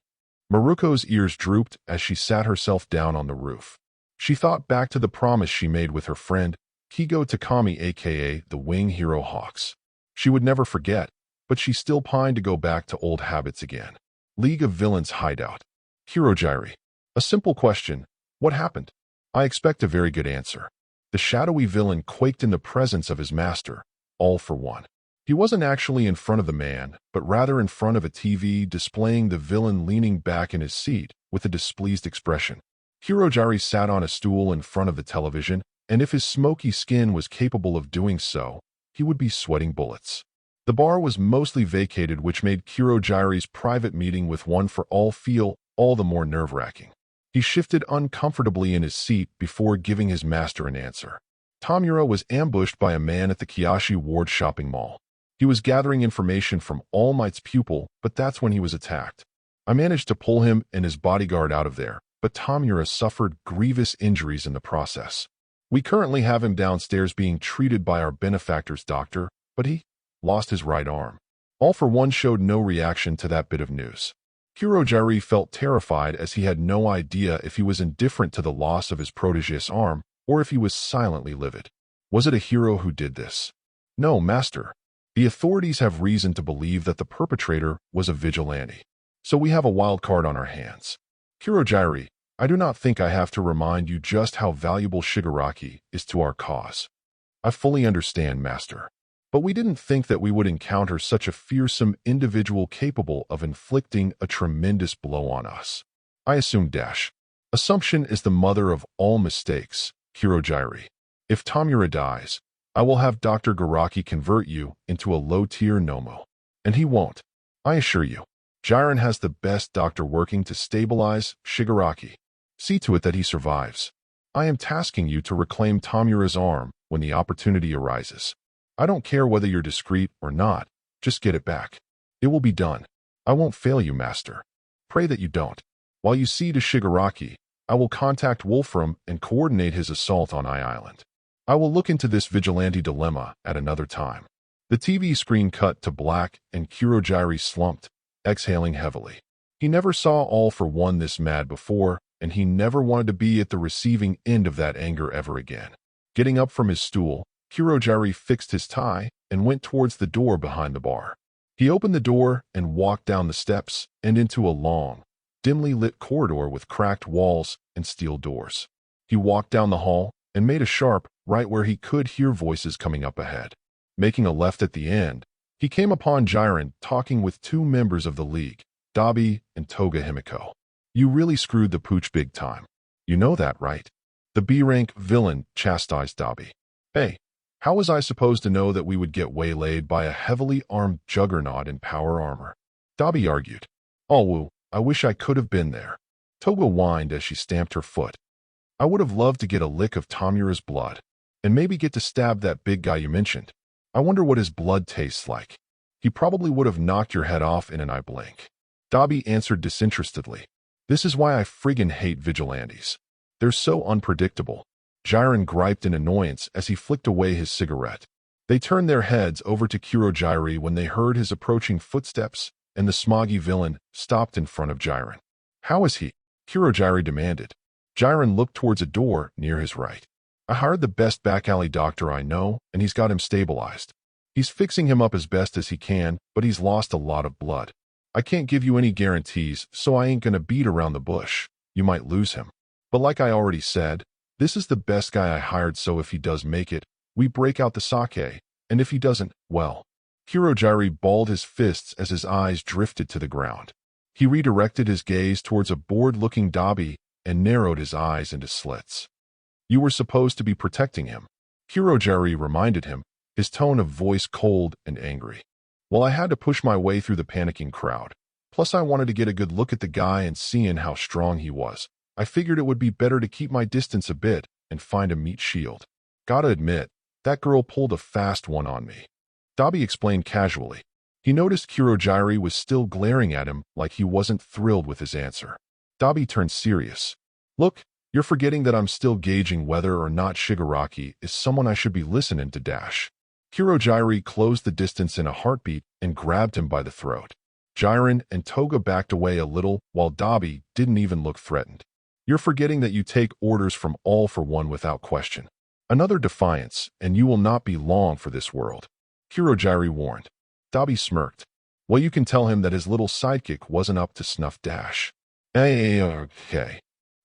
Maruko's ears drooped as she sat herself down on the roof. She thought back to the promise she made with her friend, Kigo Takami aka the Wing Hero Hawks. She would never forget, but she still pined to go back to old habits again. League of Villains hideout. Hirojiri. A simple question. What happened? I expect a very good answer. The shadowy villain quaked in the presence of his master, All for One. He wasn't actually in front of the man, but rather in front of a TV displaying the villain leaning back in his seat with a displeased expression. Hirojiri sat on a stool in front of the television, and if his smoky skin was capable of doing so, he would be sweating bullets. The bar was mostly vacated, which made Hirojiri's private meeting with One for All feel all the more nerve-wracking. He shifted uncomfortably in his seat before giving his master an answer. Tomura was ambushed by a man at the Kiyoshi Ward shopping mall. He was gathering information from All Might's pupil, but that's when he was attacked. I managed to pull him and his bodyguard out of there, but Tomura suffered grievous injuries in the process. We currently have him downstairs being treated by our benefactor's doctor, but he lost his right arm. All for One showed no reaction to that bit of news. Hirojiri felt terrified as he had no idea if he was indifferent to the loss of his protege's arm or if he was silently livid. Was it a hero who did this? No, master. The authorities have reason to believe that the perpetrator was a vigilante. So we have a wild card on our hands. Hirojiri, I do not think I have to remind you just how valuable Shigaraki is to our cause. I fully understand, master. But we didn't think that we would encounter such a fearsome individual capable of inflicting a tremendous blow on us. I assume Assumption is the mother of all mistakes, Hirojiri. If Tomura dies, I will have Dr. Garaki convert you into a low-tier Nomo. And he won't. I assure you. Jiren has the best doctor working to stabilize Shigaraki. See to it that he survives. I am tasking you to reclaim Tomura's arm when the opportunity arises. I don't care whether you're discreet or not. Just get it back. It will be done. I won't fail you, master. Pray that you don't. While you see to Shigaraki, I will contact Wolfram and coordinate his assault on Eye Island. I will look into this vigilante dilemma at another time. The TV screen cut to black and Kurogiri slumped, exhaling heavily. He never saw All for One this mad before, and he never wanted to be at the receiving end of that anger ever again. Getting up from his stool, Kurogiri fixed his tie and went towards the door behind the bar. He opened the door and walked down the steps and into a long, dimly lit corridor with cracked walls and steel doors. He walked down the hall and made a sharp right where he could hear voices coming up ahead. Making a left at the end, he came upon Jiren talking with two members of the League, Dabi and Toga Himiko. You really screwed the pooch big time. You know that, right? The B-rank villain chastised Dabi. Hey, how was I supposed to know that we would get waylaid by a heavily armed juggernaut in power armor? Dabi argued. Oh, woo, I wish I could have been there. Toga whined as she stamped her foot. I would have loved to get a lick of Tamura's blood, and maybe get to stab that big guy you mentioned. I wonder what his blood tastes like. He probably would have knocked your head off in an eye blink. Dabi answered disinterestedly. This is why I friggin' hate vigilantes. They're so unpredictable. Jiren griped in annoyance as he flicked away his cigarette. They turned their heads over to Kurogiri when they heard his approaching footsteps, and the smoggy villain stopped in front of Jiren. How is he? Kurogiri demanded. Jiren looked towards a door near his right. I hired the best back alley doctor I know, and he's got him stabilized. He's fixing him up as best as he can, but he's lost a lot of blood. I can't give you any guarantees, so I ain't gonna beat around the bush. You might lose him. But like I already said, this is the best guy I hired, so if he does make it, we break out the sake, and if he doesn't, well. Kurogiri balled his fists as his eyes drifted to the ground. He redirected his gaze towards a bored-looking Dabi and narrowed his eyes into slits. You were supposed to be protecting him. Kurogiri reminded him, his tone of voice cold and angry. Well, I had to push my way through the panicking crowd. Plus, I wanted to get a good look at the guy and seeing how strong he was. I figured it would be better to keep my distance a bit and find a meat shield. Gotta admit, that girl pulled a fast one on me. Dabi explained casually. He noticed Kurogiri was still glaring at him like he wasn't thrilled with his answer. Dabi turned serious. Look, you're forgetting that I'm still gauging whether or not Shigaraki is someone I should be listening to dash. Kurogiri closed the distance in a heartbeat and grabbed him by the throat. Jiren and Toga backed away a little while Dabi didn't even look threatened. You're forgetting that you take orders from All for One without question. Another defiance, and you will not be long for this world. Kurogiri warned. Dabi smirked. Well, you can tell him that his little sidekick wasn't up to snuff dash. Okay.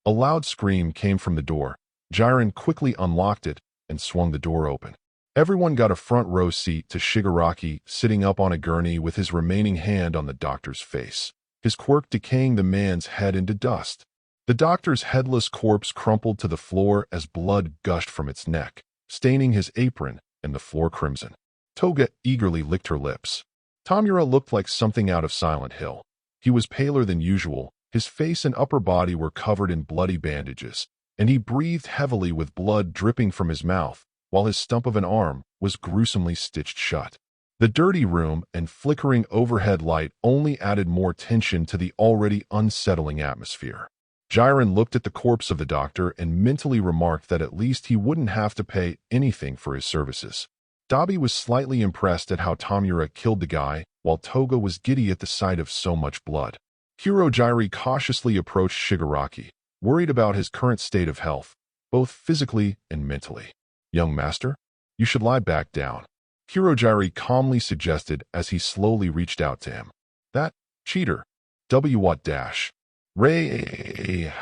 A loud scream came from the door. Jiren quickly unlocked it and swung the door open. Everyone got a front row seat to Shigaraki sitting up on a gurney with his remaining hand on the doctor's face, his quirk decaying the man's head into dust. The doctor's headless corpse crumpled to the floor as blood gushed from its neck, staining his apron and the floor crimson. Toga eagerly licked her lips. Tamura looked like something out of Silent Hill. He was paler than usual, his face and upper body were covered in bloody bandages, and he breathed heavily with blood dripping from his mouth, while his stump of an arm was gruesomely stitched shut. The dirty room and flickering overhead light only added more tension to the already unsettling atmosphere. Jiren looked at the corpse of the doctor and mentally remarked that at least he wouldn't have to pay anything for his services. Dabi was slightly impressed at how Tamura killed the guy, while Toga was giddy at the sight of so much blood. Kurogiri cautiously approached Shigaraki, worried about his current state of health, both physically and mentally. Young master, you should lie back down. Kurogiri calmly suggested as he slowly reached out to him. That cheater. What dash. Ray.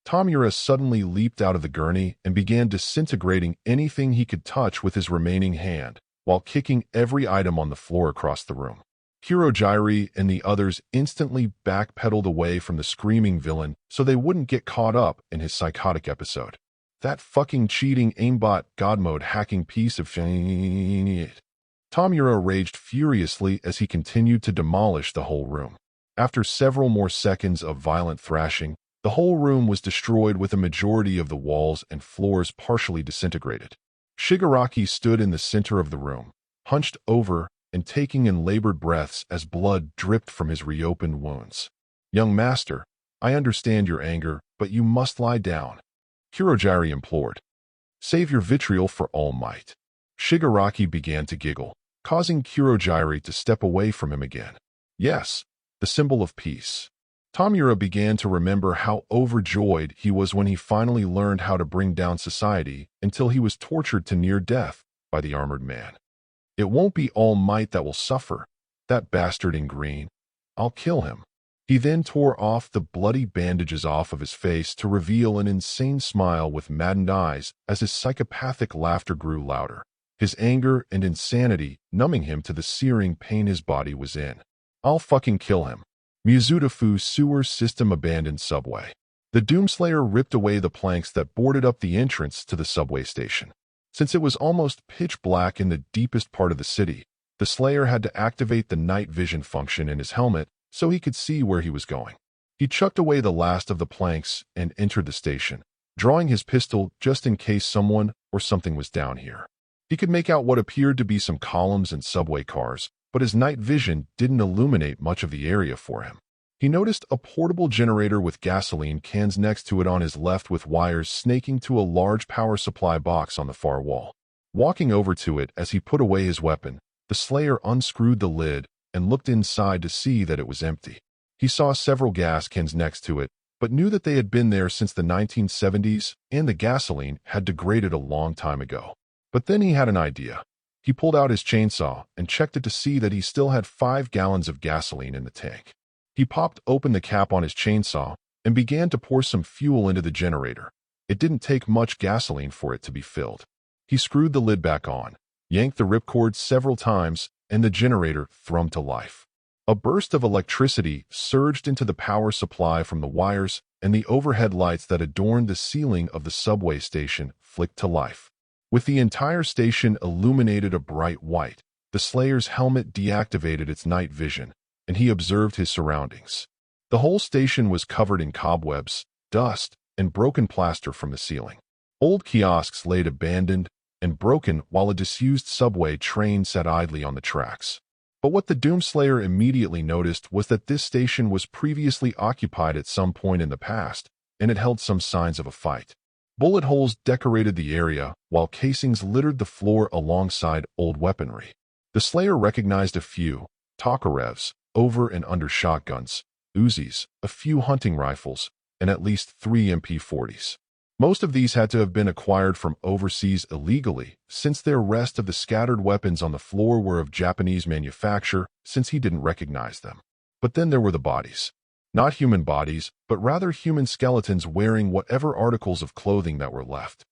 Tamura suddenly leaped out of the gurney and began disintegrating anything he could touch with his remaining hand, while kicking every item on the floor across the room. Kurogiri and the others instantly backpedaled away from the screaming villain so they wouldn't get caught up in his psychotic episode. That fucking cheating aimbot god mode hacking piece of shit. Tamura raged furiously as he continued to demolish the whole room. After several more seconds of violent thrashing, the whole room was destroyed with a majority of the walls and floors partially disintegrated. Shigaraki stood in the center of the room, hunched over and taking in labored breaths as blood dripped from his reopened wounds. "Young master, I understand your anger, but you must lie down," Kurojiri implored. "Save your vitriol for All Might." Shigaraki began to giggle, causing Kurojiri to step away from him again. Yes, the symbol of peace. Tamura began to remember how overjoyed he was when he finally learned how to bring down society until he was tortured to near death by the armored man. "It won't be All Might that will suffer. That bastard in green. I'll kill him." He then tore off the bloody bandages off of his face to reveal an insane smile with maddened eyes as his psychopathic laughter grew louder, his anger and insanity numbing him to the searing pain his body was in. "I'll fucking kill him." Mizudafu's sewer system abandoned subway. The doomslayer ripped away the planks that boarded up the entrance to the subway station. Since it was almost pitch black in the deepest part of the city, the Slayer had to activate the night vision function in his helmet so he could see where he was going. He chucked away the last of the planks and entered the station, drawing his pistol just in case someone or something was down here. He could make out what appeared to be some columns and subway cars, but his night vision didn't illuminate much of the area for him. He noticed a portable generator with gasoline cans next to it on his left with wires snaking to a large power supply box on the far wall. Walking over to it as he put away his weapon, the Slayer unscrewed the lid and looked inside to see that it was empty. He saw several gas cans next to it, but knew that they had been there since the 1970s and the gasoline had degraded a long time ago. But then he had an idea. He pulled out his chainsaw and checked it to see that he still had 5 gallons of gasoline in the tank. He popped open the cap on his chainsaw and began to pour some fuel into the generator. It didn't take much gasoline for it to be filled. He screwed the lid back on, yanked the ripcord several times, and the generator thrummed to life. A burst of electricity surged into the power supply from the wires, and the overhead lights that adorned the ceiling of the subway station flicked to life. With the entire station illuminated a bright white, the Slayer's helmet deactivated its night vision, and he observed his surroundings. The whole station was covered in cobwebs, dust, and broken plaster from the ceiling. Old kiosks laid abandoned and broken while a disused subway train sat idly on the tracks. But what the Doomslayer immediately noticed was that this station was previously occupied at some point in the past, and it held some signs of a fight. Bullet holes decorated the area, while casings littered the floor alongside old weaponry. The Slayer recognized a few Tokarevs, over and under shotguns, Uzis, a few hunting rifles, and at least 3 MP40s. Most of these had to have been acquired from overseas illegally, since the rest of the scattered weapons on the floor were of Japanese manufacture, since he didn't recognize them. But then there were the bodies. Not human bodies, but rather human skeletons wearing whatever articles of clothing that were left.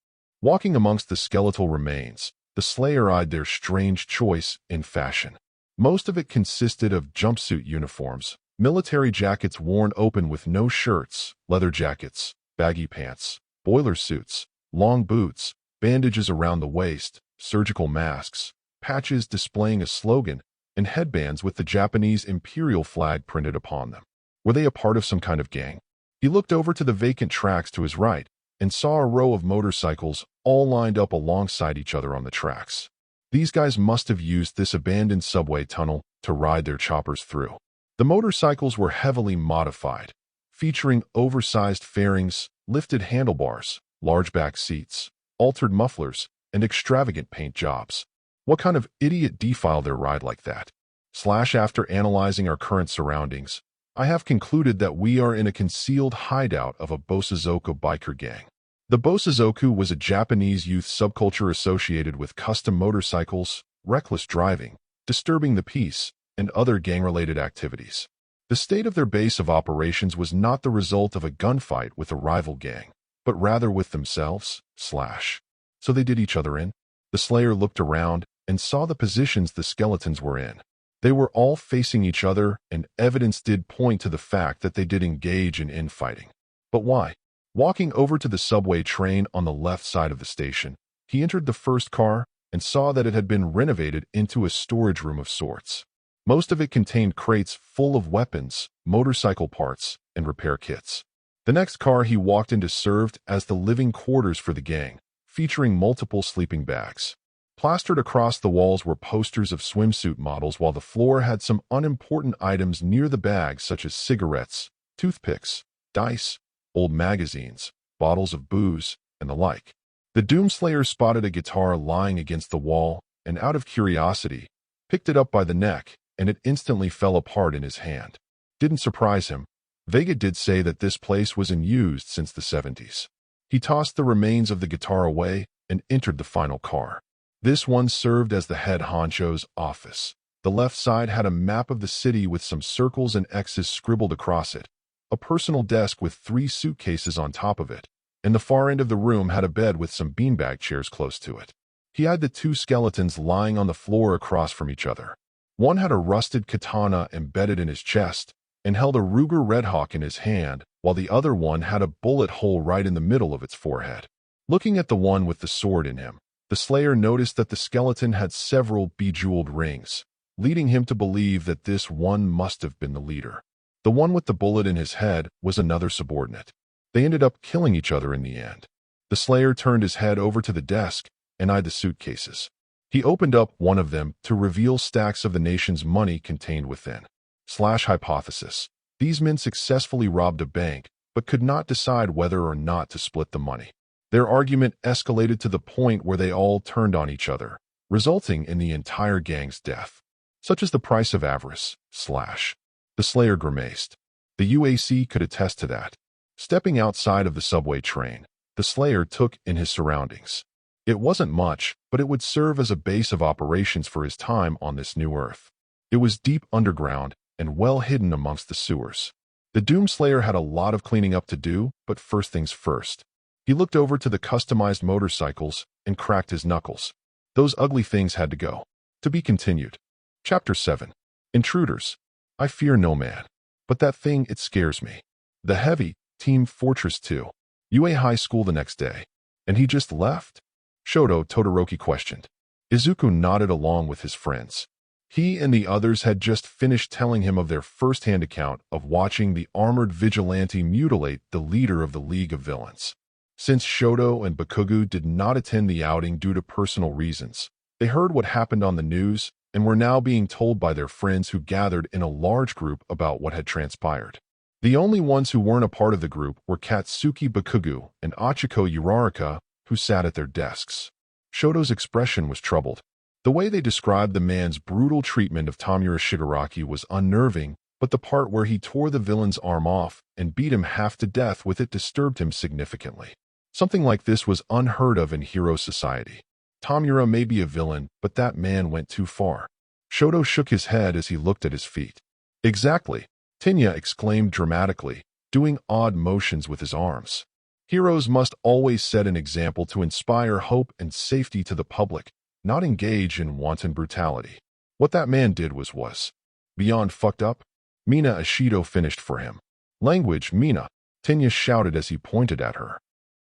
Walking amongst the skeletal remains, the Slayer eyed their strange choice in fashion. Most of it consisted of jumpsuit uniforms, military jackets worn open with no shirts, leather jackets, baggy pants, boiler suits, long boots, bandages around the waist, surgical masks, patches displaying a slogan, and headbands with the Japanese imperial flag printed upon them. Were they a part of some kind of gang? He looked over to the vacant tracks to his right and saw a row of motorcycles all lined up alongside each other on the tracks. These guys must have used this abandoned subway tunnel to ride their choppers through. The motorcycles were heavily modified, featuring oversized fairings, lifted handlebars, large back seats, altered mufflers, and extravagant paint jobs. What kind of idiot defiled their ride like that? After analyzing our current surroundings, I have concluded that we are in a concealed hideout of a Bosazoku biker gang. The Bosazoku was a Japanese youth subculture associated with custom motorcycles, reckless driving, disturbing the peace, and other gang-related activities. The state of their base of operations was not the result of a gunfight with a rival gang, but rather with themselves, So they did each other in. The Slayer looked around and saw the positions the skeletons were in. They were all facing each other, and evidence did point to the fact that they did engage in infighting. But why? Walking over to the subway train on the left side of the station, he entered the first car and saw that it had been renovated into a storage room of sorts. Most of it contained crates full of weapons, motorcycle parts, and repair kits. The next car he walked into served as the living quarters for the gang, featuring multiple sleeping bags. Plastered across the walls were posters of swimsuit models, while the floor had some unimportant items near the bags such as cigarettes, toothpicks, dice, old magazines, bottles of booze, and the like. The doomslayer spotted a guitar lying against the wall and, out of curiosity, picked it up by the neck, and it instantly fell apart in his hand. Didn't surprise him. Vega did say that this place was unused since the 70s. He tossed the remains of the guitar away and entered the final car. This one served as the head honcho's office. The left side had a map of the city with some circles and X's scribbled across it, a personal desk with 3 suitcases on top of it, and the far end of the room had a bed with some beanbag chairs close to it. He had the 2 skeletons lying on the floor across from each other. One had a rusted katana embedded in his chest and held a Ruger Redhawk in his hand, while the other one had a bullet hole right in the middle of its forehead. Looking at the one with the sword in him, the Slayer noticed that the skeleton had several bejeweled rings, leading him to believe that this one must have been the leader. The one with the bullet in his head was another subordinate. They ended up killing each other in the end. The Slayer turned his head over to the desk and eyed the suitcases. He opened up one of them to reveal stacks of the nation's money contained within. Hypothesis. These men successfully robbed a bank, but could not decide whether or not to split the money. Their argument escalated to the point where they all turned on each other, resulting in the entire gang's death. Such is the price of avarice. The Slayer grimaced. The UAC could attest to that. Stepping outside of the subway train, the Slayer took in his surroundings. It wasn't much, but it would serve as a base of operations for his time on this new Earth. It was deep underground and well hidden amongst the sewers. The Doomslayer had a lot of cleaning up to do, but first things first. He looked over to the customized motorcycles and cracked his knuckles. Those ugly things had to go. To be continued. Chapter 7. Intruders. I fear no man. But that thing, it scares me. The Heavy, Team Fortress 2. UA High School the next day. And he just left? Shoto Todoroki questioned. Izuku nodded along with his friends. He and the others had just finished telling him of their first-hand account of watching the armored vigilante mutilate the leader of the League of Villains. Since Shoto and Bakugu did not attend the outing due to personal reasons, they heard what happened on the news and were now being told by their friends who gathered in a large group about what had transpired. The only ones who weren't a part of the group were Katsuki Bakugu and Achiko Uraraka, who sat at their desks. Shoto's expression was troubled. The way they described the man's brutal treatment of Tamura Shigaraki was unnerving, but the part where he tore the villain's arm off and beat him half to death with it disturbed him significantly. Something like this was unheard of in hero society. Tamura may be a villain, but that man went too far. Shoto shook his head as he looked at his feet. Exactly, Tinya exclaimed dramatically, doing odd motions with his arms. Heroes must always set an example to inspire hope and safety to the public, not engage in wanton brutality. What that man did was beyond fucked up. Mina Ashido finished for him. Language, Mina, Tinya shouted as he pointed at her.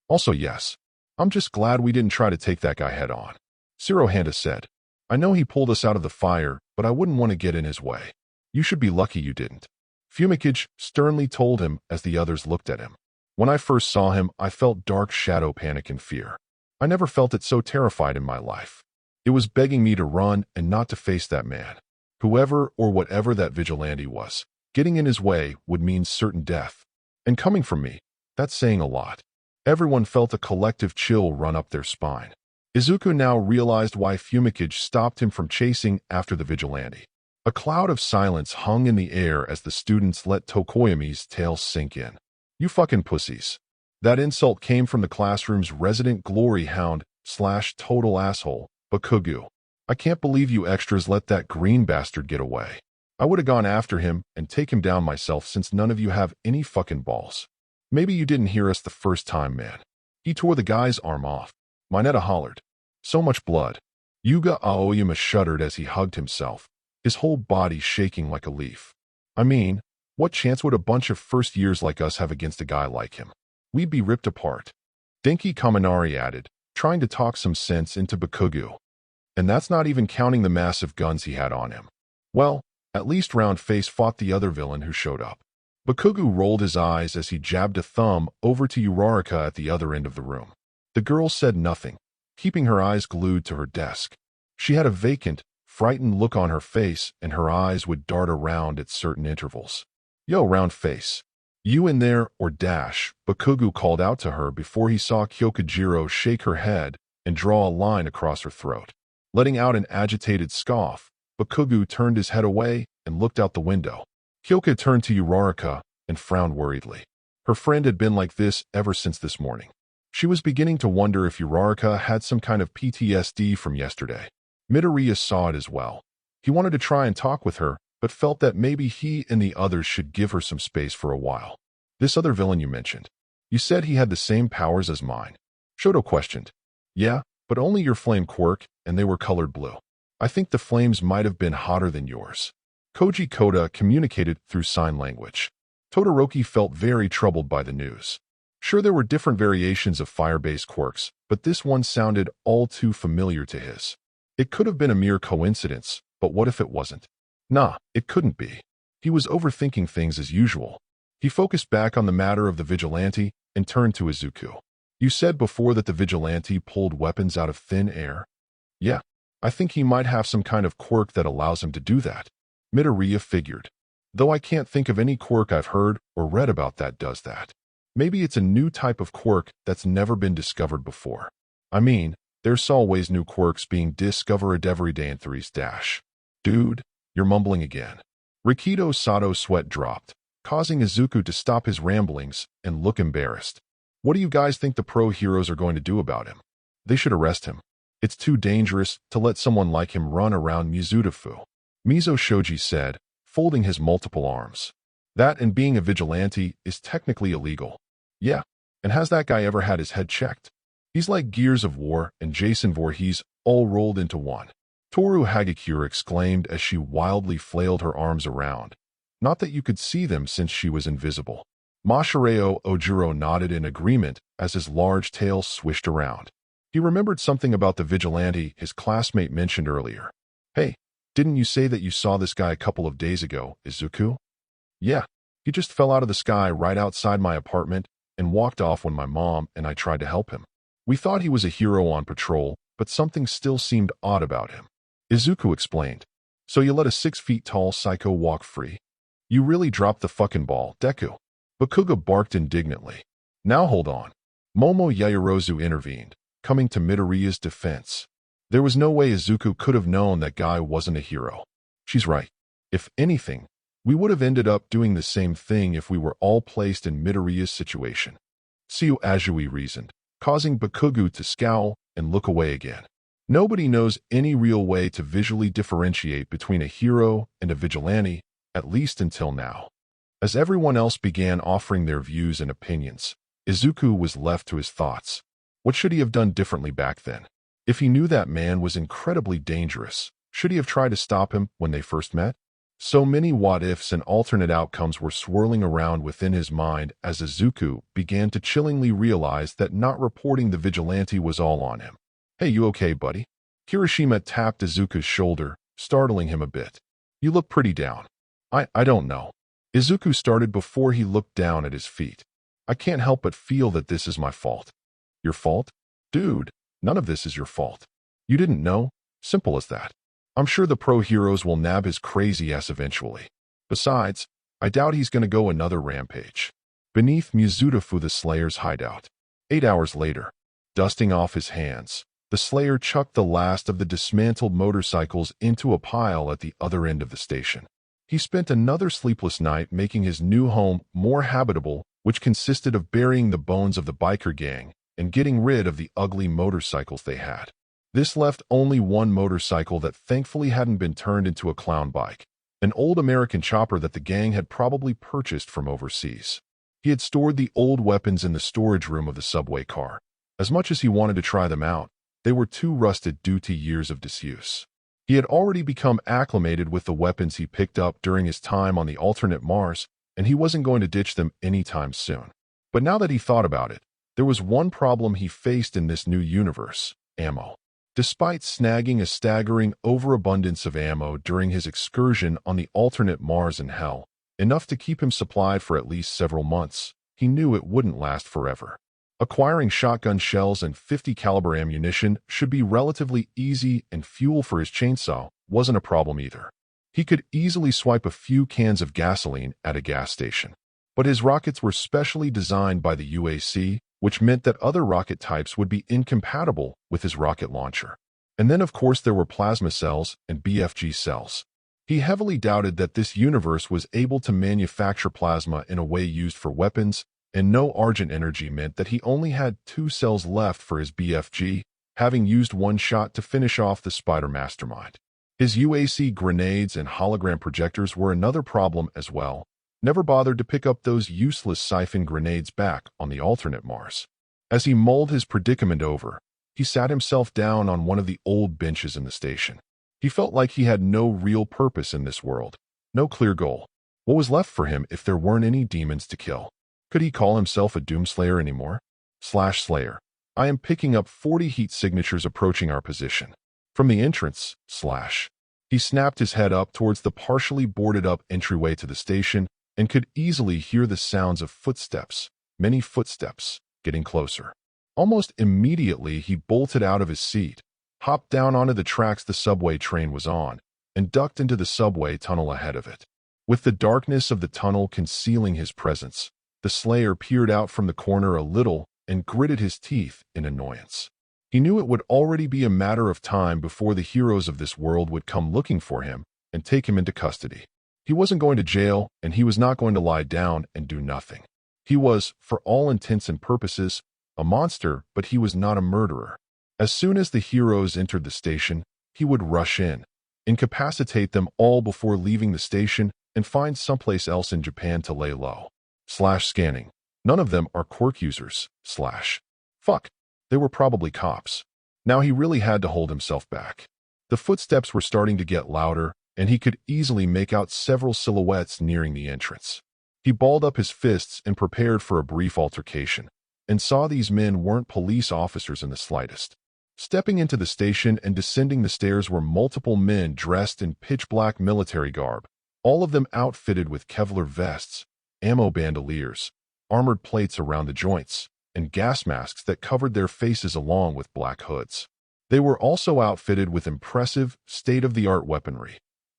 Also yes, I'm just glad we didn't try to take that guy head on. Sirohanda said. I know he pulled us out of the fire, but I wouldn't want to get in his way. You should be lucky you didn't. Fumikage sternly told him as the others looked at him. When I first saw him, I felt dark shadow panic and fear. I never felt it so terrified in my life. It was begging me to run and not to face that man. Whoever or whatever that vigilante was, getting in his way would mean certain death. And coming from me, that's saying a lot. Everyone felt a collective chill run up their spine. Izuku now realized why Fumikage stopped him from chasing after the vigilante. A cloud of silence hung in the air as the students let Tokoyami's tale sink in. You fucking pussies. That insult came from the classroom's resident glory hound / total asshole, Bakugu. I can't believe you extras let that green bastard get away. I would have gone after him and take him down myself since none of you have any fucking balls. Maybe you didn't hear us the first time, man. He tore the guy's arm off. Mineta hollered. So much blood. Yuga Aoyama shuddered as he hugged himself, his whole body shaking like a leaf. I mean, what chance would a bunch of first years like us have against a guy like him? We'd be ripped apart. Denki Kaminari added, trying to talk some sense into Bakugu. And that's not even counting the massive guns he had on him. Well, at least Round Face fought the other villain who showed up. Bakugu rolled his eyes as he jabbed a thumb over to Uraraka at the other end of the room. The girl said nothing, keeping her eyes glued to her desk. She had a vacant, frightened look on her face, and her eyes would dart around at certain intervals. "Yo, round face. You in there, or dash," Bakugo called out to her before he saw Kyokujiro shake her head and draw a line across her throat. Letting out an agitated scoff, Bakugo turned his head away and looked out the window. Kyoka turned to Uraraka and frowned worriedly. Her friend had been like this ever since this morning. She was beginning to wonder if Uraraka had some kind of PTSD from yesterday. Midoriya saw it as well. He wanted to try and talk with her, but felt that maybe he and the others should give her some space for a while. "This other villain you mentioned, you said he had the same powers as mine?" Shoto questioned. "Yeah, but only your flame quirk, and they were colored blue. I think the flames might have been hotter than yours." Koji Koda communicated through sign language. Todoroki felt very troubled by the news. Sure, there were different variations of fire-based quirks, but this one sounded all too familiar to his. It could have been a mere coincidence, but what if it wasn't? Nah, it couldn't be. He was overthinking things as usual. He focused back on the matter of the vigilante and turned to Izuku. "You said before that the vigilante pulled weapons out of thin air?" "Yeah, I think he might have some kind of quirk that allows him to do that." Midoriya figured. "Though I can't think of any quirk I've heard or read about that does that. Maybe it's a new type of quirk that's never been discovered before. I mean, there's always new quirks being discovered every day in 3's dash." "Dude, you're mumbling again." Rikido Sato's sweat dropped, causing Izuku to stop his ramblings and look embarrassed. "What do you guys think the pro heroes are going to do about him? They should arrest him. It's too dangerous to let someone like him run around Mizutofu." Mizo Shoji said, folding his multiple arms. "That and being a vigilante is technically illegal." "Yeah, and has that guy ever had his head checked? He's like Gears of War and Jason Voorhees all rolled into one." Toru Hagakure exclaimed as she wildly flailed her arms around. Not that you could see them since she was invisible. Masahiro Ojuro nodded in agreement as his large tail swished around. He remembered something about the vigilante his classmate mentioned earlier. "Hey, didn't you say that you saw this guy a couple of days ago, Izuku?" "Yeah, he just fell out of the sky right outside my apartment and walked off when my mom and I tried to help him. We thought he was a hero on patrol, but something still seemed odd about him." Izuku explained. "So you let a 6-feet-tall psycho walk free? You really dropped the fucking ball, Deku." Bakugo barked indignantly. "Now hold on." Momo Yaoyorozu intervened, coming to Midoriya's defense. There was no way Izuku could have known that guy wasn't a hero. "She's right. If anything, we would have ended up doing the same thing if we were all placed in Midoriya's situation." Suyu Azui reasoned, causing Bakugo to scowl and look away again. Nobody knows any real way to visually differentiate between a hero and a vigilante, at least until now. As everyone else began offering their views and opinions, Izuku was left to his thoughts. What should he have done differently back then? If he knew that man was incredibly dangerous, should he have tried to stop him when they first met? So many what-ifs and alternate outcomes were swirling around within his mind as Izuku began to chillingly realize that not reporting the vigilante was all on him. "Hey, you okay, buddy?" Kirishima tapped Izuku's shoulder, startling him a bit. "You look pretty down." I don't know." Izuku started before he looked down at his feet. "I can't help but feel that this is my fault." "Your fault? Dude, none of this is your fault. You didn't know? Simple as that. I'm sure the pro heroes will nab his crazy ass eventually. Besides, I doubt he's gonna go another rampage." Beneath Mizutofu the Slayer's hideout. 8 hours later, dusting off his hands, the Slayer chucked the last of the dismantled motorcycles into a pile at the other end of the station. He spent another sleepless night making his new home more habitable, which consisted of burying the bones of the biker gang and getting rid of the ugly motorcycles they had. This left only one motorcycle that thankfully hadn't been turned into a clown bike, an old American chopper that the gang had probably purchased from overseas. He had stored the old weapons in the storage room of the subway car. As much as he wanted to try them out, they were too rusted due to years of disuse. He had already become acclimated with the weapons he picked up during his time on the alternate Mars, and he wasn't going to ditch them anytime soon. But now that he thought about it, there was one problem he faced in this new universe: ammo. Despite snagging a staggering overabundance of ammo during his excursion on the alternate Mars in Hell, enough to keep him supplied for at least several months, he knew it wouldn't last forever. Acquiring shotgun shells and 50 caliber ammunition should be relatively easy, and fuel for his chainsaw wasn't a problem either. He could easily swipe a few cans of gasoline at a gas station. But his rockets were specially designed by the UAC, which meant that other rocket types would be incompatible with his rocket launcher. And then, of course, there were plasma cells and BFG cells. He heavily doubted that this universe was able to manufacture plasma in a way used for weapons, and no Argent energy meant that he only had 2 cells left for his BFG, having used 1 shot to finish off the Spider Mastermind. His UAC grenades and hologram projectors were another problem as well. Never bothered to pick up those useless siphon grenades back on the alternate Mars. As he mulled his predicament over, he sat himself down on one of the old benches in the station. He felt like he had no real purpose in this world, no clear goal. What was left for him if there weren't any demons to kill? Could he call himself a doomslayer anymore? Slayer. I am picking up 40 heat signatures approaching our position. From the entrance, He snapped his head up towards the partially boarded up entryway to the station and could easily hear the sounds of footsteps, many footsteps, getting closer. Almost immediately, he bolted out of his seat, hopped down onto the tracks the subway train was on, and ducked into the subway tunnel ahead of it. With the darkness of the tunnel concealing his presence, the Slayer peered out from the corner a little and gritted his teeth in annoyance. He knew it would already be a matter of time before the heroes of this world would come looking for him and take him into custody. He wasn't going to jail, and he was not going to lie down and do nothing. He was, for all intents and purposes, a monster, but he was not a murderer. As soon as the heroes entered the station, he would rush in, incapacitate them all before leaving the station, and find someplace else in Japan to lay low. Scanning. None of them are quirk users. Fuck. They were probably cops. Now he really had to hold himself back. The footsteps were starting to get louder, and he could easily make out several silhouettes nearing the entrance. He balled up his fists and prepared for a brief altercation, and saw these men weren't police officers in the slightest. Stepping into the station and descending the stairs were multiple men dressed in pitch-black military garb, all of them outfitted with Kevlar vests, ammo bandoliers, armored plates around the joints, and gas masks that covered their faces along with black hoods. They were also outfitted with impressive, state-of-the-art weaponry: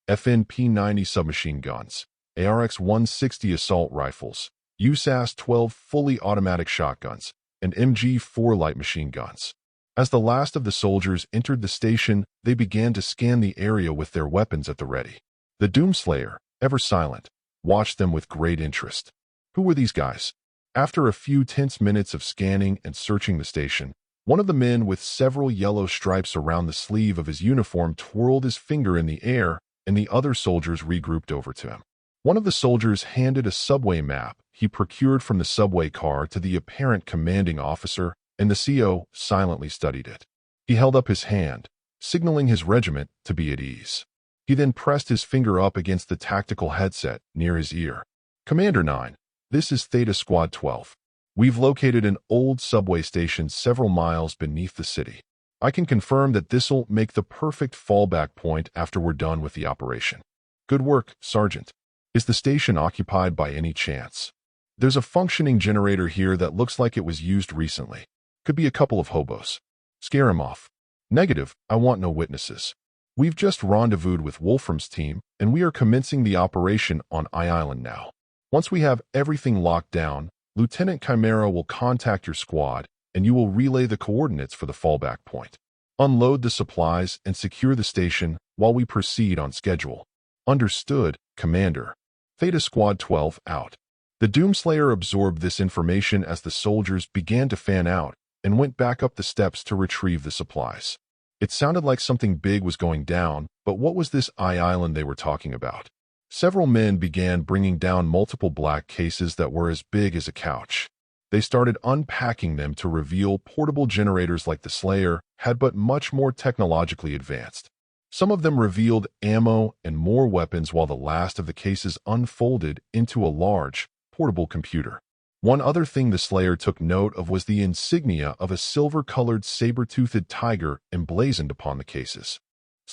FN-P90 submachine guns, ARX-160 assault rifles, USAS-12 fully automatic shotguns, and MG-4 light machine guns. As the last of the soldiers entered the station, they began to scan the area with their weapons at the ready. The Doomslayer, ever silent, watched them with great interest. Who were these guys? After a few tense minutes of scanning and searching the station, one of the men with several yellow stripes around the sleeve of his uniform twirled his finger in the air, and the other soldiers regrouped over to him. One of the soldiers handed a subway map he procured from the subway car to the apparent commanding officer, and the CO silently studied it. He held up his hand, signaling his regiment to be at ease. He then pressed his finger up against the tactical headset near his ear. Commander 9, this is Theta Squad 12. We've located an old subway station several miles beneath the city. I can confirm that this'll make the perfect fallback point after we're done with the operation. Good work, Sergeant. Is the station occupied by any chance? There's a functioning generator here that looks like it was used recently. Could be a couple of hobos. Scare him off. Negative, I want no witnesses. We've just rendezvoused with Wolfram's team, and we are commencing the operation on I Island now. Once we have everything locked down, Lieutenant Chimera will contact your squad, and you will relay the coordinates for the fallback point. Unload the supplies and secure the station while we proceed on schedule. Understood, Commander. Theta Squad 12 out. The Doomslayer absorbed this information as the soldiers began to fan out and went back up the steps to retrieve the supplies. It sounded like something big was going down, but what was this I Island they were talking about? Several men began bringing down multiple black cases that were as big as a couch. They started unpacking them to reveal portable generators like the Slayer had, but much more technologically advanced. Some of them revealed ammo and more weapons, while the last of the cases unfolded into a large, portable computer. One other thing the Slayer took note of was the insignia of a silver-colored saber-toothed tiger emblazoned upon the cases.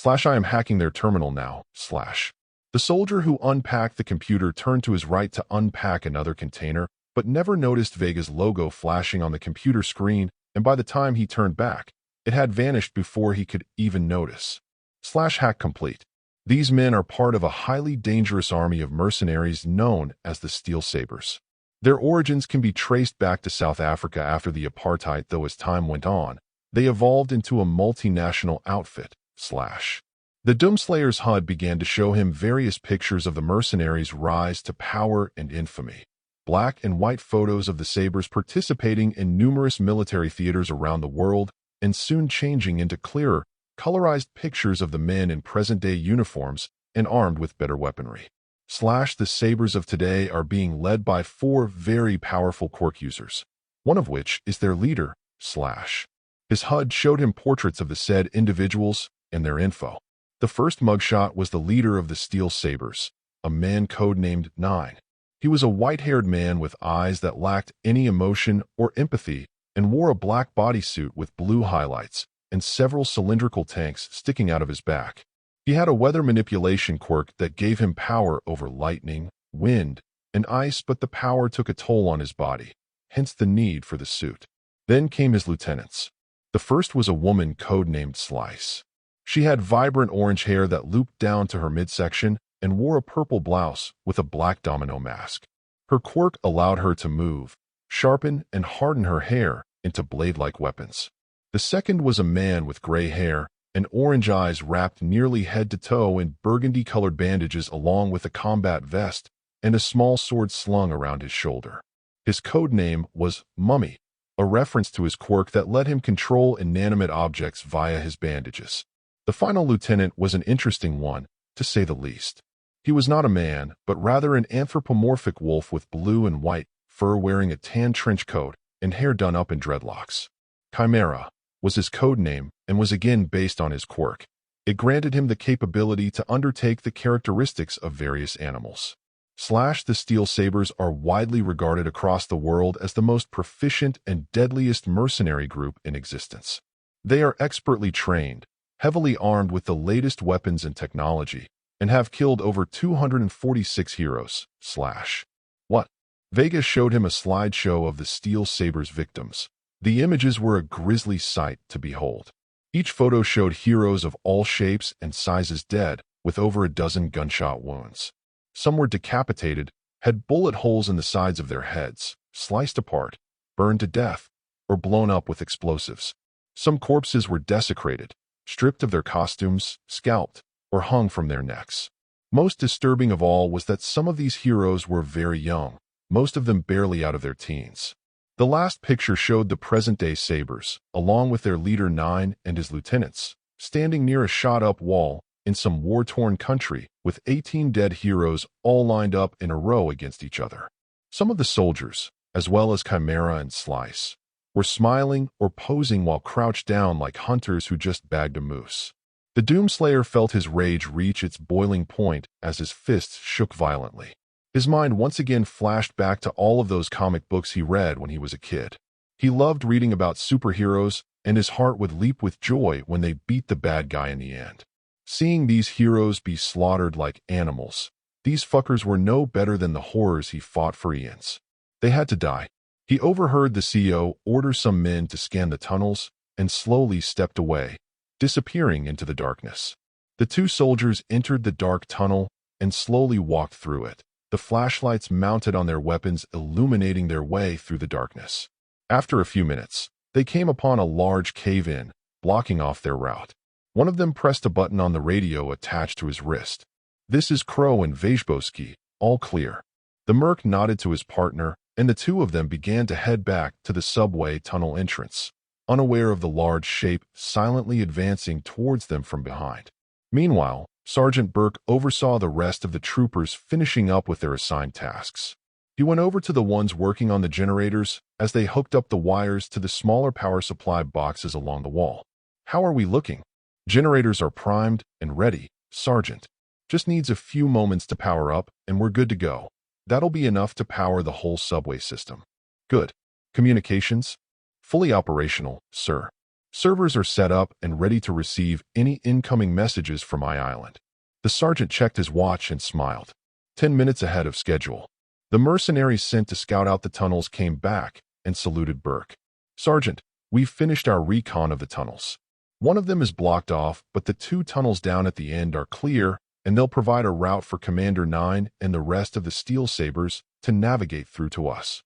I am hacking their terminal now, The soldier who unpacked the computer turned to his right to unpack another container, but never noticed Vega's logo flashing on the computer screen, and by the time he turned back, it had vanished before he could even notice. /hack complete. These men are part of a highly dangerous army of mercenaries known as the Steel Sabers. Their origins can be traced back to South Africa after the apartheid, though as time went on, they evolved into a multinational outfit. The Doomslayer's HUD began to show him various pictures of the mercenaries' rise to power and infamy. Black and white photos of the Sabers participating in numerous military theaters around the world, and soon changing into clearer, colorized pictures of the men in present-day uniforms and armed with better weaponry. The Sabers of today are being led by 4 very powerful quirk users, one of which is their leader, / His HUD showed him portraits of the said individuals and their info. The first mugshot was the leader of the Steel Sabers, a man codenamed 9. He was a white-haired man with eyes that lacked any emotion or empathy and wore a black bodysuit with blue highlights and several cylindrical tanks sticking out of his back. He had a weather manipulation quirk that gave him power over lightning, wind, and ice, but the power took a toll on his body, hence the need for the suit. Then came his lieutenants. The first was a woman codenamed Slice. She had vibrant orange hair that looped down to her midsection and wore a purple blouse with a black domino mask. Her quirk allowed her to move, sharpen, and harden her hair into blade-like weapons. The second was a man with gray hair and orange eyes wrapped nearly head to toe in burgundy-colored bandages, along with a combat vest and a small sword slung around his shoulder. His code name was Mummy, a reference to his quirk that let him control inanimate objects via his bandages. The final lieutenant was an interesting one, to say the least. He was not a man, but rather an anthropomorphic wolf with blue and white fur, wearing a tan trench coat and hair done up in dreadlocks. Chimera was his code name and was again based on his quirk. It granted him the capability to undertake the characteristics of various animals. The Steel Sabers are widely regarded across the world as the most proficient and deadliest mercenary group in existence. They are expertly trained, heavily armed with the latest weapons and technology, and have killed over 246 heroes. What? Vega showed him a slideshow of the Steel Sabers' victims. The images were a grisly sight to behold. Each photo showed heroes of all shapes and sizes dead, with over a dozen gunshot wounds. Some were decapitated, had bullet holes in the sides of their heads, sliced apart, burned to death, or blown up with explosives. Some corpses were desecrated, stripped of their costumes, scalped, or hung from their necks. Most disturbing of all was that some of these heroes were very young, most of them barely out of their teens. The last picture showed the present-day Sabers, along with their leader 9 and his lieutenants, standing near a shot-up wall in some war-torn country, with 18 dead heroes all lined up in a row against each other. Some of the soldiers, as well as Chimera and Slice, were smiling or posing while crouched down like hunters who just bagged a moose. The Doomslayer felt his rage reach its boiling point as his fists shook violently. His mind once again flashed back to all of those comic books he read when he was a kid. He loved reading about superheroes, and his heart would leap with joy when they beat the bad guy in the end. Seeing these heroes be slaughtered like animals, these fuckers were no better than the horrors he fought for eons. They had to die. He overheard the CEO order some men to scan the tunnels and slowly stepped away, disappearing into the darkness. The 2 soldiers entered the dark tunnel and slowly walked through it, the flashlights mounted on their weapons illuminating their way through the darkness. After a few minutes, they came upon a large cave-in, blocking off their route. One of them pressed a button on the radio attached to his wrist. "This is Crow and Vejboski, all clear." The merc nodded to his partner, and the 2 of them began to head back to the subway tunnel entrance, unaware of the large shape silently advancing towards them from behind. Meanwhile, Sergeant Burke oversaw the rest of the troopers finishing up with their assigned tasks. He went over to the ones working on the generators as they hooked up the wires to the smaller power supply boxes along the wall. "How are we looking?" "Generators are primed and ready, Sergeant. Just needs a few moments to power up, and we're good to go. That'll be enough to power the whole subway system." "Good. Communications?" "Fully operational, sir. Servers are set up and ready to receive any incoming messages from my island." The sergeant checked his watch and smiled. 10 minutes ahead of schedule. The mercenaries sent to scout out the tunnels came back and saluted Burke. "Sergeant, we've finished our recon of the tunnels. One of them is blocked off, but the 2 tunnels down at the end are clear, and they'll provide a route for Commander 9 and the rest of the Steel Sabers to navigate through to us."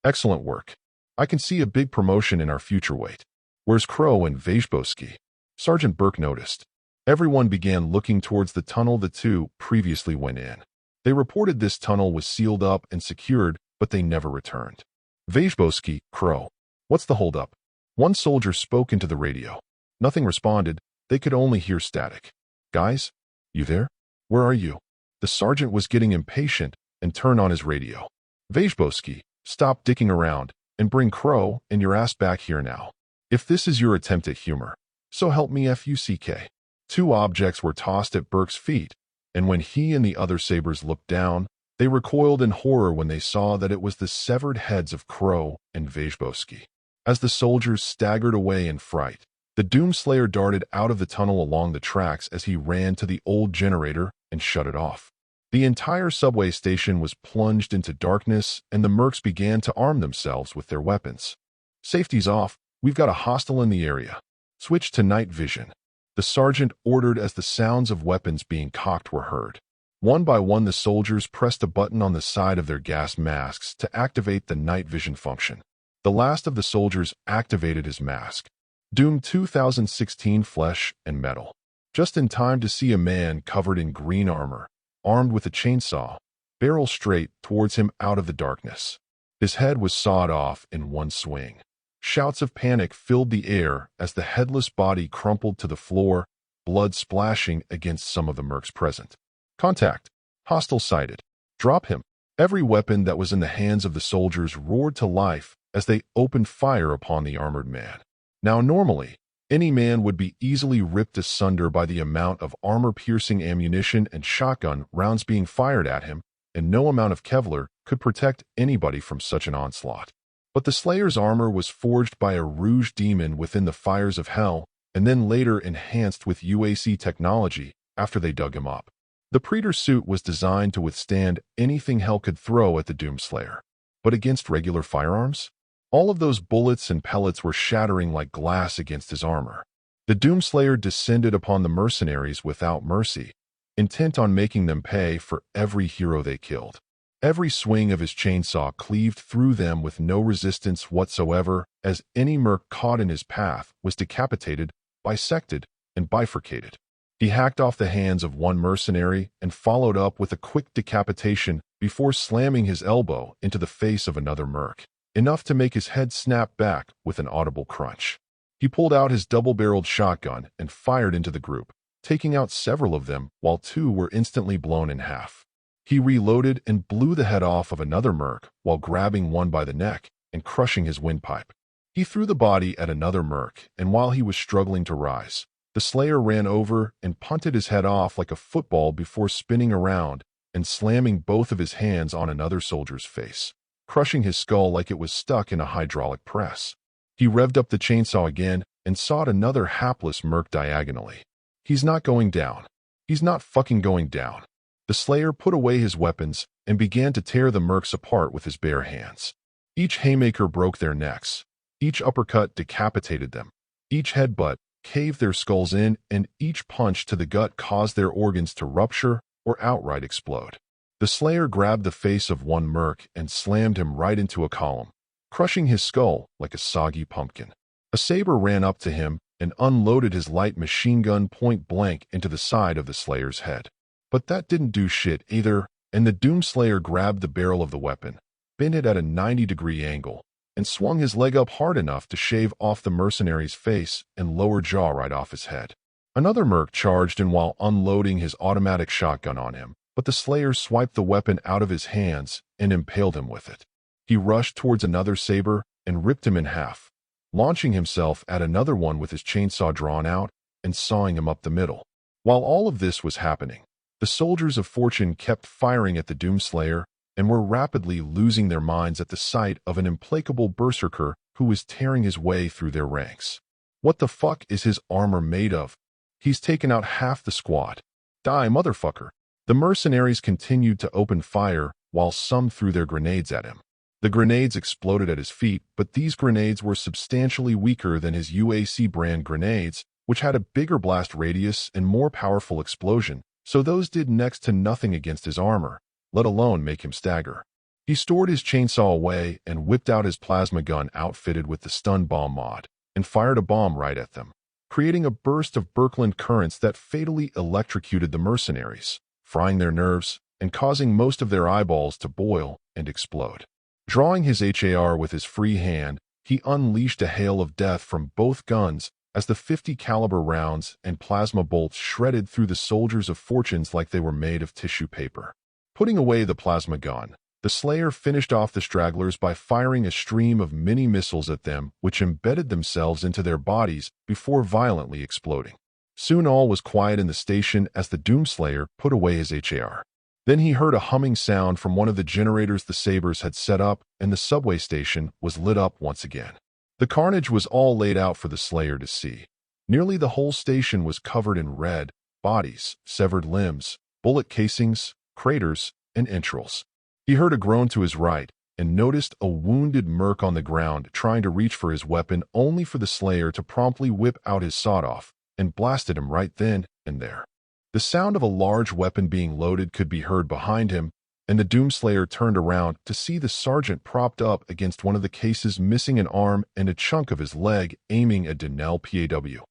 "Excellent work. I can see a big promotion in our future weight. Where's Crow and Vejboski?" Sergeant Burke noticed. Everyone began looking towards the tunnel the 2 previously went in. They reported this tunnel was sealed up and secured, but they never returned. "Vejboski, Crow, what's the holdup?" One soldier spoke into the radio. Nothing responded. They could only hear static. "Guys, you there? Where are you?" The sergeant was getting impatient and turned on his radio. "Vejboski, stop dicking around and bring Crow and your ass back here now. If this is your attempt at humor, so help me fuck." 2 objects were tossed at Burke's feet, and when he and the other Sabers looked down, they recoiled in horror when they saw that it was the severed heads of Crow and Vejboski. As the soldiers staggered away in fright, the doomslayer darted out of the tunnel along the tracks as he ran to the old generator and shut it off. The entire subway station was plunged into darkness, and the mercs began to arm themselves with their weapons. "Safety's off. We've got a hostile in the area. Switch to night vision," the sergeant ordered as the sounds of weapons being cocked were heard. One by one, the soldiers pressed a button on the side of their gas masks to activate the night vision function. The last of the soldiers activated his mask. Doom 2016 Flesh and Metal. Just in time to see a man covered in green armor, armed with a chainsaw, barrel straight towards him out of the darkness. His head was sawed off in one swing. Shouts of panic filled the air as the headless body crumpled to the floor, blood splashing against some of the mercs present. "Contact. Hostile sighted. Drop him." Every weapon that was in the hands of the soldiers roared to life as they opened fire upon the armored man. Now normally, any man would be easily ripped asunder by the amount of armor-piercing ammunition and shotgun rounds being fired at him, and no amount of Kevlar could protect anybody from such an onslaught. But the Slayer's armor was forged by a Rouge demon within the fires of hell, and then later enhanced with UAC technology after they dug him up. The Predator suit was designed to withstand anything hell could throw at the Doomslayer. But against regular firearms? All of those bullets and pellets were shattering like glass against his armor. The Doomslayer descended upon the mercenaries without mercy, intent on making them pay for every hero they killed. Every swing of his chainsaw cleaved through them with no resistance whatsoever, as any merc caught in his path was decapitated, bisected, and bifurcated. He hacked off the hands of one mercenary and followed up with a quick decapitation before slamming his elbow into the face of another merc, enough to make his head snap back with an audible crunch. He pulled out his double-barreled shotgun and fired into the group, taking out several of them while 2 were instantly blown in half. He reloaded and blew the head off of another merc while grabbing one by the neck and crushing his windpipe. He threw the body at another merc, and while he was struggling to rise, the Slayer ran over and punted his head off like a football before spinning around and slamming both of his hands on another soldier's face, crushing his skull like it was stuck in a hydraulic press. He revved up the chainsaw again and sawed another hapless merc diagonally. "He's not going down. He's not fucking going down." The Slayer put away his weapons and began to tear the mercs apart with his bare hands. Each haymaker broke their necks. Each uppercut decapitated them. Each headbutt caved their skulls in, and each punch to the gut caused their organs to rupture or outright explode. The Slayer grabbed the face of one merc and slammed him right into a column, crushing his skull like a soggy pumpkin. A Saber ran up to him and unloaded his light machine gun point blank into the side of the Slayer's head. But that didn't do shit either, and the Doomslayer grabbed the barrel of the weapon, bent it at a 90-degree angle, and swung his leg up hard enough to shave off the mercenary's face and lower jaw right off his head. Another merc charged in while unloading his automatic shotgun on him, but the Slayer swiped the weapon out of his hands and impaled him with it. He rushed towards another Saber and ripped him in half, launching himself at another one with his chainsaw drawn out and sawing him up the middle. While all of this was happening, the soldiers of fortune kept firing at the Doomslayer and were rapidly losing their minds at the sight of an implacable berserker who was tearing his way through their ranks. What the fuck is his armor made of? He's taken out half the squad. Die, motherfucker. The mercenaries continued to open fire while some threw their grenades at him. The grenades exploded at his feet, but these grenades were substantially weaker than his UAC brand grenades, which had a bigger blast radius and more powerful explosion, so those did next to nothing against his armor, let alone make him stagger. He stored his chainsaw away and whipped out his plasma gun outfitted with the stun bomb mod, and fired a bomb right at them, creating a burst of Birkeland currents that fatally electrocuted the mercenaries, frying their nerves and causing most of their eyeballs to boil and explode. Drawing his HAR with his free hand, he unleashed a hail of death from both guns as the 50 caliber rounds and plasma bolts shredded through the soldiers of fortunes like they were made of tissue paper. Putting away the plasma gun, the Slayer finished off the stragglers by firing a stream of mini-missiles at them which embedded themselves into their bodies before violently exploding. Soon all was quiet in the station as the doomslayer put away his HAR. Then he heard a humming sound from one of the generators the Sabres had set up, and the subway station was lit up once again. The carnage was all laid out for the Slayer to see. Nearly the whole station was covered in red, bodies, severed limbs, bullet casings, craters, and entrails. He heard a groan to his right, and noticed a wounded merc on the ground trying to reach for his weapon only for the Slayer to promptly whip out his sawed-off and blasted him right then and there. The sound of a large weapon being loaded could be heard behind him, and the doomslayer turned around to see the sergeant propped up against one of the cases missing an arm and a chunk of his leg aiming a Denel PAW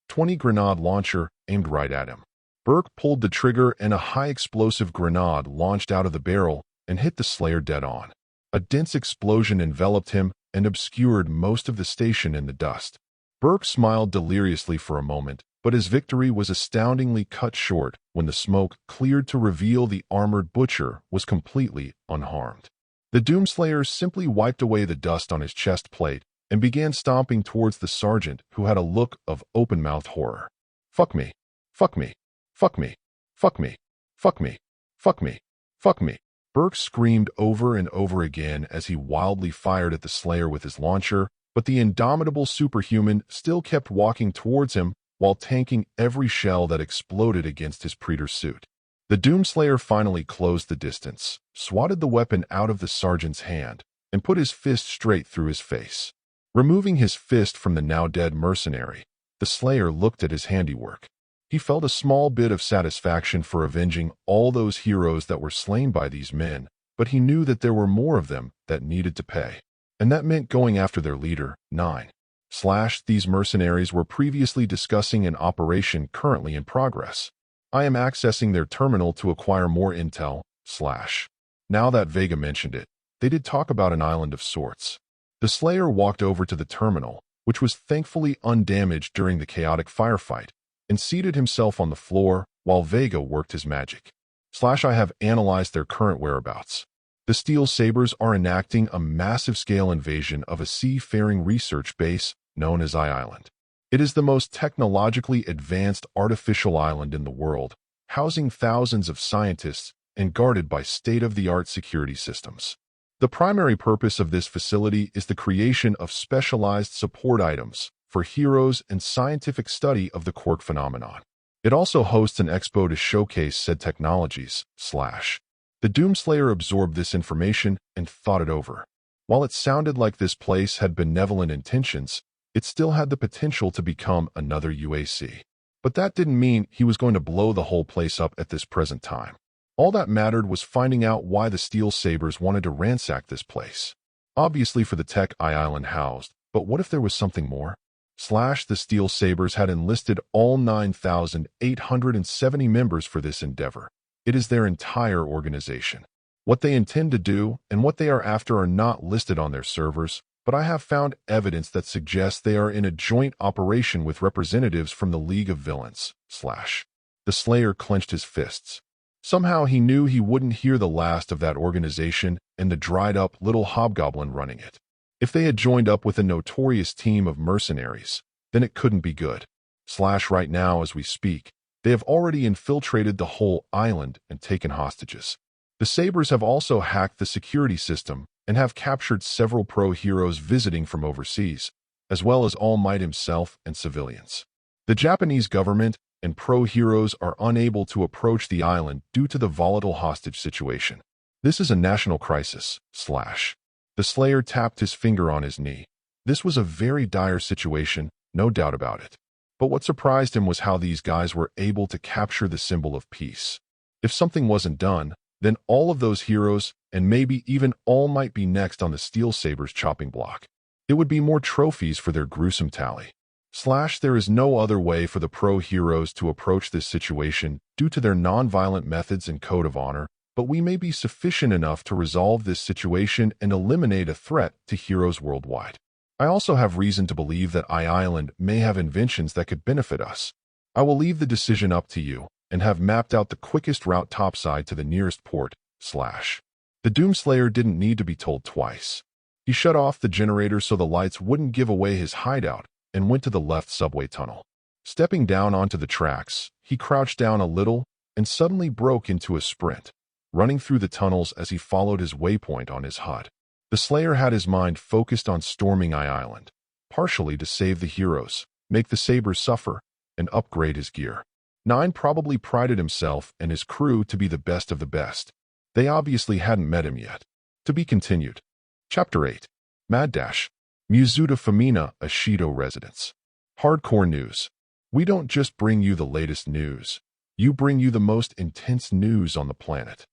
20 grenade launcher aimed right at him. Burke pulled the trigger and a high-explosive grenade launched out of the barrel and hit the Slayer dead on. A dense explosion enveloped him and obscured most of the station in the dust. Burke smiled deliriously for a moment, but his victory was astoundingly cut short when the smoke cleared to reveal the armored butcher was completely unharmed. The doomslayer simply wiped away the dust on his chest plate and began stomping towards the sergeant, who had a look of open-mouthed horror. "Fuck me. Fuck me. Fuck me. Fuck me. Fuck me. Fuck me. Fuck me." Burke screamed over and over again as he wildly fired at the Slayer with his launcher, but the indomitable superhuman still kept walking towards him while tanking every shell that exploded against his Predator suit. The doomslayer finally closed the distance, swatted the weapon out of the sergeant's hand, and put his fist straight through his face. Removing his fist from the now-dead mercenary, the Slayer looked at his handiwork. He felt a small bit of satisfaction for avenging all those heroes that were slain by these men, but he knew that there were more of them that needed to pay. And that meant going after their leader, 9. These mercenaries were previously discussing an operation currently in progress. I am accessing their terminal to acquire more intel, / Now that Vega mentioned it, they did talk about an island of sorts. The Slayer walked over to the terminal, which was thankfully undamaged during the chaotic firefight, and seated himself on the floor while Vega worked his magic. I have analyzed their current whereabouts. The Steel Sabres are enacting a massive-scale invasion of a seafaring research base known as I-Island. It is the most technologically advanced artificial island in the world, housing thousands of scientists and guarded by state-of-the-art security systems. The primary purpose of this facility is the creation of specialized support items for heroes and scientific study of the Quark phenomenon. It also hosts an expo to showcase said technologies, / The doomslayer absorbed this information and thought it over. While it sounded like this place had benevolent intentions, it still had the potential to become another UAC. But that didn't mean he was going to blow the whole place up at this present time. All that mattered was finding out why the Steel Sabres wanted to ransack this place. Obviously for the tech I-Island housed, but what if there was something more? The Steel Sabres had enlisted all 9,870 members for this endeavor. It is their entire organization. What they intend to do and what they are after are not listed on their servers, but I have found evidence that suggests they are in a joint operation with representatives from the League of Villains, / The Slayer clenched his fists. Somehow he knew he wouldn't hear the last of that organization and the dried-up little hobgoblin running it. If they had joined up with a notorious team of mercenaries, then it couldn't be good. Right now as we speak, they have already infiltrated the whole island and taken hostages. The Sabres have also hacked the security system and have captured several pro-heroes visiting from overseas, as well as All Might himself and civilians. The Japanese government and pro-heroes are unable to approach the island due to the volatile hostage situation. This is a national crisis. The Slayer tapped his finger on his knee. This was a very dire situation, no doubt about it. But what surprised him was how these guys were able to capture the symbol of peace. If something wasn't done, then all of those heroes, and maybe even all, might be next on the Steel Sabers chopping block. It would be more trophies for their gruesome tally. There is no other way for the pro-heroes to approach this situation due to their non-violent methods and code of honor, but we may be sufficient enough to resolve this situation and eliminate a threat to heroes worldwide. I also have reason to believe that Island may have inventions that could benefit us. I will leave the decision up to you and have mapped out the quickest route topside to the nearest port. The doomslayer didn't need to be told twice. He shut off the generator so the lights wouldn't give away his hideout and went to the left subway tunnel. Stepping down onto the tracks, he crouched down a little and suddenly broke into a sprint, running through the tunnels as he followed his waypoint on his HUD. The Slayer had his mind focused on storming Island, partially to save the heroes, make the Sabers suffer, and upgrade his gear. 9 probably prided himself and his crew to be the best of the best. They obviously hadn't met him yet. To be continued. Chapter 8. Mad Dash. Mizuta Famina, a Shido residence. Hardcore news. We don't just bring you the latest news. You bring you the most intense news on the planet.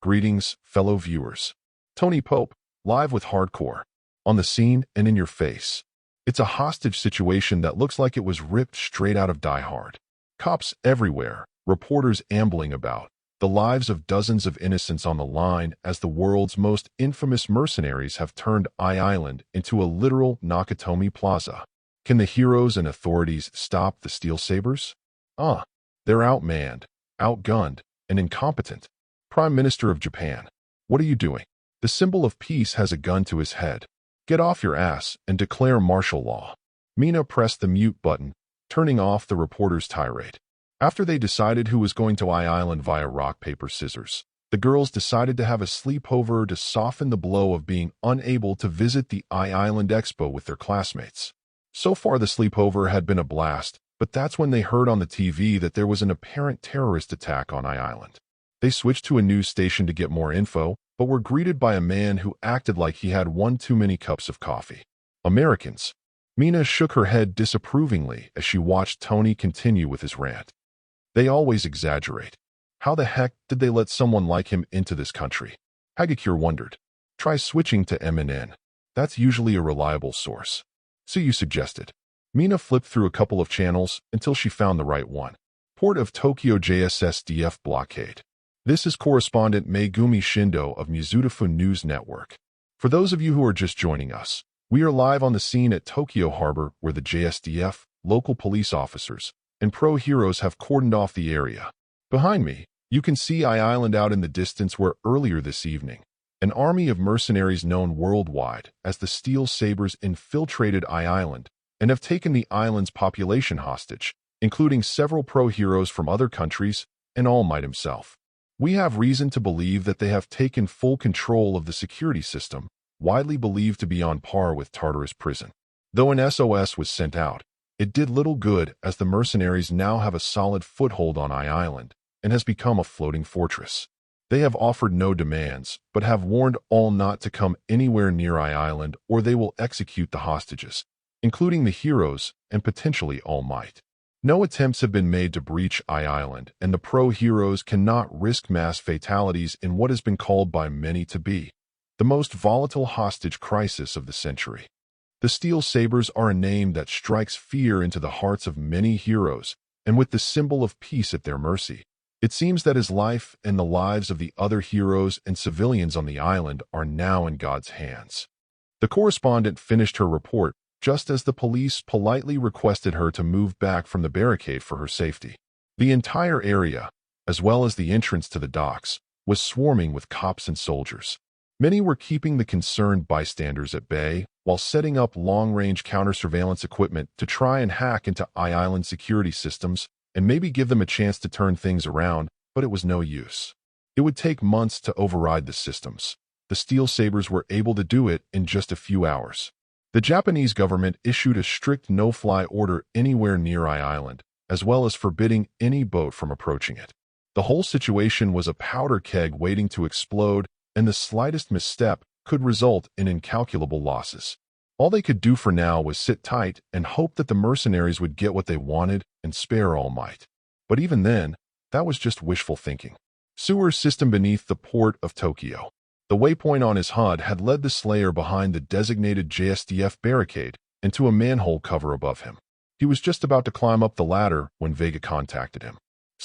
Greetings, fellow viewers. Tony Pope, live with Hardcore. On the scene and in your face. It's a hostage situation that looks like it was ripped straight out of Die Hard. Cops everywhere, reporters ambling about, the lives of dozens of innocents on the line as the world's most infamous mercenaries have turned Island into a literal Nakatomi Plaza. Can the heroes and authorities stop the Steel Sabers? They're outmanned, outgunned, and incompetent. Prime Minister of Japan, what are you doing? The symbol of peace has a gun to his head. Get off your ass and declare martial law. Mina pressed the mute button, turning off the reporter's tirade. After they decided who was going to Island via rock, paper, scissors, the girls decided to have a sleepover to soften the blow of being unable to visit the Island Expo with their classmates. So far the sleepover had been a blast, but that's when they heard on the TV that there was an apparent terrorist attack on Island. They switched to a news station to get more info, but were greeted by a man who acted like he had one too many cups of coffee. Americans. Mina shook her head disapprovingly as she watched Tony continue with his rant. They always exaggerate. How the heck did they let someone like him into this country? Hagakure wondered. Try switching to MNN. That's usually a reliable source. So you suggested. Mina flipped through a couple of channels until she found the right one. Port of Tokyo JSSDF blockade. This is correspondent Megumi Shindo of Mizuta News Network. For those of you who are just joining us, we are live on the scene at Tokyo Harbor where the JSDF, local police officers, and pro-heroes have cordoned off the area. Behind me, you can see Island out in the distance where earlier this evening, an army of mercenaries known worldwide as the Steel Sabers infiltrated Island and have taken the island's population hostage, including several pro-heroes from other countries and All Might himself. We have reason to believe that they have taken full control of the security system, widely believed to be on par with Tartarus prison. Though an SOS was sent out, it did little good as the mercenaries now have a solid foothold on Island and has become a floating fortress. They have offered no demands, but have warned all not to come anywhere near Island or they will execute the hostages, including the heroes and potentially All Might. No attempts have been made to breach Island, and the pro-heroes cannot risk mass fatalities in what has been called by many to be the most volatile hostage crisis of the century. The Steel Sabers are a name that strikes fear into the hearts of many heroes, and with the symbol of peace at their mercy, it seems that his life and the lives of the other heroes and civilians on the island are now in God's hands. The correspondent finished her report just as the police politely requested her to move back from the barricade for her safety. The entire area, as well as the entrance to the docks, was swarming with cops and soldiers. Many were keeping the concerned bystanders at bay while setting up long-range counter-surveillance equipment to try and hack into Island security systems and maybe give them a chance to turn things around, but it was no use. It would take months to override the systems. The Steel Sabers were able to do it in just a few hours. The Japanese government issued a strict no-fly order anywhere near Island, as well as forbidding any boat from approaching it. The whole situation was a powder keg waiting to explode and the slightest misstep could result in incalculable losses. All they could do for now was sit tight and hope that the mercenaries would get what they wanted and spare all might. But even then, that was just wishful thinking. Sewer system beneath the port of Tokyo. The waypoint on his HUD had led the Slayer behind the designated JSDF barricade into a manhole cover above him. He was just about to climb up the ladder when Vega contacted him.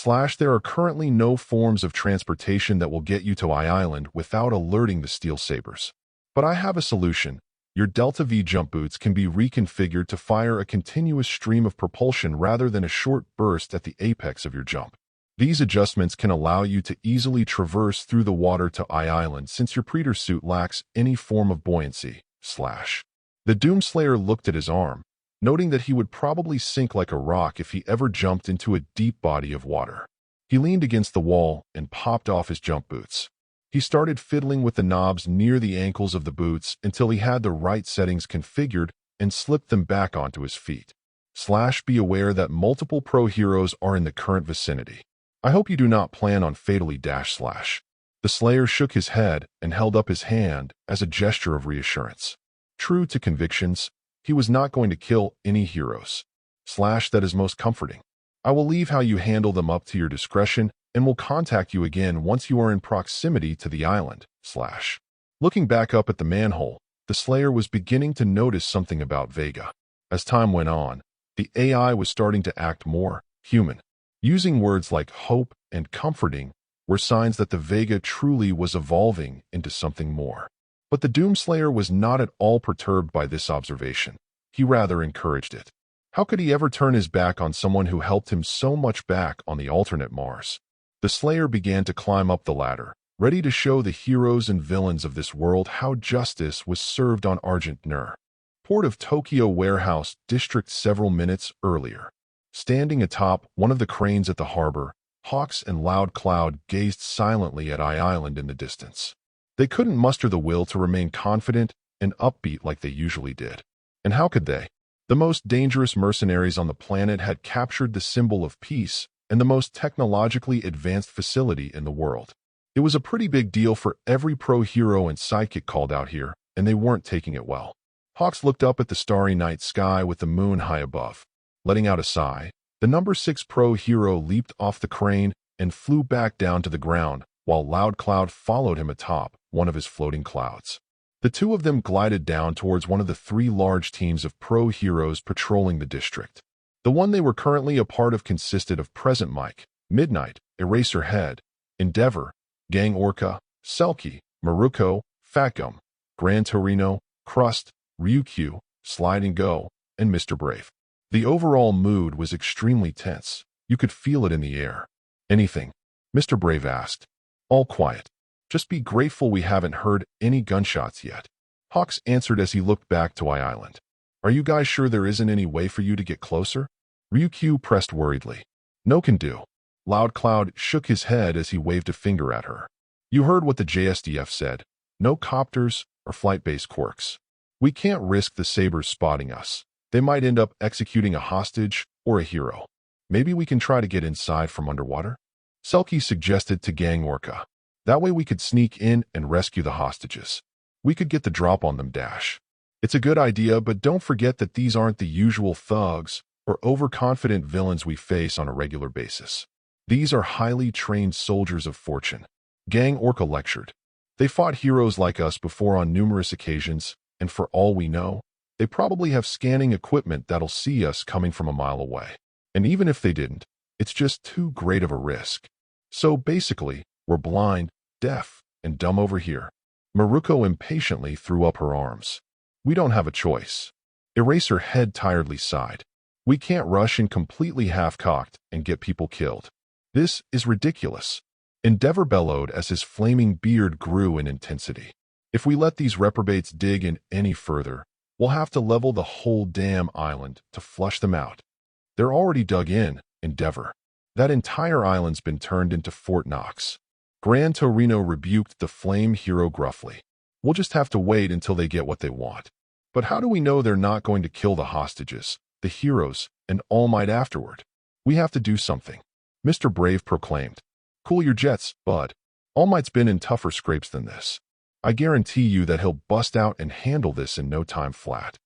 There are currently no forms of transportation that will get you to Island without alerting the Steel Sabers. But I have a solution. Your Delta V jump boots can be reconfigured to fire a continuous stream of propulsion rather than a short burst at the apex of your jump. These adjustments can allow you to easily traverse through the water to Island since your Predator suit lacks any form of buoyancy. The Doomslayer looked at his arm, noting that he would probably sink like a rock if he ever jumped into a deep body of water. He leaned against the wall and popped off his jump boots. He started fiddling with the knobs near the ankles of the boots until he had the right settings configured and slipped them back onto his feet. Be aware that multiple pro heroes are in the current vicinity. I hope you do not plan on fatally dash /. The Slayer shook his head and held up his hand as a gesture of reassurance. True to convictions, he was not going to kill any heroes. That is most comforting. I will leave how you handle them up to your discretion and will contact you again once you are in proximity to the island. Looking back up at the manhole, the Slayer was beginning to notice something about Vega. As time went on, the AI was starting to act more human. Using words like hope and comforting were signs that the Vega truly was evolving into something more. But the Doomslayer was not at all perturbed by this observation. He rather encouraged it. How could he ever turn his back on someone who helped him so much back on the alternate Mars? The Slayer began to climb up the ladder, ready to show the heroes and villains of this world how justice was served on Argent Nur. Port of Tokyo Warehouse District several minutes earlier. Standing atop one of the cranes at the harbor, Hawks and Loud Cloud gazed silently at Island in the distance. They couldn't muster the will to remain confident and upbeat like they usually did. And how could they? The most dangerous mercenaries on the planet had captured the symbol of peace and the most technologically advanced facility in the world. It was a pretty big deal for every pro hero and sidekick called out here, and they weren't taking it well. Hawks looked up at the starry night sky with the moon high above. Letting out a sigh, the number 6 pro hero leaped off the crane and flew back down to the ground, while Loud Cloud followed him atop one of his floating clouds. The two of them glided down towards one of the 3 large teams of pro heroes patrolling the district. The one they were currently a part of consisted of Present Mike, Midnight, Eraserhead, Endeavor, Gang Orca, Selkie, Maruko, Fatgum, Gran Torino, Crust, Ryukyu, Slide and Go, and Mr. Brave. The overall mood was extremely tense. You could feel it in the air. Anything? Mr. Brave asked. All quiet. Just be grateful we haven't heard any gunshots yet. Hawks answered as he looked back to Island. Are you guys sure there isn't any way for you to get closer? Ryukyu pressed worriedly. No can do. Loud Cloud shook his head as he waved a finger at her. You heard what the JSDF said. No copters or flight-based quirks. We can't risk the Sabers spotting us. They might end up executing a hostage or a hero. Maybe we can try to get inside from underwater? Selkie suggested to Gang Orca. That way we could sneak in and rescue the hostages. We could get the drop on them dash. It's a good idea, but don't forget that these aren't the usual thugs or overconfident villains we face on a regular basis. These are highly trained soldiers of fortune. Gang Orca lectured. They fought heroes like us before on numerous occasions, and for all we know, they probably have scanning equipment that'll see us coming from a mile away. And even if they didn't, it's just too great of a risk. So basically, we're blind, deaf, and dumb over here. Maruko impatiently threw up her arms. We don't have a choice. Eraserhead tiredly sighed. We can't rush in completely half-cocked and get people killed. This is ridiculous. Endeavor bellowed as his flaming beard grew in intensity. If we let these reprobates dig in any further, we'll have to level the whole damn island to flush them out. They're already dug in, Endeavor. That entire island's been turned into Fort Knox. Gran Torino rebuked the flame hero gruffly. We'll just have to wait until they get what they want. But how do we know they're not going to kill the hostages, the heroes, and All Might afterward? We have to do something. Mr. Brave proclaimed. Cool your jets, bud. All Might's been in tougher scrapes than this. I guarantee you that he'll bust out and handle this in no time flat.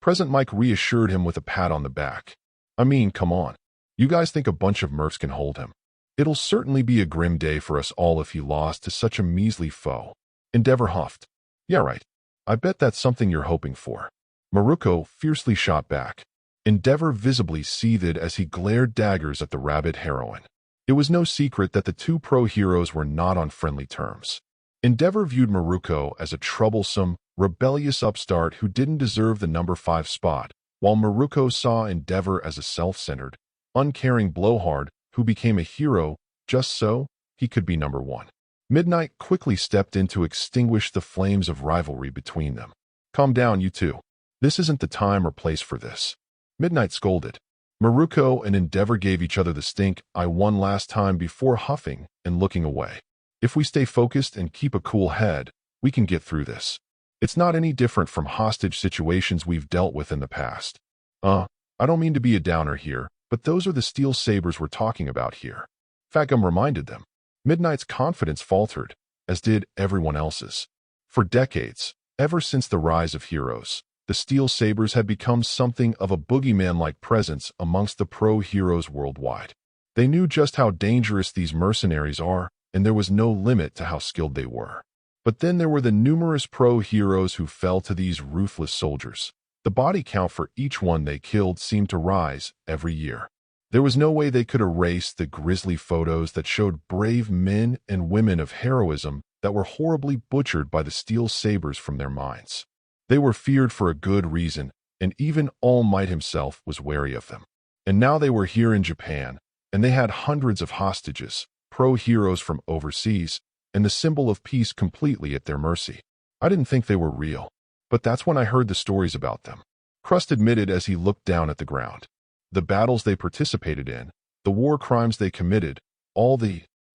Present Mike reassured him with a pat on the back. I mean, come on. You guys think a bunch of mercs can hold him? It'll certainly be a grim day for us all if he lost to such a measly foe. Endeavor huffed. Yeah, right. I bet that's something you're hoping for. Maruko fiercely shot back. Endeavor visibly seethed as he glared daggers at the rabid heroine. It was no secret that the two pro-heroes were not on friendly terms. Endeavor viewed Maruko as a troublesome, rebellious upstart who didn't deserve the number 5 spot, while Maruko saw Endeavor as a self-centered, uncaring blowhard who became a hero just so he could be number 1. Midnight quickly stepped in to extinguish the flames of rivalry between them. Calm down, you two. This isn't the time or place for this. Midnight scolded. Maruko and Endeavor gave each other the stink eye one last time before huffing and looking away. If we stay focused and keep a cool head, we can get through this. It's not any different from hostage situations we've dealt with in the past. I don't mean to be a downer here, but those are the steel sabers we're talking about here. Fagum reminded them. Midnight's confidence faltered, as did everyone else's. For decades, ever since the rise of heroes, the steel sabers had become something of a boogeyman-like presence amongst the pro-heroes worldwide. They knew just how dangerous these mercenaries are, and there was no limit to how skilled they were. But then there were the numerous pro-heroes who fell to these ruthless soldiers. The body count for each one they killed seemed to rise every year. There was no way they could erase the grisly photos that showed brave men and women of heroism that were horribly butchered by the steel sabers from their minds. They were feared for a good reason, and even All Might himself was wary of them. And now they were here in Japan, and they had hundreds of hostages, pro-heroes from overseas, and the symbol of peace completely at their mercy. I didn't think they were real, but that's when I heard the stories about them. Crust admitted as he looked down at the ground. The battles they participated in, the war crimes they committed,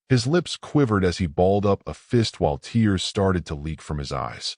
His lips quivered as he balled up a fist while tears started to leak from his eyes.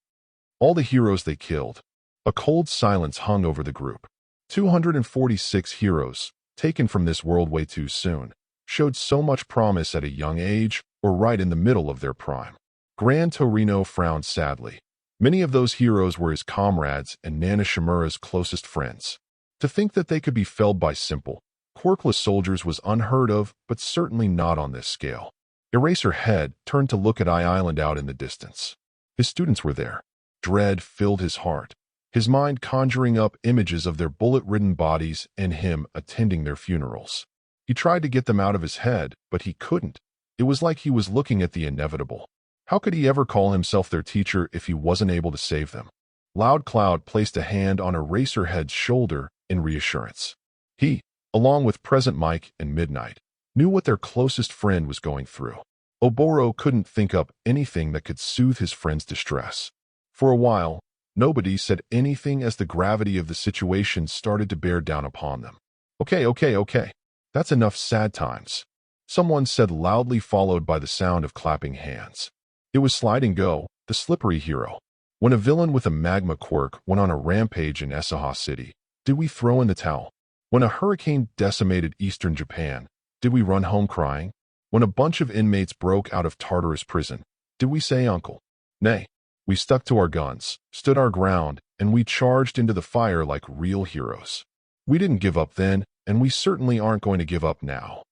All the heroes they killed. A cold silence hung over the group. 246 heroes, taken from this world way too soon, showed so much promise at a young age or right in the middle of their prime. Gran Torino frowned sadly. Many of those heroes were his comrades and Nana Shimura's closest friends. To think that they could be felled by simple, quirkless soldiers was unheard of, but certainly not on this scale. Eraserhead turned to look at Island out in the distance. His students were there. Dread filled his heart, his mind conjuring up images of their bullet-ridden bodies and him attending their funerals. He tried to get them out of his head, but he couldn't. It was like he was looking at the inevitable. How could he ever call himself their teacher if he wasn't able to save them? Loud Cloud placed a hand on Eraserhead's shoulder in reassurance. He, along with Present Mike and Midnight, knew what their closest friend was going through. Oboro couldn't think up anything that could soothe his friend's distress. For a while, nobody said anything as the gravity of the situation started to bear down upon them. Okay. That's enough sad times. Someone said loudly, followed by the sound of clapping hands. It was Slide and Go, the slippery hero. When a villain with a magma quirk went on a rampage in Esaha City, did we throw in the towel? When a hurricane decimated eastern Japan, did we run home crying? When a bunch of inmates broke out of Tartarus prison, did we say uncle? Nay. We stuck to our guns, stood our ground, and we charged into the fire like real heroes. We didn't give up then, and we certainly aren't going to give up now.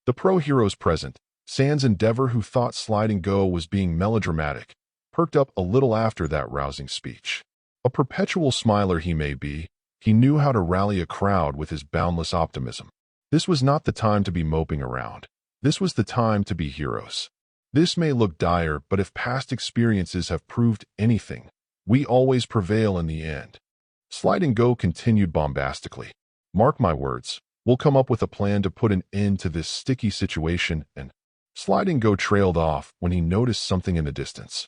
The pro-heroes present, Sans Endeavor, who thought Slide and Go was being melodramatic, perked up a little after that rousing speech. A perpetual smiler he may be, he knew how to rally a crowd with his boundless optimism. This was not the time to be moping around. This was the time to be heroes. This may look dire, but if past experiences have proved anything, we always prevail in the end. Slide and Go continued bombastically. Mark my words, we'll come up with a plan to put an end to this sticky situation, and Slide and Go trailed off when he noticed something in the distance.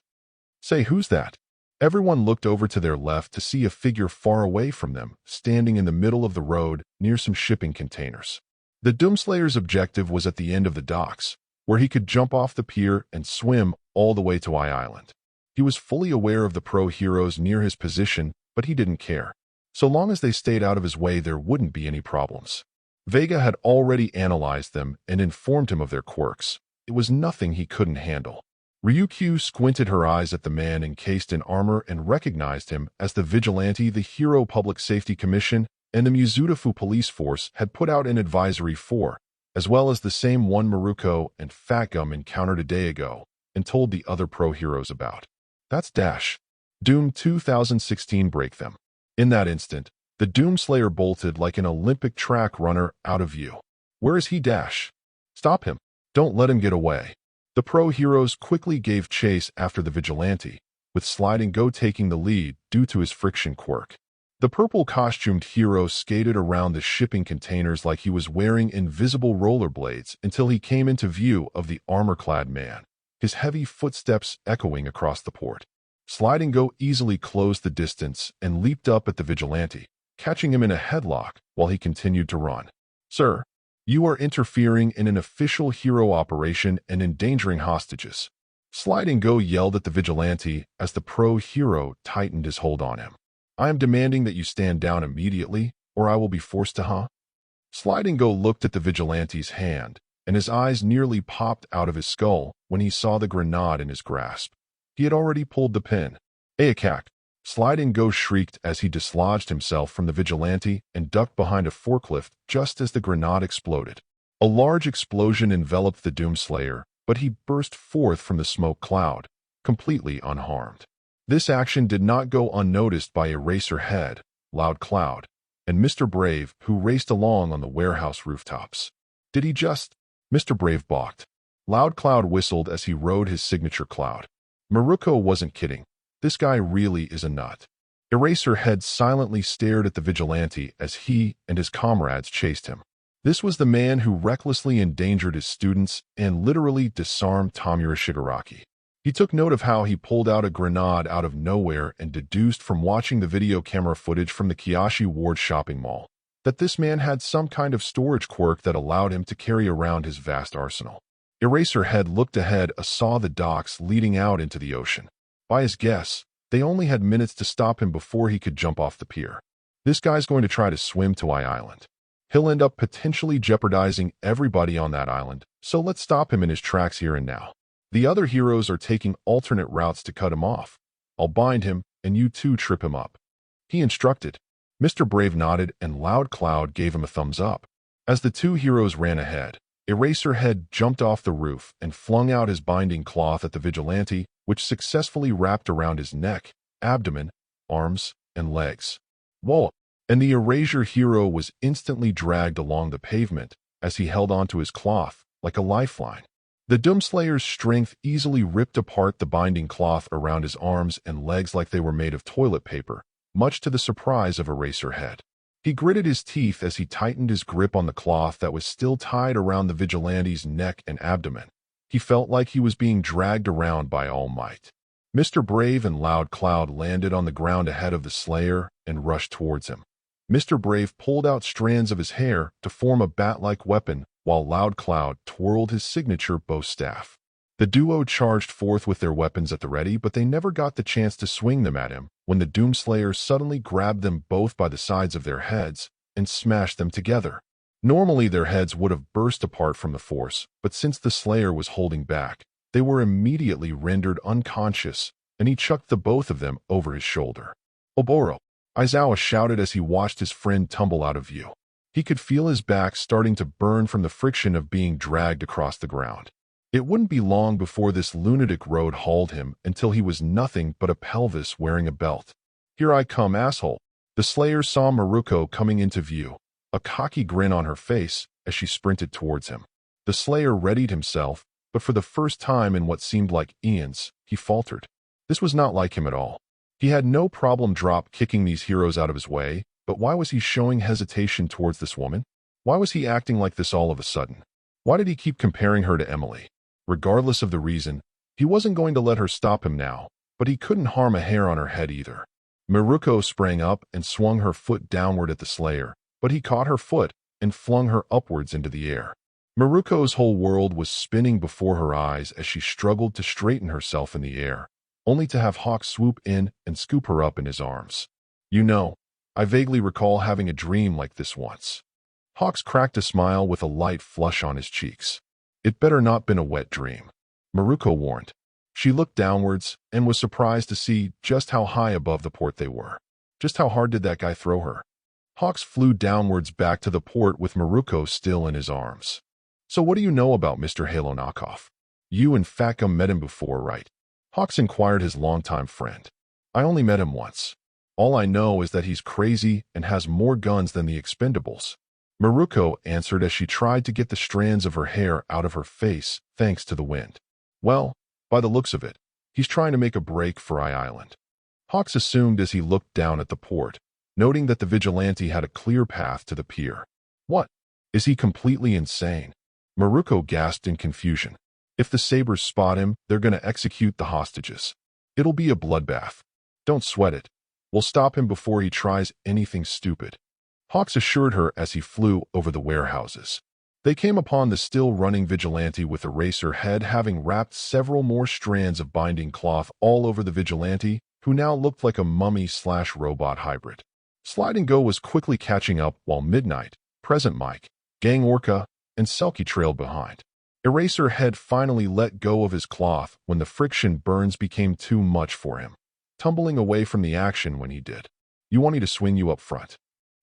Say, who's that? Everyone looked over to their left to see a figure far away from them, standing in the middle of the road near some shipping containers. The Doomslayer's objective was at the end of the docks, where he could jump off the pier and swim all the way to Island. He was fully aware of the pro-heroes near his position, but he didn't care. So long as they stayed out of his way, there wouldn't be any problems. Vega had already analyzed them and informed him of their quirks. It was nothing he couldn't handle. Ryukyu squinted her eyes at the man encased in armor and recognized him as the vigilante the Hero Public Safety Commission and the Mizudafu police force had put out an advisory for, as well as the same one Maruko and Fatgum encountered a day ago and told the other pro-heroes about. That's Dash. Doom 2016 break them. In that instant, the doomslayer bolted like an Olympic track runner out of view. Where is he, Dash? Stop him. Don't let him get away. The pro-heroes quickly gave chase after the vigilante, with Slide and Go taking the lead due to his friction quirk. The purple-costumed hero skated around the shipping containers like he was wearing invisible rollerblades until he came into view of the armor-clad man, his heavy footsteps echoing across the port. Slide and Go easily closed the distance and leaped up at the vigilante, catching him in a headlock while he continued to run. Sir, you are interfering in an official hero operation and endangering hostages. Slide and Go yelled at the vigilante as the pro-hero tightened his hold on him. I am demanding that you stand down immediately, or I will be forced to, Slide and Go looked at the vigilante's hand, and his eyes nearly popped out of his skull when he saw the grenade in his grasp. He had already pulled the pin. Ayakak! Slide and Go shrieked as he dislodged himself from the vigilante and ducked behind a forklift just as the grenade exploded. A large explosion enveloped the Doomslayer, but he burst forth from the smoke cloud, completely unharmed. This action did not go unnoticed by Eraserhead, Loud Cloud, and Mr. Brave, who raced along on the warehouse rooftops. Did he just? Mr. Brave balked. Loud Cloud whistled as he rode his signature cloud. Maruko wasn't kidding. This guy really is a nut. Eraserhead silently stared at the vigilante as he and his comrades chased him. This was the man who recklessly endangered his students and literally disarmed Tamura Shigaraki. He took note of how he pulled out a grenade out of nowhere and deduced from watching the video camera footage from the Kiyoshi Ward shopping mall that this man had some kind of storage quirk that allowed him to carry around his vast arsenal. Eraserhead looked ahead and saw the docks leading out into the ocean. By his guess, they only had minutes to stop him before he could jump off the pier. This guy's going to try to swim to Ai Island. He'll end up potentially jeopardizing everybody on that island, so let's stop him in his tracks here and now. The other heroes are taking alternate routes to cut him off. I'll bind him, and you two trip him up. He instructed. Mr. Brave nodded, and Loud Cloud gave him a thumbs up. As the two heroes ran ahead, Eraserhead jumped off the roof and flung out his binding cloth at the vigilante, which successfully wrapped around his neck, abdomen, arms, and legs. Whoa! And the Erasure hero was instantly dragged along the pavement as he held onto his cloth like a lifeline. The Doomslayer's strength easily ripped apart the binding cloth around his arms and legs like they were made of toilet paper, much to the surprise of Eraserhead. He gritted his teeth as he tightened his grip on the cloth that was still tied around the vigilante's neck and abdomen. He felt like he was being dragged around by all might. Mr. Brave and Loud Cloud landed on the ground ahead of the Slayer and rushed towards him. Mr. Brave pulled out strands of his hair to form a bat-like weapon, while Loud Cloud twirled his signature bow staff. The duo charged forth with their weapons at the ready, but they never got the chance to swing them at him when the Doomslayer suddenly grabbed them both by the sides of their heads and smashed them together. Normally their heads would have burst apart from the force, but since the Slayer was holding back, they were immediately rendered unconscious, and he chucked the both of them over his shoulder. Oboro! Aizawa shouted as he watched his friend tumble out of view. He could feel his back starting to burn from the friction of being dragged across the ground. It wouldn't be long before this lunatic road hauled him until he was nothing but a pelvis wearing a belt. Here I come, asshole. The Slayer saw Maruko coming into view, a cocky grin on her face as she sprinted towards him. The Slayer readied himself, but for the first time in what seemed like eons, he faltered. This was not like him at all. He had no problem drop-kicking these heroes out of his way, but why was he showing hesitation towards this woman? Why was he acting like this all of a sudden? Why did he keep comparing her to Emily? Regardless of the reason, he wasn't going to let her stop him now, but he couldn't harm a hair on her head either. Maruko sprang up and swung her foot downward at the Slayer, but he caught her foot and flung her upwards into the air. Maruko's whole world was spinning before her eyes as she struggled to straighten herself in the air, only to have Hawk swoop in and scoop her up in his arms. You know, I vaguely recall having a dream like this once. Hawks cracked a smile with a light flush on his cheeks. It better not been a wet dream. Maruko warned. She looked downwards and was surprised to see just how high above the port they were. Just how hard did that guy throw her? Hawks flew downwards back to the port with Maruko still in his arms. So what do you know about Mr. Halo Knockoff? You and Fatgum met him before, right? Hawks inquired his longtime friend. I only met him once. All I know is that he's crazy and has more guns than the Expendables. Maruko answered as she tried to get the strands of her hair out of her face thanks to the wind. Well, by the looks of it, he's trying to make a break for Island. Hawks assumed as he looked down at the port, noting that the vigilante had a clear path to the pier. What? Is he completely insane? Maruko gasped in confusion. If the Sabres spot him, they're going to execute the hostages. It'll be a bloodbath. Don't sweat it. We'll stop him before he tries anything stupid. Hawks assured her as he flew over the warehouses. They came upon the still-running vigilante with Eraserhead having wrapped several more strands of binding cloth all over the vigilante, who now looked like a mummy/robot hybrid. Slide and Go was quickly catching up while Midnight, Present Mike, Gang Orca, and Selkie trailed behind. Eraserhead finally let go of his cloth when the friction burns became too much for him, tumbling away from the action when he did. You want me to swing you up front?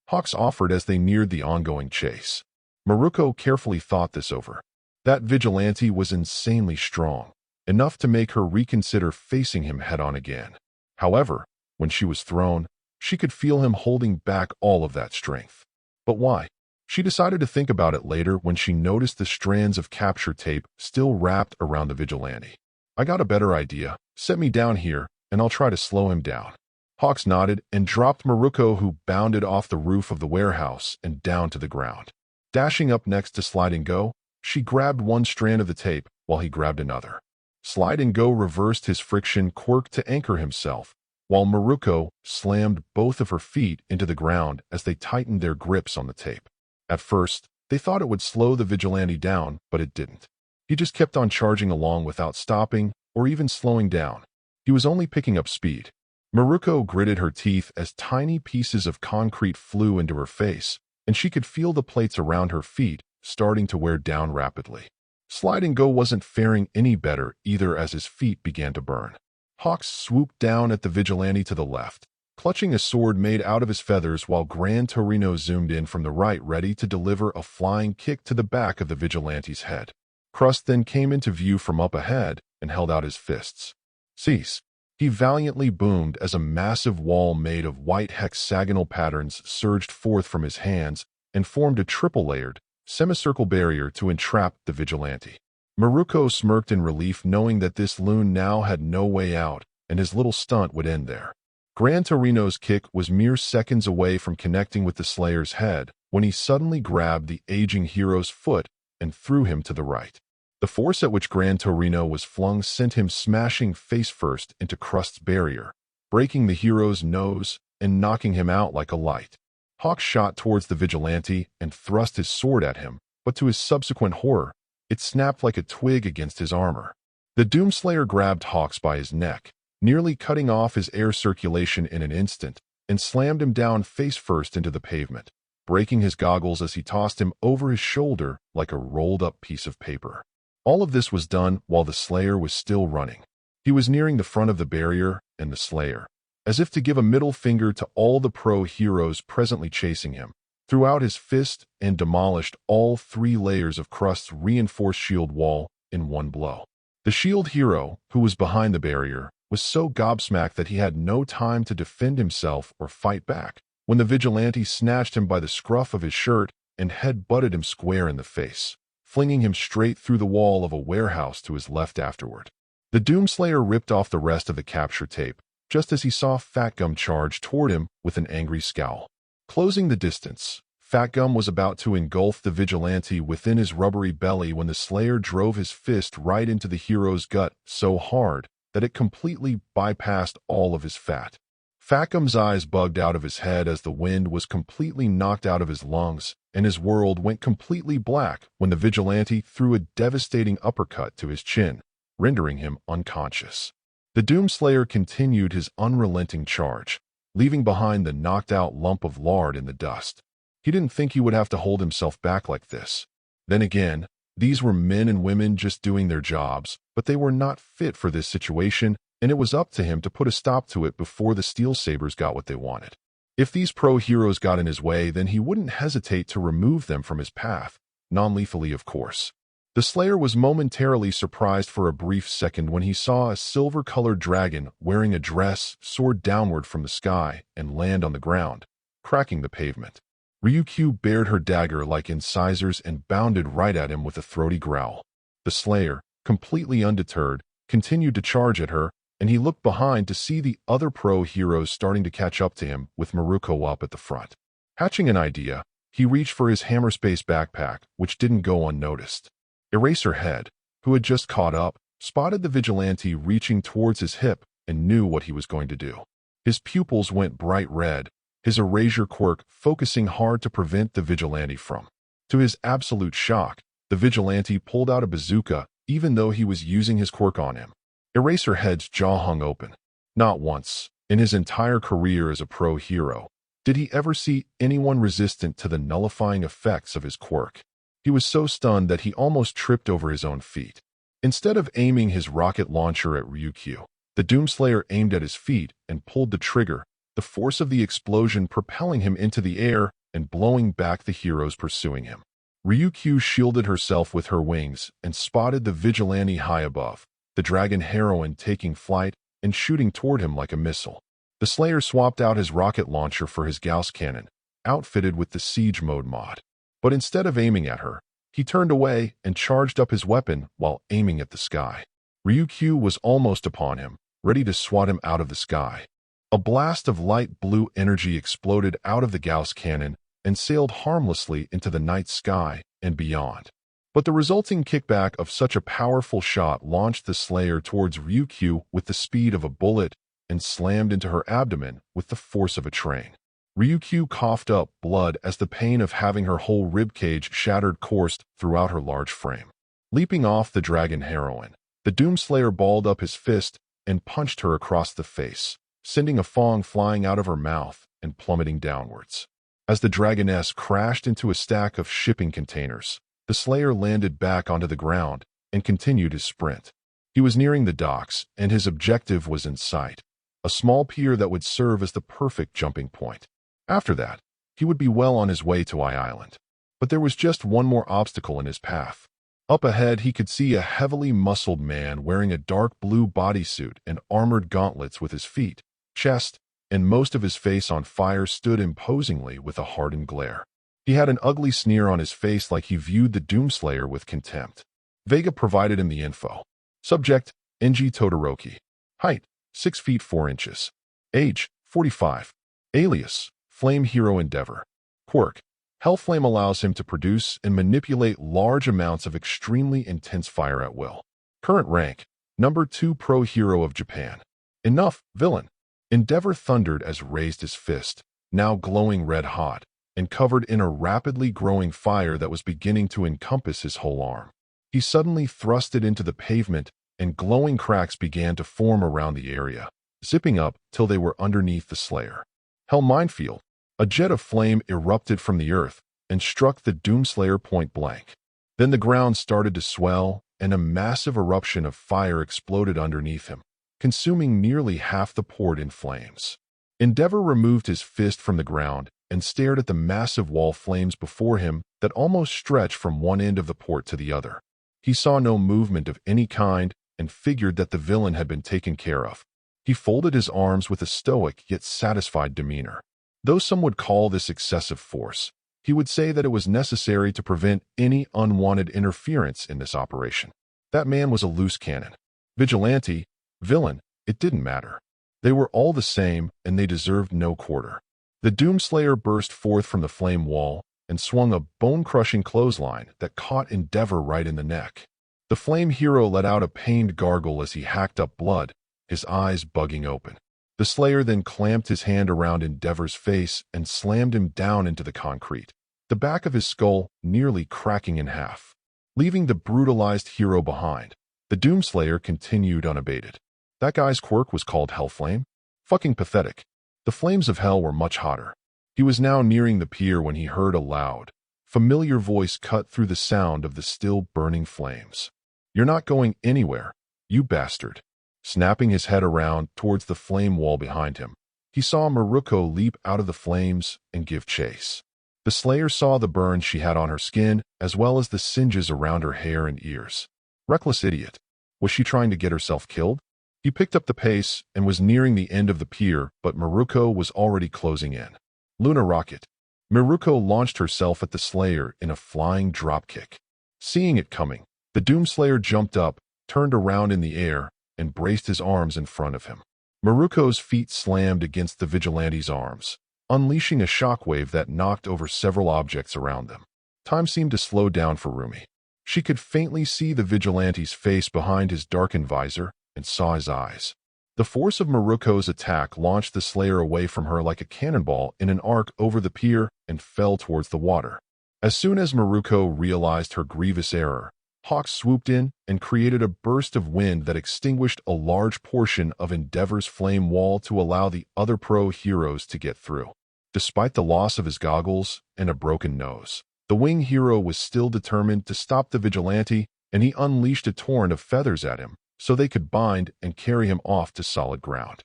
Hawks offered as they neared the ongoing chase. Maruko carefully thought this over. That vigilante was insanely strong, enough to make her reconsider facing him head-on again. However, when she was thrown, she could feel him holding back all of that strength. But why? She decided to think about it later when she noticed the strands of capture tape still wrapped around the vigilante. I got a better idea. Set me down here, and I'll try to slow him down. Hawks nodded and dropped Maruko, who bounded off the roof of the warehouse and down to the ground. Dashing up next to Slide and Go, she grabbed one strand of the tape while he grabbed another. Slide and Go reversed his friction quirk to anchor himself, while Maruko slammed both of her feet into the ground as they tightened their grips on the tape. At first, they thought it would slow the vigilante down, but it didn't. He just kept on charging along without stopping or even slowing down. He was only picking up speed. Maruko gritted her teeth as tiny pieces of concrete flew into her face, and she could feel the plates around her feet starting to wear down rapidly. Slide and Go wasn't faring any better either as his feet began to burn. Hawks swooped down at the vigilante to the left, clutching a sword made out of his feathers while Gran Torino zoomed in from the right ready to deliver a flying kick to the back of the vigilante's head. Crust then came into view from up ahead and held out his fists. Cease. He valiantly boomed as a massive wall made of white hexagonal patterns surged forth from his hands and formed a triple-layered, semicircle barrier to entrap the vigilante. Maruko smirked in relief knowing that this loon now had no way out and his little stunt would end there. Gran Torino's kick was mere seconds away from connecting with the Slayer's head when he suddenly grabbed the aging hero's foot and threw him to the right. The force at which Gran Torino was flung sent him smashing face-first into Crust's barrier, breaking the hero's nose and knocking him out like a light. Hawk shot towards the vigilante and thrust his sword at him, but to his subsequent horror, it snapped like a twig against his armor. The Doomslayer grabbed Hawks by his neck, nearly cutting off his air circulation in an instant, and slammed him down face-first into the pavement, breaking his goggles as he tossed him over his shoulder like a rolled-up piece of paper. All of this was done while the Slayer was still running. He was nearing the front of the barrier and the Slayer, as if to give a middle finger to all the pro heroes presently chasing him, threw out his fist and demolished all 3 layers of Crust's reinforced shield wall in one blow. The shield hero, who was behind the barrier, was so gobsmacked that he had no time to defend himself or fight back when the vigilante snatched him by the scruff of his shirt and head-butted him square in the face, flinging him straight through the wall of a warehouse to his left afterward. The Doomslayer ripped off the rest of the capture tape, just as he saw Fatgum charge toward him with an angry scowl. Closing the distance, Fatgum was about to engulf the vigilante within his rubbery belly when the Slayer drove his fist right into the hero's gut so hard that it completely bypassed all of his fat. Fatgum's eyes bugged out of his head as the wind was completely knocked out of his lungs, and his world went completely black when the vigilante threw a devastating uppercut to his chin, rendering him unconscious. The Doomslayer continued his unrelenting charge, leaving behind the knocked-out lump of lard in the dust. He didn't think he would have to hold himself back like this. Then again, These were men and women just doing their jobs, but they were not fit for this situation, and it was up to him to put a stop to it before the Steel Sabers got what they wanted. If these pro-heroes got in his way, then he wouldn't hesitate to remove them from his path, non-lethally of course. The Slayer was momentarily surprised for a brief second when he saw a silver-colored dragon wearing a dress soar downward from the sky and land on the ground, cracking the pavement. Ryukyu bared her dagger like incisors and bounded right at him with a throaty growl. The Slayer, completely undeterred, continued to charge at her, and he looked behind to see the other pro-heroes starting to catch up to him with Maruko up at the front. Hatching an idea, he reached for his hammer-space backpack, which didn't go unnoticed. Eraserhead, who had just caught up, spotted the vigilante reaching towards his hip and knew what he was going to do. His pupils went bright red, his erasure quirk focusing hard to prevent the vigilante from. To his absolute shock, the vigilante pulled out a bazooka even though he was using his quirk on him. Eraserhead's jaw hung open. Not once, in his entire career as a pro-hero, did he ever see anyone resistant to the nullifying effects of his quirk. He was so stunned that he almost tripped over his own feet. Instead of aiming his rocket launcher at Ryukyu, the doomslayer aimed at his feet and pulled the trigger, the force of the explosion propelling him into the air and blowing back the heroes pursuing him. Ryukyu shielded herself with her wings and spotted the vigilante high above, the dragon heroine taking flight and shooting toward him like a missile. The Slayer swapped out his rocket launcher for his Gauss cannon, outfitted with the Siege Mode mod. But instead of aiming at her, he turned away and charged up his weapon while aiming at the sky. Ryukyu was almost upon him, ready to swat him out of the sky. A blast of light blue energy exploded out of the Gauss cannon and sailed harmlessly into the night sky and beyond. But the resulting kickback of such a powerful shot launched the Slayer towards Ryukyu with the speed of a bullet and slammed into her abdomen with the force of a train. Ryukyu coughed up blood as the pain of having her whole ribcage shattered coursed throughout her large frame. Leaping off the dragon heroine, the Doomslayer balled up his fist and punched her across the face, sending a fong flying out of her mouth and plummeting downwards. As the dragoness crashed into a stack of shipping containers, the Slayer landed back onto the ground and continued his sprint. He was nearing the docks, and his objective was in sight, a small pier that would serve as the perfect jumping point. After that, he would be well on his way to Island. But there was just one more obstacle in his path. Up ahead, he could see a heavily muscled man wearing a dark blue bodysuit and armored gauntlets with his feet, chest, and most of his face on fire stood imposingly with a hardened glare. He had an ugly sneer on his face like he viewed the Doomslayer with contempt. Vega provided him the info. Subject, Enji Todoroki. Height, 6 feet 4 inches. Age, 45. Alias, Flame Hero Endeavor. Quirk, Hellflame allows him to produce and manipulate large amounts of extremely intense fire at will. Current rank, number 2 Pro Hero of Japan. Enough, villain. Endeavor thundered as raised his fist, now glowing red-hot, and covered in a rapidly growing fire that was beginning to encompass his whole arm. He suddenly thrust it into the pavement, and glowing cracks began to form around the area, zipping up till they were underneath the Slayer. Hell Minefield. A jet of flame erupted from the earth and struck the Doomslayer point blank. Then the ground started to swell, and a massive eruption of fire exploded underneath him, consuming nearly half the port in flames. Endeavor removed his fist from the ground and stared at the massive wall flames before him that almost stretched from one end of the port to the other. He saw no movement of any kind and figured that the villain had been taken care of. He folded his arms with a stoic yet satisfied demeanor. Though some would call this excessive force, he would say that it was necessary to prevent any unwanted interference in this operation. That man was a loose cannon. Vigilante, villain, it didn't matter. They were all the same, and they deserved no quarter. The Doomslayer burst forth from the flame wall and swung a bone-crushing clothesline that caught Endeavor right in the neck. The flame hero let out a pained gargle as he hacked up blood, his eyes bugging open. The Slayer then clamped his hand around Endeavor's face and slammed him down into the concrete, the back of his skull nearly cracking in half. Leaving the brutalized hero behind, the Doomslayer continued unabated. That guy's quirk was called Hellflame? Fucking pathetic. The flames of hell were much hotter. He was now nearing the pier when he heard a loud, familiar voice cut through the sound of the still burning flames. "You're not going anywhere, you bastard." Snapping his head around towards the flame wall behind him, he saw Maruko leap out of the flames and give chase. The Slayer saw the burns she had on her skin, as well as the singes around her hair and ears. Reckless idiot. Was she trying to get herself killed? He picked up the pace and was nearing the end of the pier, but Maruko was already closing in. Luna rocket. Maruko launched herself at the Slayer in a flying dropkick. Seeing it coming, the doomslayer jumped up, turned around in the air, and braced his arms in front of him. Maruko's feet slammed against the vigilante's arms, unleashing a shockwave that knocked over several objects around them. Time seemed to slow down for Rumi. She could faintly see the vigilante's face behind his darkened visor and saw his eyes. The force of Maruko's attack launched the Slayer away from her like a cannonball in an arc over the pier and fell towards the water. As soon as Maruko realized her grievous error, Hawks swooped in and created a burst of wind that extinguished a large portion of Endeavor's flame wall to allow the other pro-heroes to get through. Despite the loss of his goggles and a broken nose, the wing hero was still determined to stop the vigilante, and he unleashed a torrent of feathers at him so they could bind and carry him off to solid ground.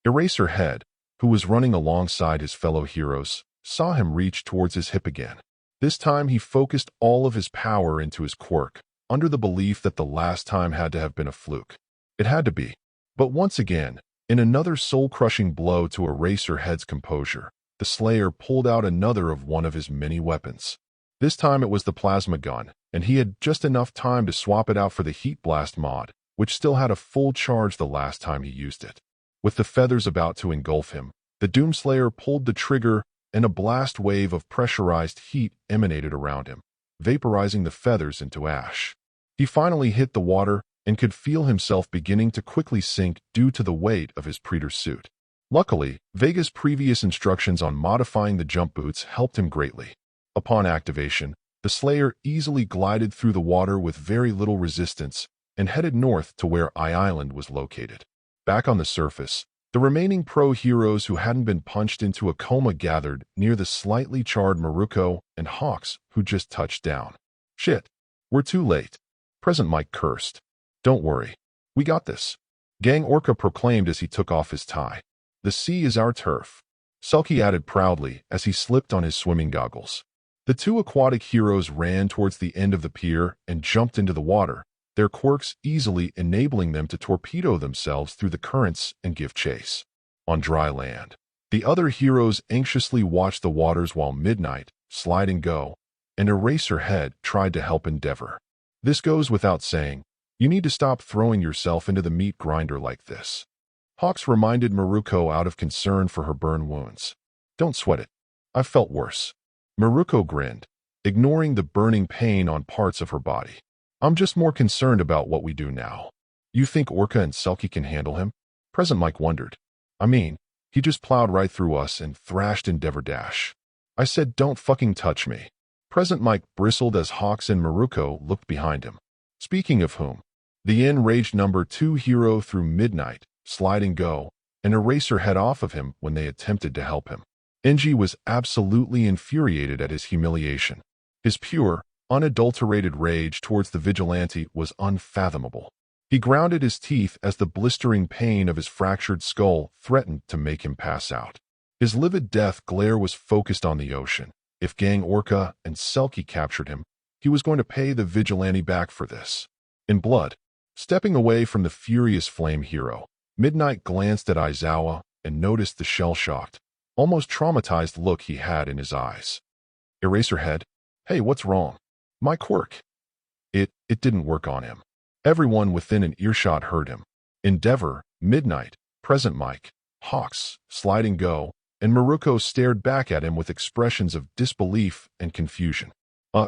Eraserhead, who was running alongside his fellow heroes, saw him reach towards his hip again. This time he focused all of his power into his quirk, under the belief that the last time had to have been a fluke. It had to be. But once again, in another soul-crushing blow to Eraserhead's composure, the Slayer pulled out another of one of his many weapons. This time it was the plasma gun, and he had just enough time to swap it out for the Heat Blast mod, which still had a full charge the last time he used it. With the feathers about to engulf him, the Doomslayer pulled the trigger, and a blast wave of pressurized heat emanated around him, vaporizing the feathers into ash. He finally hit the water and could feel himself beginning to quickly sink due to the weight of his Predator suit. Luckily, Vega's previous instructions on modifying the jump boots helped him greatly. Upon activation, the Slayer easily glided through the water with very little resistance and headed north to where Island was located. Back on the surface, the remaining pro-heroes who hadn't been punched into a coma gathered near the slightly charred Maruko and Hawks, who just touched down. "Shit, we're too late." Present Mike cursed. "Don't worry. We got this," Gang Orca proclaimed as he took off his tie. "The sea is our turf," Selkie added proudly as he slipped on his swimming goggles. The two aquatic heroes ran towards the end of the pier and jumped into the water, their quirks easily enabling them to torpedo themselves through the currents and give chase. On dry land, the other heroes anxiously watched the waters while Midnight, Slide and Go, and Eraserhead tried to help Endeavor. This goes without saying, you need to stop throwing yourself into the meat grinder like this. Hawks reminded Maruko out of concern for her burn wounds. "Don't sweat it. I've felt worse." Maruko grinned, ignoring the burning pain on parts of her body. "I'm just more concerned about what we do now." "You think Orca and Selkie can handle him?" Present Mike wondered. "I mean, he just plowed right through us and thrashed Endeavor Dash." "I said don't fucking touch me." Present Mike bristled as Hawks and Maruko looked behind him. Speaking of whom, the enraged number 2 hero threw Midnight, Slide and Go, and Eraserhead off of him when they attempted to help him. Enji was absolutely infuriated at his humiliation. His pure, unadulterated rage towards the vigilante was unfathomable. He grounded his teeth as the blistering pain of his fractured skull threatened to make him pass out. His livid death glare was focused on the ocean. If Gang Orca and Selkie captured him, he was going to pay the vigilante back for this. In blood, stepping away from the furious flame hero, Midnight glanced at Aizawa and noticed the shell-shocked, almost traumatized look he had in his eyes. Eraserhead, "Hey, what's wrong?" "My quirk." It didn't work on him. Everyone within an earshot heard him. Endeavor, Midnight, Present Mike, Hawks, Slide and Go, and Maruko stared back at him with expressions of disbelief and confusion.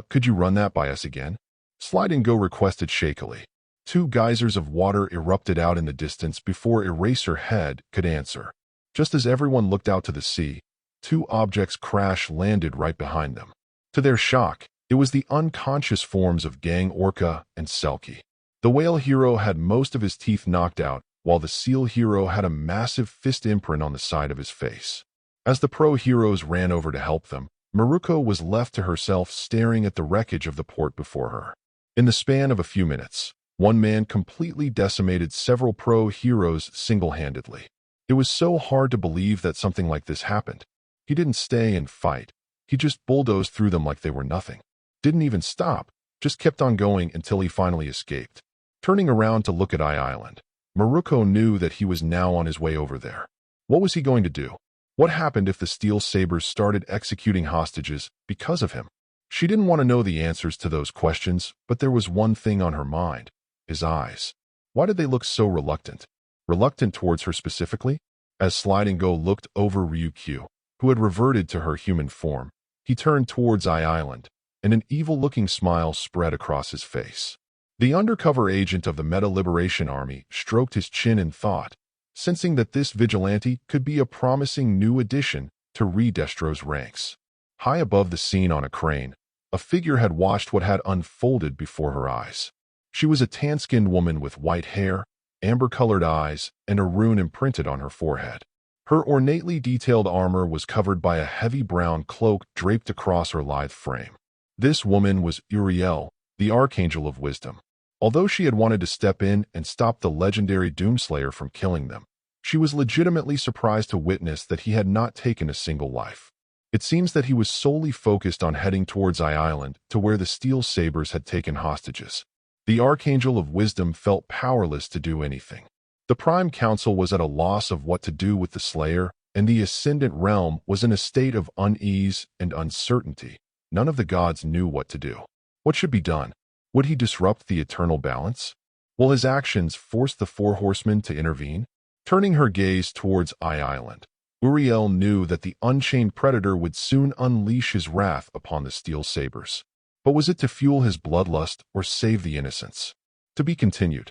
Could you run that by us again?" Slide and Go requested shakily. 2 geysers of water erupted out in the distance before Eraserhead could answer. Just as everyone looked out to the sea, 2 objects crash-landed right behind them. To their shock, it was the unconscious forms of Gang Orca and Selkie. The whale hero had most of his teeth knocked out, while the seal hero had a massive fist imprint on the side of his face. As the pro-heroes ran over to help them, Maruko was left to herself staring at the wreckage of the port before her. In the span of a few minutes, one man completely decimated several pro-heroes single-handedly. It was so hard to believe that something like this happened. He didn't stay and fight. He just bulldozed through them like they were nothing. Didn't even stop, just kept on going until he finally escaped. Turning around to look at Island, Maruko knew that he was now on his way over there. What was he going to do? What happened if the Steel Sabers started executing hostages because of him? She didn't want to know the answers to those questions, but there was one thing on her mind: his eyes. Why did they look so reluctant? Reluctant towards her specifically? As Slide and Go looked over Ryukyu, who had reverted to her human form, he turned towards Island, and an evil-looking smile spread across his face. The undercover agent of the Meta Liberation Army stroked his chin in thought, sensing that this vigilante could be a promising new addition to Redestro's ranks. High above the scene on a crane, a figure had watched what had unfolded before her eyes. She was a tan-skinned woman with white hair, amber-colored eyes, and a rune imprinted on her forehead. Her ornately detailed armor was covered by a heavy brown cloak draped across her lithe frame. This woman was Uriel, the Archangel of Wisdom. Although she had wanted to step in and stop the legendary doomslayer from killing them, she was legitimately surprised to witness that he had not taken a single life. It seems that he was solely focused on heading towards Island to where the Steel Sabers had taken hostages. The Archangel of Wisdom felt powerless to do anything. The Prime Council was at a loss of what to do with the Slayer, and the Ascendant Realm was in a state of unease and uncertainty. None of the gods knew what to do. What should be done? Would he disrupt the eternal balance? Will his actions force the Four Horsemen to intervene? Turning her gaze towards Island, Uriel knew that the Unchained Predator would soon unleash his wrath upon the Steel Sabers. But was it to fuel his bloodlust or save the innocents? To be continued.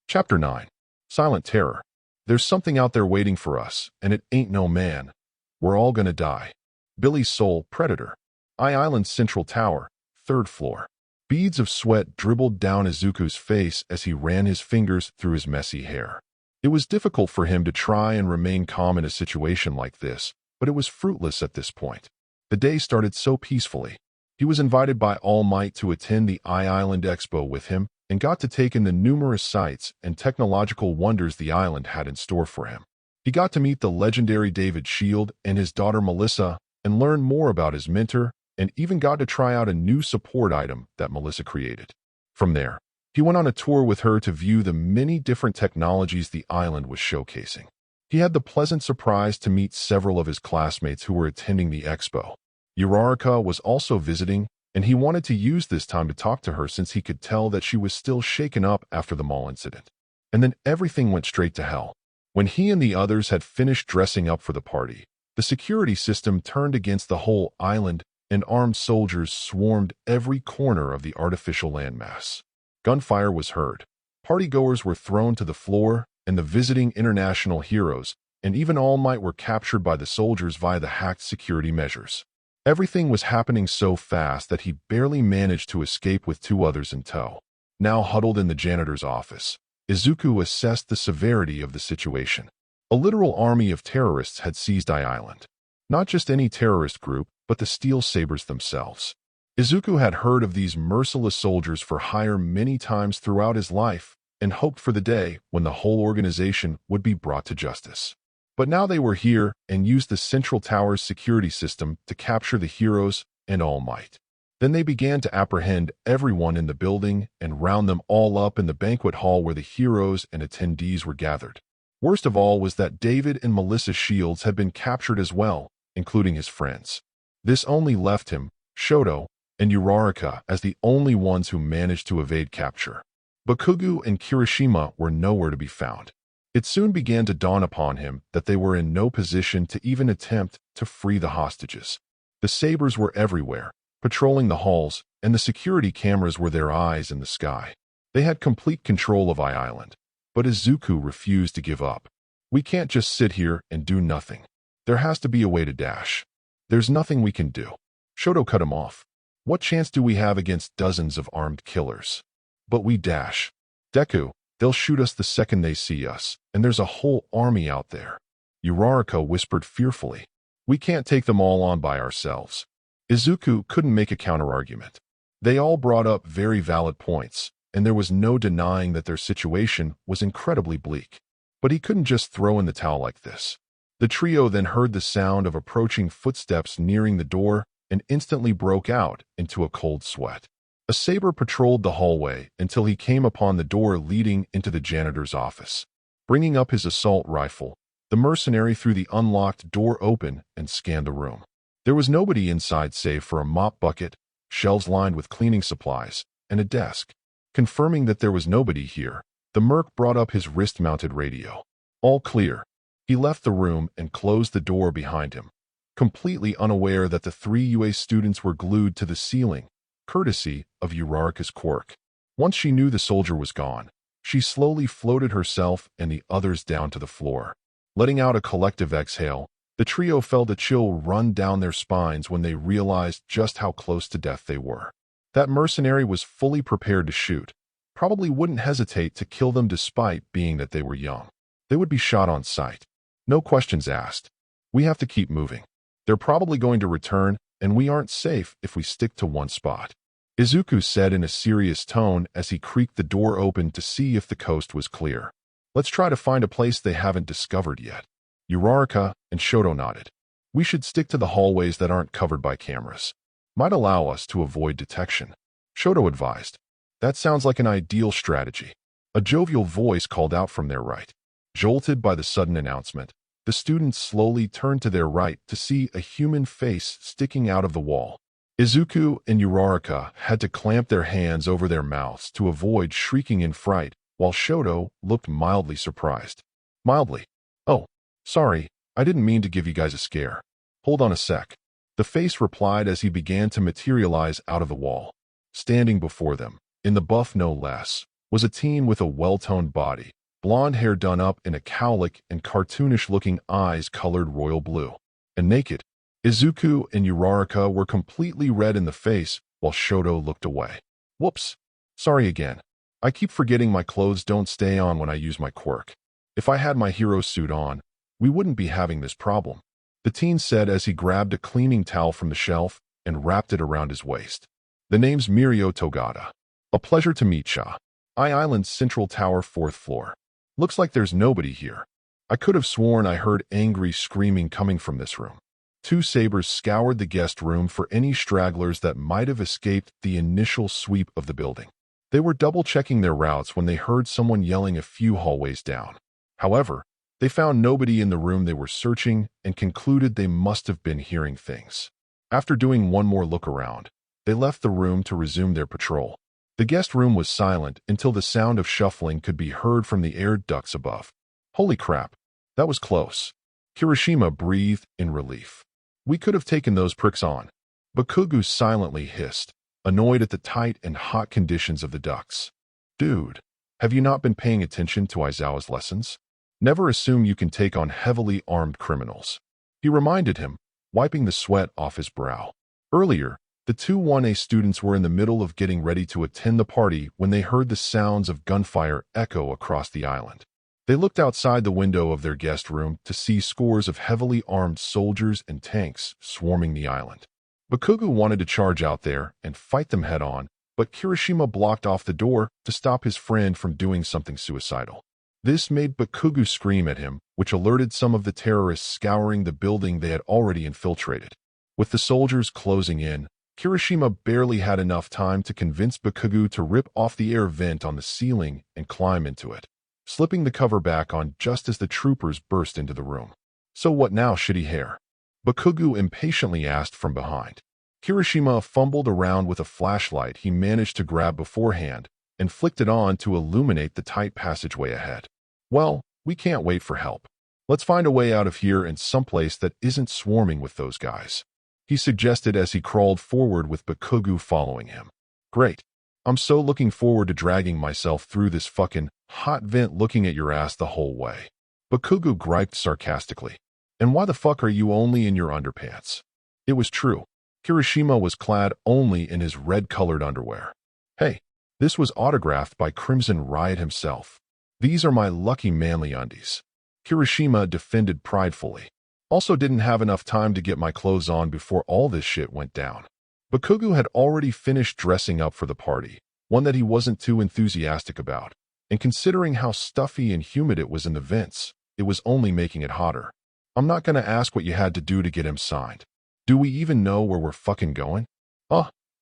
Chapter 9. Silent Terror. There's something out there waiting for us, and it ain't no man. We're all gonna die. Billy's Soul, Predator. Island's Central Tower, 3rd floor. Beads of sweat dribbled down Izuku's face as he ran his fingers through his messy hair. It was difficult for him to try and remain calm in a situation like this, but it was fruitless at this point. The day started so peacefully. He was invited by All Might to attend the Island Expo with him and got to take in the numerous sights and technological wonders the island had in store for him. He got to meet the legendary David Shield and his daughter Melissa and learn more about his mentor, and even got to try out a new support item that Melissa created. From there, he went on a tour with her to view the many different technologies the island was showcasing. He had the pleasant surprise to meet several of his classmates who were attending the expo. Uraraka was also visiting, and he wanted to use this time to talk to her since he could tell that she was still shaken up after the mall incident. And then everything went straight to hell. When he and the others had finished dressing up for the party, the security system turned against the whole island, and armed soldiers swarmed every corner of the artificial landmass. Gunfire was heard. Partygoers were thrown to the floor, and the visiting international heroes, and even All Might were captured by the soldiers via the hacked security measures. Everything was happening so fast that he barely managed to escape with 2 others in tow. Now huddled in the janitor's office, Izuku assessed the severity of the situation. A literal army of terrorists had seized Island. Not just any terrorist group, but the Steel Sabers themselves. Izuku had heard of these merciless soldiers for hire many times throughout his life and hoped for the day when the whole organization would be brought to justice. But now they were here and used the Central Tower's security system to capture the heroes and All Might. Then they began to apprehend everyone in the building and round them all up in the banquet hall where the heroes and attendees were gathered. Worst of all was that David and Melissa Shields had been captured as well, including his friends. This only left him, Shoto, and Uraraka as the only ones who managed to evade capture. Bakugo and Kirishima were nowhere to be found. It soon began to dawn upon him that they were in no position to even attempt to free the hostages. The Sabers were everywhere, patrolling the halls, and the security cameras were their eyes in the sky. They had complete control of Island, but Izuku refused to give up. We can't just sit here and do nothing. There has to be a way to dash. There's nothing we can do. Shoto cut him off. What chance do we have against dozens of armed killers? But we dash. Deku, they'll shoot us the second they see us, and there's a whole army out there. Uraraka whispered fearfully. We can't take them all on by ourselves. Izuku couldn't make a counterargument. They all brought up very valid points, and there was no denying that their situation was incredibly bleak. But he couldn't just throw in the towel like this. The trio then heard the sound of approaching footsteps nearing the door and instantly broke out into a cold sweat. A saber patrolled the hallway until he came upon the door leading into the janitor's office. Bringing up his assault rifle, the mercenary threw the unlocked door open and scanned the room. There was nobody inside save for a mop bucket, shelves lined with cleaning supplies, and a desk. Confirming that there was nobody here, the merc brought up his wrist-mounted radio. All clear. He left the room and closed the door behind him, completely unaware that the 3 UA students were glued to the ceiling, courtesy of Uraraka's quirk. Once she knew the soldier was gone, she slowly floated herself and the others down to the floor. Letting out a collective exhale, the trio felt a chill run down their spines when they realized just how close to death they were. That mercenary was fully prepared to shoot, probably wouldn't hesitate to kill them despite being that they were young. They would be shot on sight. No questions asked. We have to keep moving. They're probably going to return, and we aren't safe if we stick to one spot, Izuku said in a serious tone as he creaked the door open to see if the coast was clear. Let's try to find a place they haven't discovered yet. Uraraka and Shoto nodded. We should stick to the hallways that aren't covered by cameras. Might allow us to avoid detection. Shoto advised. That sounds like an ideal strategy. A jovial voice called out from their right. Jolted by the sudden announcement, the students slowly turned to their right to see a human face sticking out of the wall. Izuku and Uraraka had to clamp their hands over their mouths to avoid shrieking in fright, while Shoto looked mildly surprised. Mildly. Oh, sorry, I didn't mean to give you guys a scare. Hold on a sec. The face replied as he began to materialize out of the wall. Standing before them, in the buff no less, was a teen with a well-toned body, blonde hair done up in a cowlick and cartoonish-looking eyes colored royal blue. And naked. Izuku and Uraraka were completely red in the face, while Shoto looked away. Whoops. Sorry again. I keep forgetting my clothes don't stay on when I use my quirk. If I had my hero suit on, we wouldn't be having this problem, the teen said as he grabbed a cleaning towel from the shelf and wrapped it around his waist. The name's Mirio Togata. A pleasure to meet ya. Island's Central Tower, 4th floor. Looks like there's nobody here. I could have sworn I heard angry screaming coming from this room. 2 sabers scoured the guest room for any stragglers that might have escaped the initial sweep of the building. They were double-checking their routes when they heard someone yelling a few hallways down. However, they found nobody in the room they were searching and concluded they must have been hearing things. After doing one more look around, they left the room to resume their patrol. The guest room was silent until the sound of shuffling could be heard from the air ducts above. Holy crap, that was close. Kirishima breathed in relief. We could have taken those pricks on. Bakugu silently hissed, annoyed at the tight and hot conditions of the ducts. Dude, have you not been paying attention to Aizawa's lessons? Never assume you can take on heavily armed criminals. He reminded him, wiping the sweat off his brow. Earlier, the 2 1A students were in the middle of getting ready to attend the party when they heard the sounds of gunfire echo across the island. They looked outside the window of their guest room to see scores of heavily armed soldiers and tanks swarming the island. Bakugu wanted to charge out there and fight them head-on, but Kirishima blocked off the door to stop his friend from doing something suicidal. This made Bakugu scream at him, which alerted some of the terrorists scouring the building they had already infiltrated. With the soldiers closing in, Kirishima barely had enough time to convince Bakugu to rip off the air vent on the ceiling and climb into it, slipping the cover back on just as the troopers burst into the room. So what now, shitty hair? Bakugu impatiently asked from behind. Kirishima fumbled around with a flashlight he managed to grab beforehand and flicked it on to illuminate the tight passageway ahead. Well, we can't wait for help. Let's find a way out of here and someplace that isn't swarming with those guys, he suggested as he crawled forward with Bakugu following him. Great. I'm so looking forward to dragging myself through this fucking hot vent looking at your ass the whole way. Bakugu griped sarcastically. And why the fuck are you only in your underpants? It was true. Kirishima was clad only in his red-colored underwear. Hey, this was autographed by Crimson Riot himself. These are my lucky manly undies. Kirishima defended pridefully. Also didn't have enough time to get my clothes on before all this shit went down. Bakugu had already finished dressing up for the party, one that he wasn't too enthusiastic about, and considering how stuffy and humid it was in the vents, it was only making it hotter. I'm not gonna ask what you had to do to get him signed. Do we even know where we're fucking going?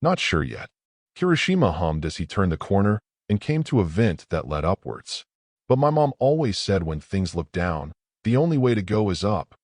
Not sure yet. Kirishima hummed as he turned the corner and came to a vent that led upwards. But my mom always said when things look down, the only way to go is up.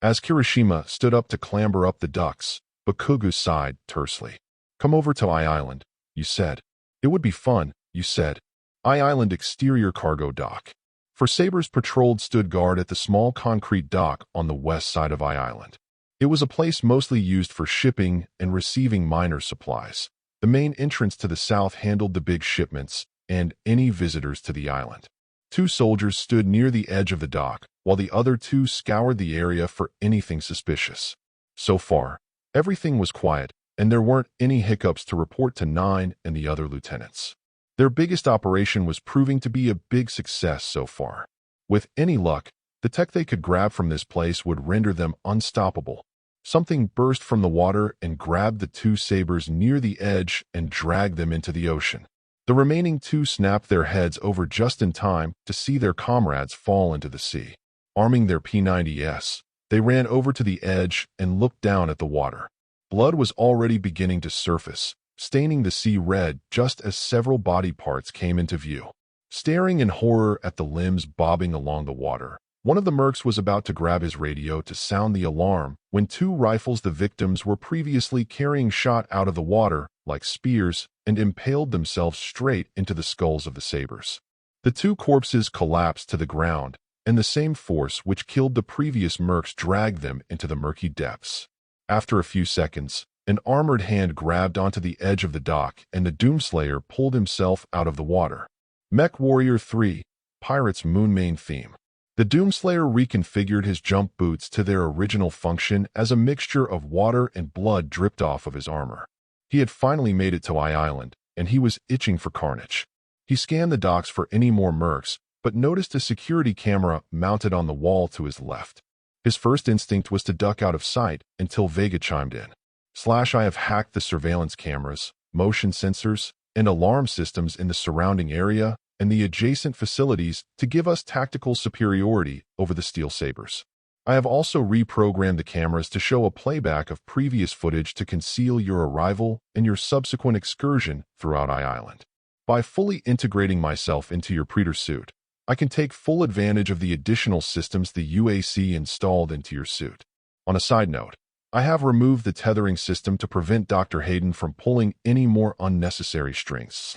As Kirishima stood up to clamber up the ducts, Bakugu sighed tersely. Come over to I Island, you said. It would be fun, you said. I Island exterior cargo dock. For Sabers patrolled stood guard at the small concrete dock on the west side of I Island. It was a place mostly used for shipping and receiving minor supplies. The main entrance to the south handled the big shipments and any visitors to the island. 2 soldiers stood near the edge of the dock, while the other 2 scoured the area for anything suspicious. So far, everything was quiet, and there weren't any hiccups to report to 9 and the other lieutenants. Their biggest operation was proving to be a big success so far. With any luck, the tech they could grab from this place would render them unstoppable. Something burst from the water and grabbed the 2 Sabers near the edge and dragged them into the ocean. The remaining 2 snapped their heads over just in time to see their comrades fall into the sea. Arming their P90s, they ran over to the edge and looked down at the water. Blood was already beginning to surface, staining the sea red just as several body parts came into view. Staring in horror at the limbs bobbing along the water, one of the mercs was about to grab his radio to sound the alarm when 2 rifles the victims were previously carrying shot out of the water like spears and impaled themselves straight into the skulls of the Sabers. The 2 corpses collapsed to the ground, and the same force which killed the previous mercs dragged them into the murky depths. After a few seconds, an armored hand grabbed onto the edge of the dock and the doomslayer pulled himself out of the water. Mech Warrior 3, Pirates Moonmain theme. The doomslayer reconfigured his jump boots to their original function as a mixture of water and blood dripped off of his armor. He had finally made it to I Island, and he was itching for carnage. He scanned the docks for any more mercs, but noticed a security camera mounted on the wall to his left. His first instinct was to duck out of sight until Vega chimed in. I have hacked the surveillance cameras, motion sensors, and alarm systems in the surrounding area and the adjacent facilities to give us tactical superiority over the Steel Sabers. I have also reprogrammed the cameras to show a playback of previous footage to conceal your arrival and your subsequent excursion throughout I Island. By fully integrating myself into your Predator suit, I can take full advantage of the additional systems the UAC installed into your suit. On a side note, I have removed the tethering system to prevent Dr. Hayden from pulling any more unnecessary strings.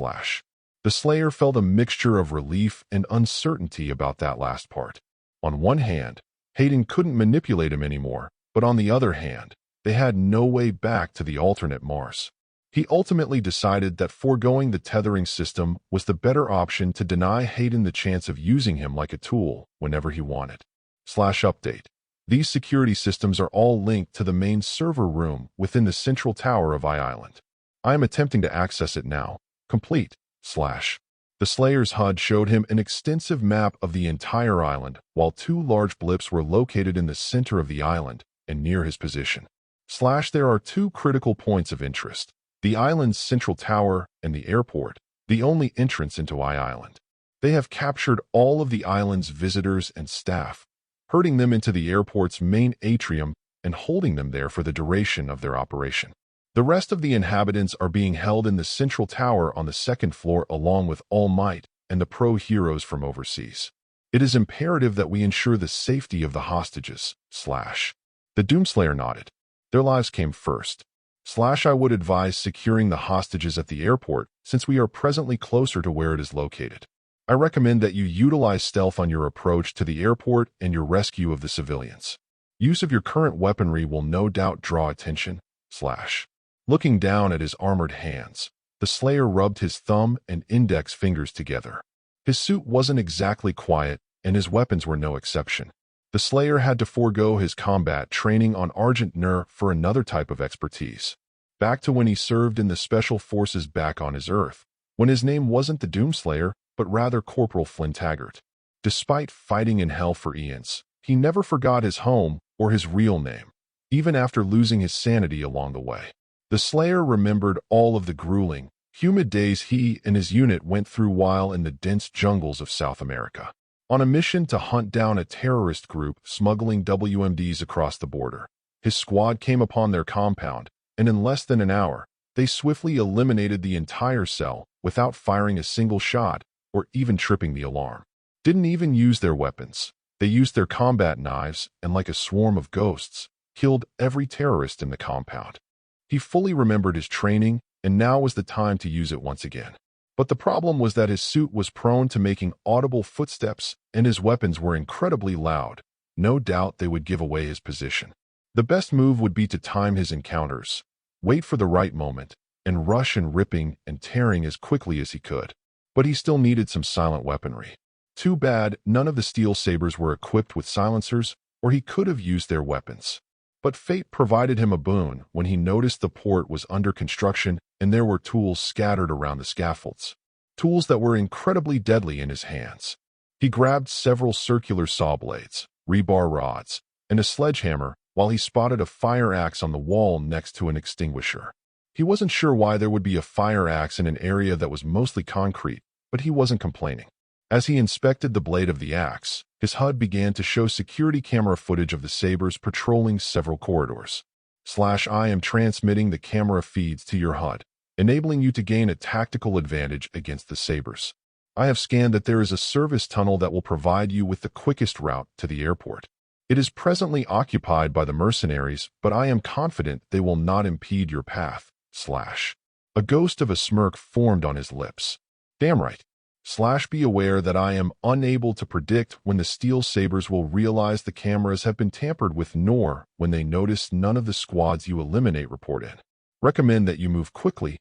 The Slayer felt a mixture of relief and uncertainty about that last part. On one hand, Hayden couldn't manipulate him anymore, but on the other hand, they had no way back to the alternate Mars. He ultimately decided that foregoing the tethering system was the better option to deny Hayden the chance of using him like a tool whenever he wanted. Update. These security systems are all linked to the main server room within the central tower of I Island. I am attempting to access it now. Complete. The Slayer's HUD showed him an extensive map of the entire island, while 2 large blips were located in the center of the island and near his position. There are 2 critical points of interest. The island's central tower and the airport, the only entrance into I Island. They have captured all of the island's visitors and staff, herding them into the airport's main atrium and holding them there for the duration of their operation. The rest of the inhabitants are being held in the central tower on the 2nd floor along with All Might and the pro-heroes from overseas. It is imperative that we ensure the safety of the hostages. The Doomslayer nodded. Their lives came first. I would advise securing the hostages at the airport since we are presently closer to where it is located. I recommend that you utilize stealth on your approach to the airport and your rescue of the civilians. Use of your current weaponry will no doubt draw attention. Looking down at his armored hands, the Slayer rubbed his thumb and index fingers together. His suit wasn't exactly quiet, and his weapons were no exception. The Slayer had to forego his combat training on Argent Nur for another type of expertise. Back to when he served in the Special Forces back on his Earth, when his name wasn't the Doomslayer, but rather Corporal Flynn Taggart. Despite fighting in hell for eons, he never forgot his home or his real name, even after losing his sanity along the way. The Slayer remembered all of the grueling, humid days he and his unit went through while in the dense jungles of South America, on a mission to hunt down a terrorist group smuggling WMDs across the border. His squad came upon their compound, and in less than an hour, they swiftly eliminated the entire cell without firing a single shot or even tripping the alarm. Didn't even use their weapons. They used their combat knives and, like a swarm of ghosts, killed every terrorist in the compound. He fully remembered his training, and now was the time to use it once again. But the problem was that his suit was prone to making audible footsteps, and his weapons were incredibly loud. No doubt they would give away his position. The best move would be to time his encounters, wait for the right moment, and rush and ripping and tearing as quickly as he could. But he still needed some silent weaponry. Too bad none of the steel sabers were equipped with silencers, or he could have used their weapons. But fate provided him a boon when he noticed the port was under construction and there were tools scattered around the scaffolds. Tools that were incredibly deadly in his hands. He grabbed several circular saw blades, rebar rods, and a sledgehammer while he spotted a fire axe on the wall next to an extinguisher. He wasn't sure why there would be a fire axe in an area that was mostly concrete, but he wasn't complaining. As he inspected the blade of the axe, his HUD began to show security camera footage of the sabers patrolling several corridors. I am transmitting the camera feeds to your HUD, enabling you to gain a tactical advantage against the sabers. I have scanned that there is a service tunnel that will provide you with the quickest route to the airport. It is presently occupied by the mercenaries, but I am confident they will not impede your path. A ghost of a smirk formed on his lips. Damn right. Be aware that I am unable to predict when the steel sabers will realize the cameras have been tampered with, nor when they notice none of the squads you eliminate report in. Recommend that you move quickly.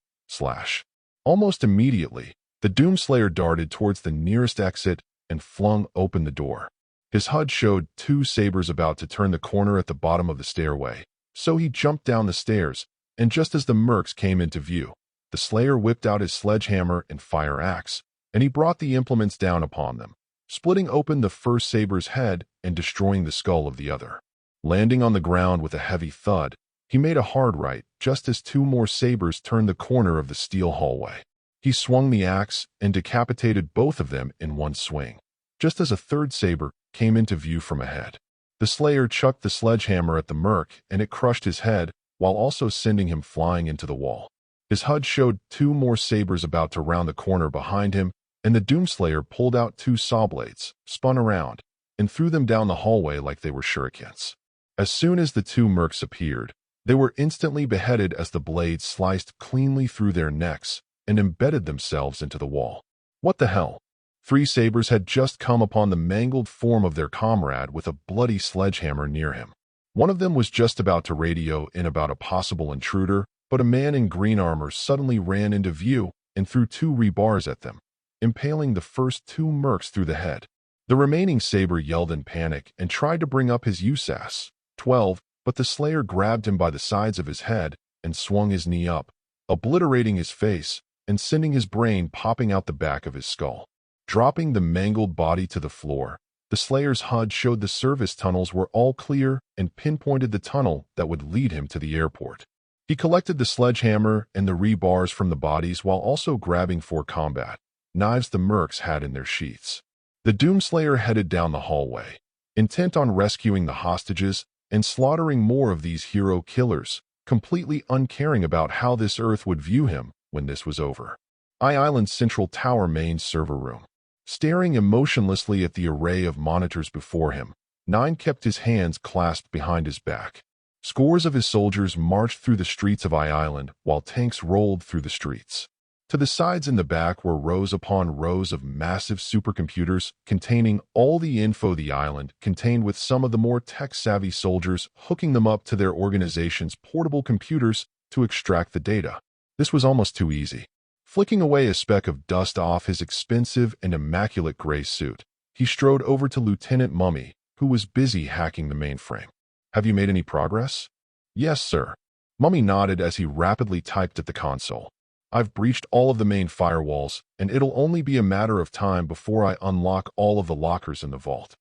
Almost immediately, the doomslayer darted towards the nearest exit and flung open the door. His HUD showed two sabers about to turn the corner at the bottom of the stairway, so he jumped down the stairs, and just as the mercs came into view, the Slayer whipped out his sledgehammer and fire axe, and he brought the implements down upon them, splitting open the first saber's head and destroying the skull of the other. Landing on the ground with a heavy thud, he made a hard right just as two more sabers turned the corner of the steel hallway. He swung the axe and decapitated both of them in one swing, just as a third saber came into view from ahead. The Slayer chucked the sledgehammer at the merc, and it crushed his head, while also sending him flying into the wall. His HUD showed two more sabers about to round the corner behind him, and the Doomslayer pulled out two saw blades, spun around, and threw them down the hallway like they were shurikens. As soon as the two mercs appeared, they were instantly beheaded as the blades sliced cleanly through their necks and embedded themselves into the wall. What the hell? Three sabers had just come upon the mangled form of their comrade with a bloody sledgehammer near him. One of them was just about to radio in about a possible intruder, but a man in green armor suddenly ran into view and threw two rebars at them, impaling the first two mercs through the head. The remaining saber yelled in panic and tried to bring up his USAS 12, but the Slayer grabbed him by the sides of his head and swung his knee up, obliterating his face and sending his brain popping out the back of his skull. Dropping the mangled body to the floor, the Slayer's HUD showed the service tunnels were all clear and pinpointed the tunnel that would lead him to the airport. He collected the sledgehammer and the rebars from the bodies while also grabbing four combat knives the mercs had in their sheaths. The Doomslayer headed down the hallway, intent on rescuing the hostages and slaughtering more of these hero killers, completely uncaring about how this Earth would view him when this was over. Island's Central Tower main server room. Staring emotionlessly at the array of monitors before him, Nine kept his hands clasped behind his back. Scores of his soldiers marched through the streets of Island while tanks rolled through the streets. To the sides and the back were rows upon rows of massive supercomputers containing all the info the island contained, with some of the more tech-savvy soldiers hooking them up to their organization's portable computers to extract the data. This was almost too easy. Flicking away a speck of dust off his expensive and immaculate gray suit, he strode over to Lieutenant Mummy, who was busy hacking the mainframe. "Have you made any progress?" "Yes, sir." Mummy nodded as he rapidly typed at the console. "I've breached all of the main firewalls, and it'll only be a matter of time before I unlock all of the lockers in the vault."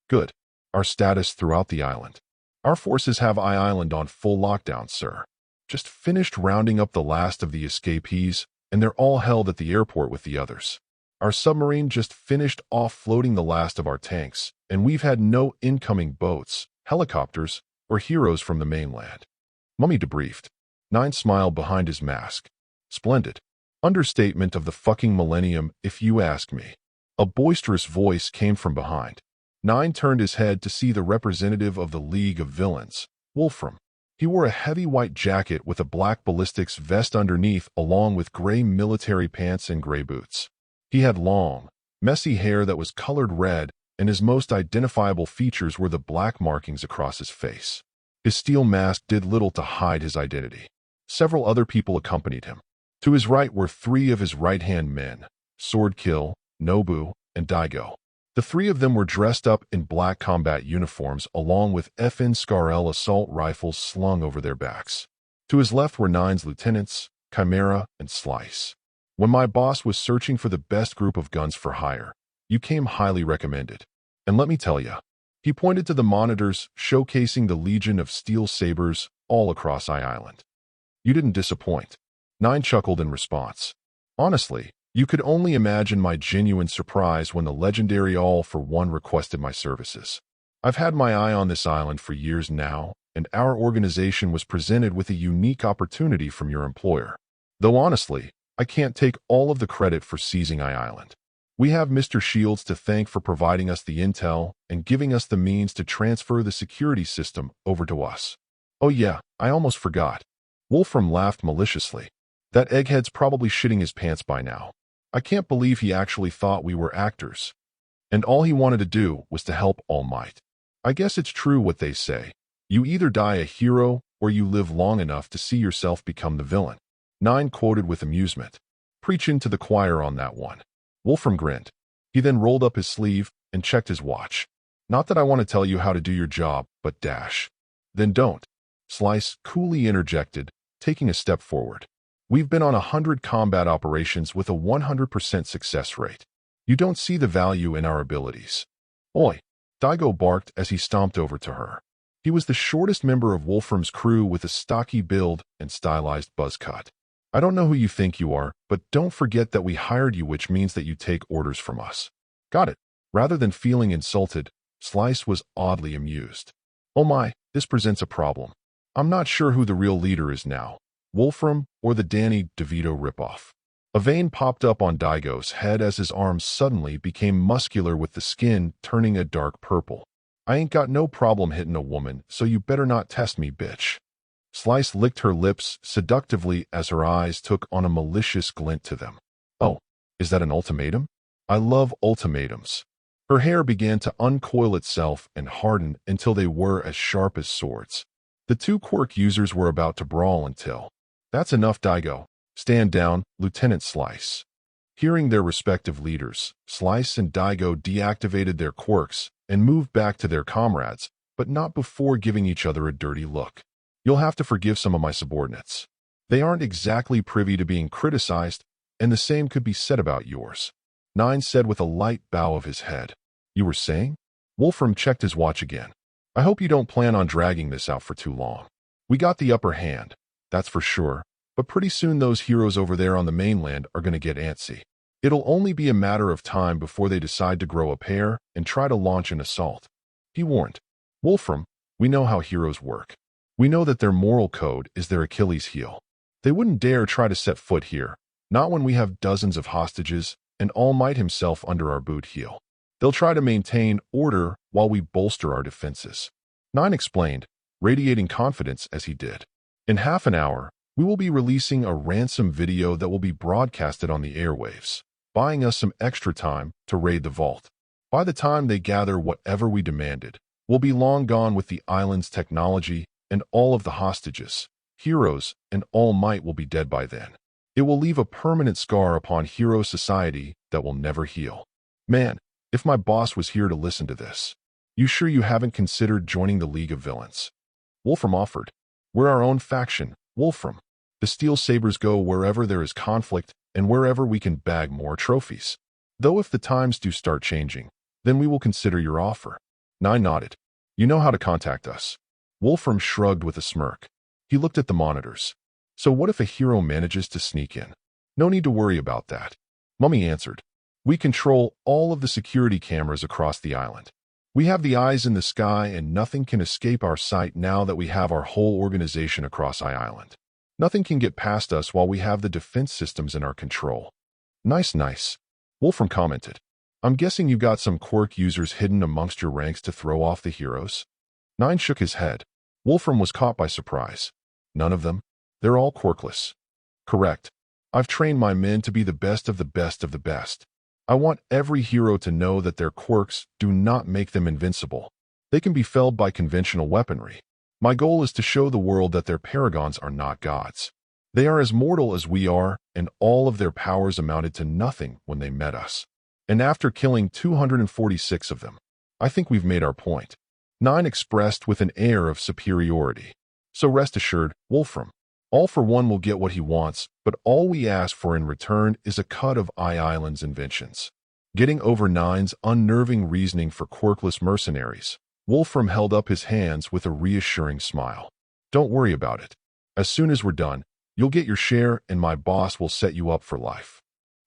"Good. Our status throughout the island?" Our forces have Island on full lockdown, sir. Just finished rounding up the last of the escapees, and they're all held at the airport with the others. Our submarine just finished offloading the last of our tanks, and we've had no incoming boats, helicopters, or heroes from the mainland. Mummy debriefed. Nine smiled behind his mask. Splendid. Understatement of the fucking millennium, if you ask me. A boisterous voice came from behind. Nine turned his head to see the representative of the League of Villains, Wolfram. He wore a heavy white jacket with a black ballistics vest underneath, along with gray military pants and gray boots. He had long, messy hair that was colored red, and his most identifiable features were the black markings across his face. His steel mask did little to hide his identity. Several other people accompanied him. To his right were three of his right-hand men, Swordkill, Nobu, and Daigo. The three of them were dressed up in black combat uniforms along with FN Scarel assault rifles slung over their backs. To his left were Nine's lieutenants, Chimera, and Slice. When my boss was searching for the best group of guns for hire, you came highly recommended. And let me tell ya, he pointed to the monitors showcasing the Legion of Steel Sabers all across Island. You didn't disappoint. Nine chuckled in response. Honestly, you could only imagine my genuine surprise when the legendary All for One requested my services. I've had my eye on this island for years now, and our organization was presented with a unique opportunity from your employer. Though honestly, I can't take all of the credit for seizing Island. We have Mr. Shields to thank for providing us the intel and giving us the means to transfer the security system over to us. Oh yeah, I almost forgot. Wolfram laughed maliciously. That egghead's probably shitting his pants by now. I can't believe he actually thought we were actors. And all he wanted to do was to help All Might. I guess it's true what they say. You either die a hero or you live long enough to see yourself become the villain. Nine quoted with amusement. Preaching to the choir on that one. Wolfram grinned. He then rolled up his sleeve and checked his watch. Not that I want to tell you how to do your job, but dash. Then don't. Slice coolly interjected, taking a step forward. We've been on 100 combat operations with a 100% success rate. You don't see the value in our abilities. Oi! Daigo barked as he stomped over to her. He was the shortest member of Wolfram's crew with a stocky build and stylized buzz cut. I don't know who you think you are, but don't forget that we hired you, which means that you take orders from us. Got it. Rather than feeling insulted, Slice was oddly amused. Oh my, this presents a problem. I'm not sure who the real leader is now. Wolfram or the Danny DeVito ripoff. A vein popped up on Daigo's head as his arms suddenly became muscular with the skin turning a dark purple. I ain't got no problem hitting a woman, so you better not test me, bitch. Slice licked her lips seductively as her eyes took on a malicious glint to them. Oh, is that an ultimatum? I love ultimatums. Her hair began to uncoil itself and harden until they were as sharp as swords. The two quirk users were about to brawl until... That's enough, Daigo. Stand down, Lieutenant Slice. Hearing their respective leaders, Slice and Daigo deactivated their quirks and moved back to their comrades, but not before giving each other a dirty look. You'll have to forgive some of my subordinates. They aren't exactly privy to being criticized, and the same could be said about yours. Nine said with a light bow of his head. You were saying? Wolfram checked his watch again. I hope you don't plan on dragging this out for too long. We got the upper hand, that's for sure, but pretty soon those heroes over there on the mainland are going to get antsy. It'll only be a matter of time before they decide to grow a pair and try to launch an assault. He warned. Wolfram, we know how heroes work. We know that their moral code is their Achilles heel. They wouldn't dare try to set foot here, not when we have dozens of hostages and All Might himself under our boot heel. They'll try to maintain order while we bolster our defenses. Nine explained, radiating confidence as he did. In half an hour, we will be releasing a ransom video that will be broadcasted on the airwaves, buying us some extra time to raid the vault. By the time they gather whatever we demanded, we'll be long gone with the island's technology and all of the hostages. Heroes and All Might will be dead by then. It will leave a permanent scar upon hero society that will never heal. Man, if my boss was here to listen to this. You sure you haven't considered joining the League of Villains? Wolfram offered. We're our own faction, Wolfram. The Steel Sabers go wherever there is conflict and wherever we can bag more trophies. Though if the times do start changing, then we will consider your offer. Nine nodded. You know how to contact us. Wolfram shrugged with a smirk. He looked at the monitors. So what if a hero manages to sneak in? No need to worry about that. Mummy answered. We control all of the security cameras across the island. We have the eyes in the sky and nothing can escape our sight now that we have our whole organization across Island. Nothing can get past us while we have the defense systems in our control. Nice, nice. Wolfram commented. I'm guessing you got some quirk users hidden amongst your ranks to throw off the heroes? Nine shook his head. Wolfram was caught by surprise. None of them? They're all quirkless. Correct. I've trained my men to be the best of the best of the best. I want every hero to know that their quirks do not make them invincible. They can be felled by conventional weaponry. My goal is to show the world that their paragons are not gods. They are as mortal as we are, and all of their powers amounted to nothing when they met us. And after killing 246 of them, I think we've made our point. Nine expressed with an air of superiority. So rest assured, Wolfram, All for One will get what he wants, but all we ask for in return is a cut of Island's inventions. Getting over Nine's unnerving reasoning for quirkless mercenaries, Wolfram held up his hands with a reassuring smile. Don't worry about it. As soon as we're done, you'll get your share and my boss will set you up for life.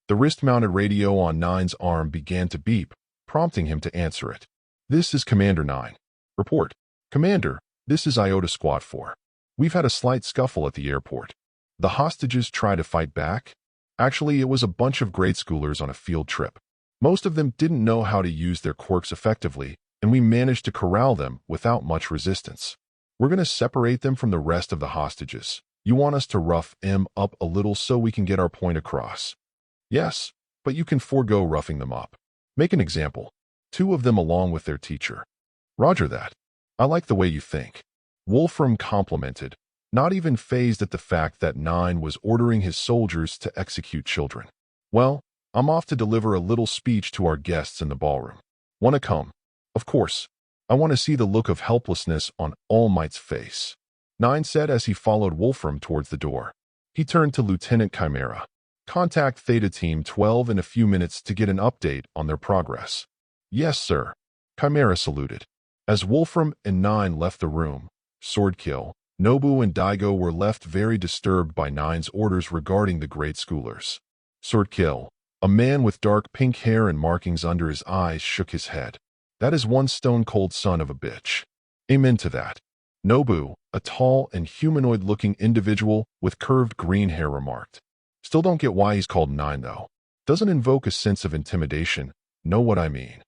The wrist-mounted radio on Nine's arm began to beep, prompting him to answer it. This is Commander Nine. Report. Commander, this is Iota Squad 4. We've had a slight scuffle at the airport. The hostages try to fight back. Actually, it was a bunch of grade schoolers on a field trip. Most of them didn't know how to use their quirks effectively, and we managed to corral them without much resistance. We're going to separate them from the rest of the hostages. You want us to rough them up a little so we can get our point across? Yes, but you can forego roughing them up. Make an example. 2 of them along with their teacher. Roger that. I like the way you think. Wolfram complimented, not even fazed at the fact that Nine was ordering his soldiers to execute children. Well, I'm off to deliver a little speech to our guests in the ballroom. Wanna come? Of course. I want to see the look of helplessness on All Might's face. Nine said as he followed Wolfram towards the door. He turned to Lieutenant Chimera. Contact Theta Team 12 in a few minutes to get an update on their progress. Yes, sir. Chimera saluted. As Wolfram and Nine left the room, Swordkill, Nobu and Daigo were left very disturbed by Nine's orders regarding the grade schoolers. Swordkill, a man with dark pink hair and markings under his eyes, shook his head. That is one stone-cold son of a bitch. Amen to that. Nobu, a tall and humanoid-looking individual with curved green hair, remarked. Still don't get why he's called Nine, though. Doesn't invoke a sense of intimidation. Know what I mean?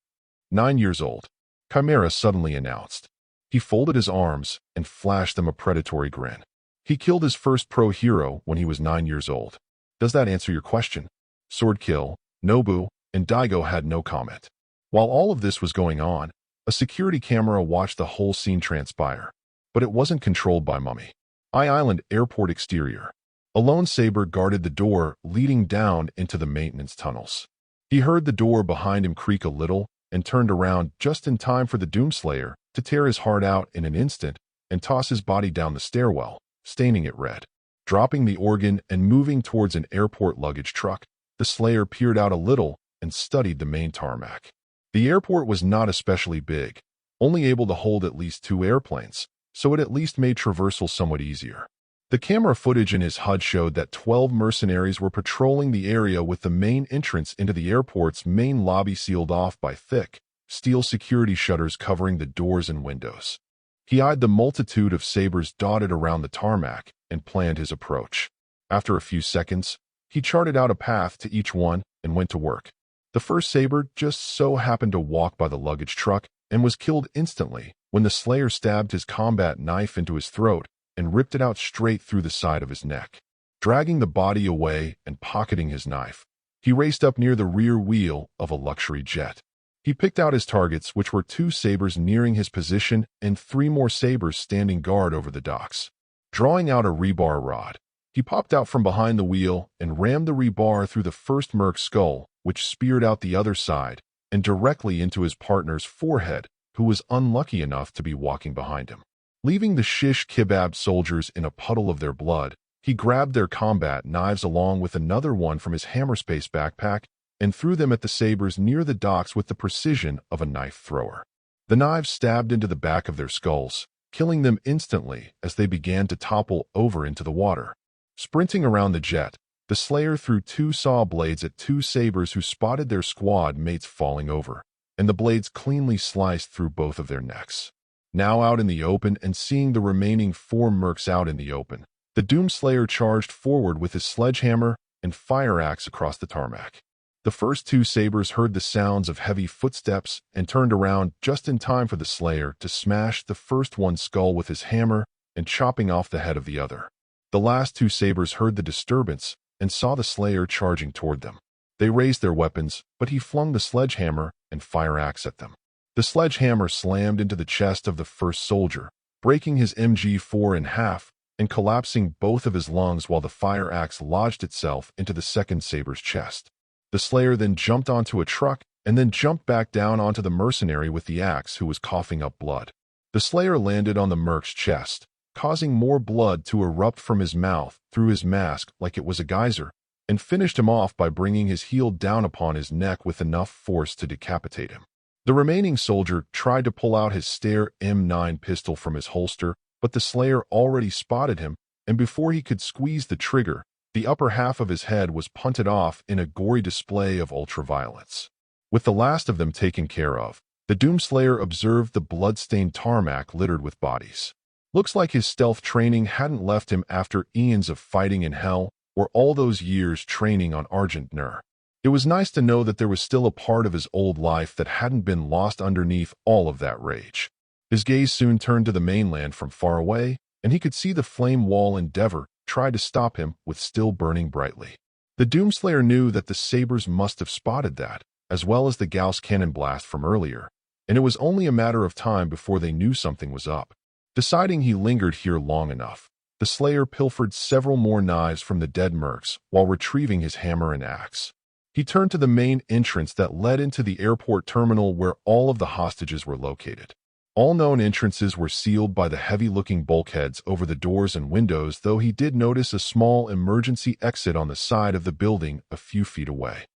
9 years old. Chimera suddenly announced. He folded his arms and flashed them a predatory grin. He killed his first pro hero when he was 9 years old. Does that answer your question? Swordkill, Nobu, and Daigo had no comment. While all of this was going on, a security camera watched the whole scene transpire. But it wasn't controlled by Mummy. Island Airport exterior. A lone saber guarded the door leading down into the maintenance tunnels. He heard the door behind him creak a little and turned around just in time for the doomslayer to tear his heart out in an instant and toss his body down the stairwell, staining it red. Dropping the organ and moving towards an airport luggage truck, the slayer peered out a little and studied the main tarmac. The airport was not especially big, only able to hold at least 2 airplanes, so it at least made traversal somewhat easier. The camera footage in his HUD showed that 12 mercenaries were patrolling the area with the main entrance into the airport's main lobby sealed off by thick, steel security shutters covering the doors and windows. He eyed the multitude of sabers dotted around the tarmac and planned his approach. After a few seconds, he charted out a path to each one and went to work. The first saber just so happened to walk by the luggage truck and was killed instantly when the slayer stabbed his combat knife into his throat and ripped it out straight through the side of his neck. Dragging the body away and pocketing his knife, he raced up near the rear wheel of a luxury jet. He picked out his targets, which were 2 sabers nearing his position and 3 more sabers standing guard over the docks. Drawing out a rebar rod, he popped out from behind the wheel and rammed the rebar through the first merc's skull, which speared out the other side and directly into his partner's forehead, who was unlucky enough to be walking behind him. Leaving the shish kebab soldiers in a puddle of their blood, he grabbed their combat knives along with another one from his hammerspace backpack and threw them at the sabers near the docks with the precision of a knife thrower. The knives stabbed into the back of their skulls, killing them instantly as they began to topple over into the water. Sprinting around the jet, the Slayer threw 2 saw blades at 2 sabers who spotted their squad mates falling over, and the blades cleanly sliced through both of their necks. Now out in the open and seeing the remaining 4 mercs out in the open, the doomslayer charged forward with his sledgehammer and fire axe across the tarmac. The first 2 sabers heard the sounds of heavy footsteps and turned around just in time for the Slayer to smash the first one's skull with his hammer and chopping off the head of the other. The last 2 sabers heard the disturbance and saw the Slayer charging toward them. They raised their weapons, but he flung the sledgehammer and fire axe at them. The sledgehammer slammed into the chest of the first soldier, breaking his MG4 in half and collapsing both of his lungs, while the fire axe lodged itself into the second saber's chest. The Slayer then jumped onto a truck and then jumped back down onto the mercenary with the axe who was coughing up blood. The Slayer landed on the merc's chest, causing more blood to erupt from his mouth through his mask like it was a geyser, and finished him off by bringing his heel down upon his neck with enough force to decapitate him. The remaining soldier tried to pull out his Steyr M9 pistol from his holster, but the Slayer already spotted him, and before he could squeeze the trigger, the upper half of his head was punted off in a gory display of ultraviolence. With the last of them taken care of, the Doomslayer observed the blood-stained tarmac littered with bodies. Looks like his stealth training hadn't left him after eons of fighting in hell or all those years training on Argent Nur. It was nice to know that there was still a part of his old life that hadn't been lost underneath all of that rage. His gaze soon turned to the mainland from far away, and he could see the flame wall Endeavor try to stop him with still burning brightly. The Doomslayer knew that the sabers must have spotted that, as well as the Gauss cannon blast from earlier, and it was only a matter of time before they knew something was up. Deciding he lingered here long enough, the Slayer pilfered several more knives from the dead mercs while retrieving his hammer and axe. He turned to the main entrance that led into the airport terminal where all of the hostages were located. All known entrances were sealed by the heavy-looking bulkheads over the doors and windows, though he did notice a small emergency exit on the side of the building a few feet away.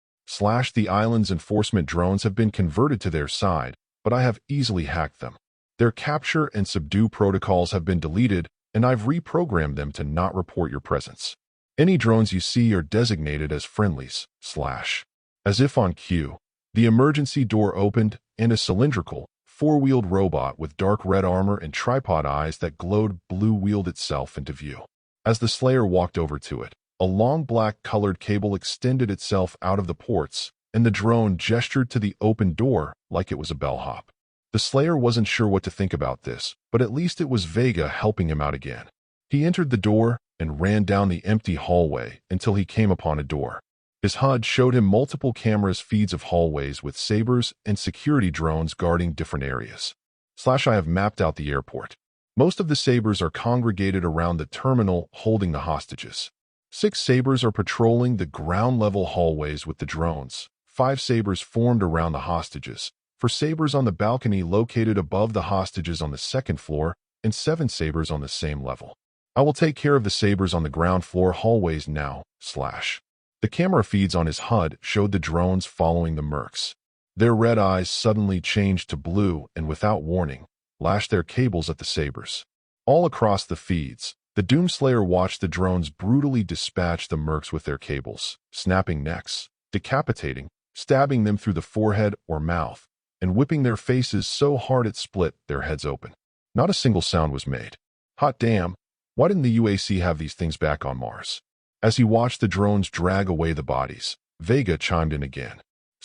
The island's enforcement drones have been converted to their side, but I have easily hacked them. Their capture and subdue protocols have been deleted, and I've reprogrammed them to not report your presence. Any drones you see are designated as friendlies. As if on cue, the emergency door opened, and a cylindrical, 4-wheeled robot with dark red armor and tripod eyes that glowed blue wheeled itself into view. As the Slayer walked over to it, a long black-colored cable extended itself out of the ports, and the drone gestured to the open door like it was a bellhop. The Slayer wasn't sure what to think about this, but at least it was Vega helping him out again. He entered the door and ran down the empty hallway until he came upon a door. His HUD showed him multiple cameras feeds of hallways with sabers and security drones guarding different areas. I have mapped out the airport. Most of the sabers are congregated around the terminal holding the hostages. 6 sabers are patrolling the ground-level hallways with the drones. 5 sabers formed around the hostages, 4 sabers on the balcony located above the hostages on the 2nd floor, and 7 sabers on the same level. I will take care of the sabers on the ground floor hallways now. The camera feeds on his HUD showed the drones following the mercs. Their red eyes suddenly changed to blue and, without warning, lashed their cables at the sabers. All across the feeds, the Doomslayer watched the drones brutally dispatch the mercs with their cables, snapping necks, decapitating, stabbing them through the forehead or mouth, and whipping their faces so hard it split their heads open. Not a single sound was made. Hot damn, why didn't the UAC have these things back on Mars? As he watched the drones drag away the bodies, Vega chimed in again.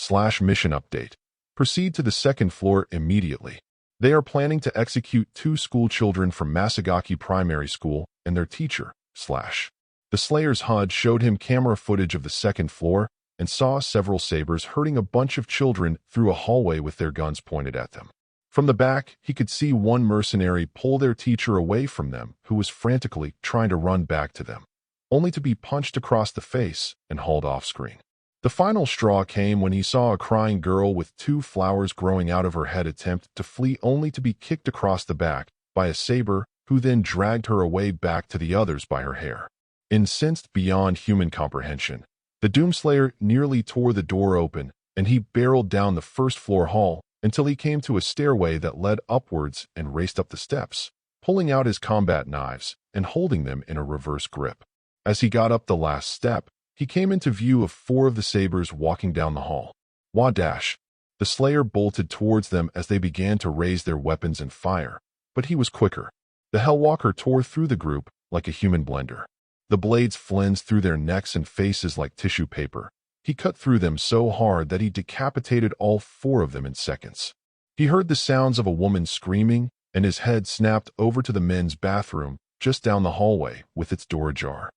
Mission update. Proceed to the 2nd floor immediately. They are planning to execute 2 school children from Masagaki Primary School and their teacher. The Slayer's HUD showed him camera footage of the 2nd floor and saw several sabers herding a bunch of children through a hallway with their guns pointed at them. From the back, he could see one mercenary pull their teacher away from them, who was frantically trying to run back to them, only to be punched across the face and hauled off-screen. The final straw came when he saw a crying girl with 2 flowers growing out of her head attempt to flee, only to be kicked across the back by a saber who then dragged her away back to the others by her hair. Incensed beyond human comprehension, the Doomslayer nearly tore the door open, and he barreled down the 1st floor hall until he came to a stairway that led upwards and raced up the steps. pulling out his combat knives and holding them in a reverse grip. As he got up the last step, he came into view of 4 of the sabers walking down the hall. Wah dash! The Slayer bolted towards them as they began to raise their weapons and fire, but he was quicker. The Hellwalker tore through the group like a human blender. The blades flensed through their necks and faces like tissue paper. He cut through them so hard that he decapitated all 4 of them in seconds. He heard the sounds of a woman screaming, and his head snapped over to the men's bathroom just down the hallway with its door ajar.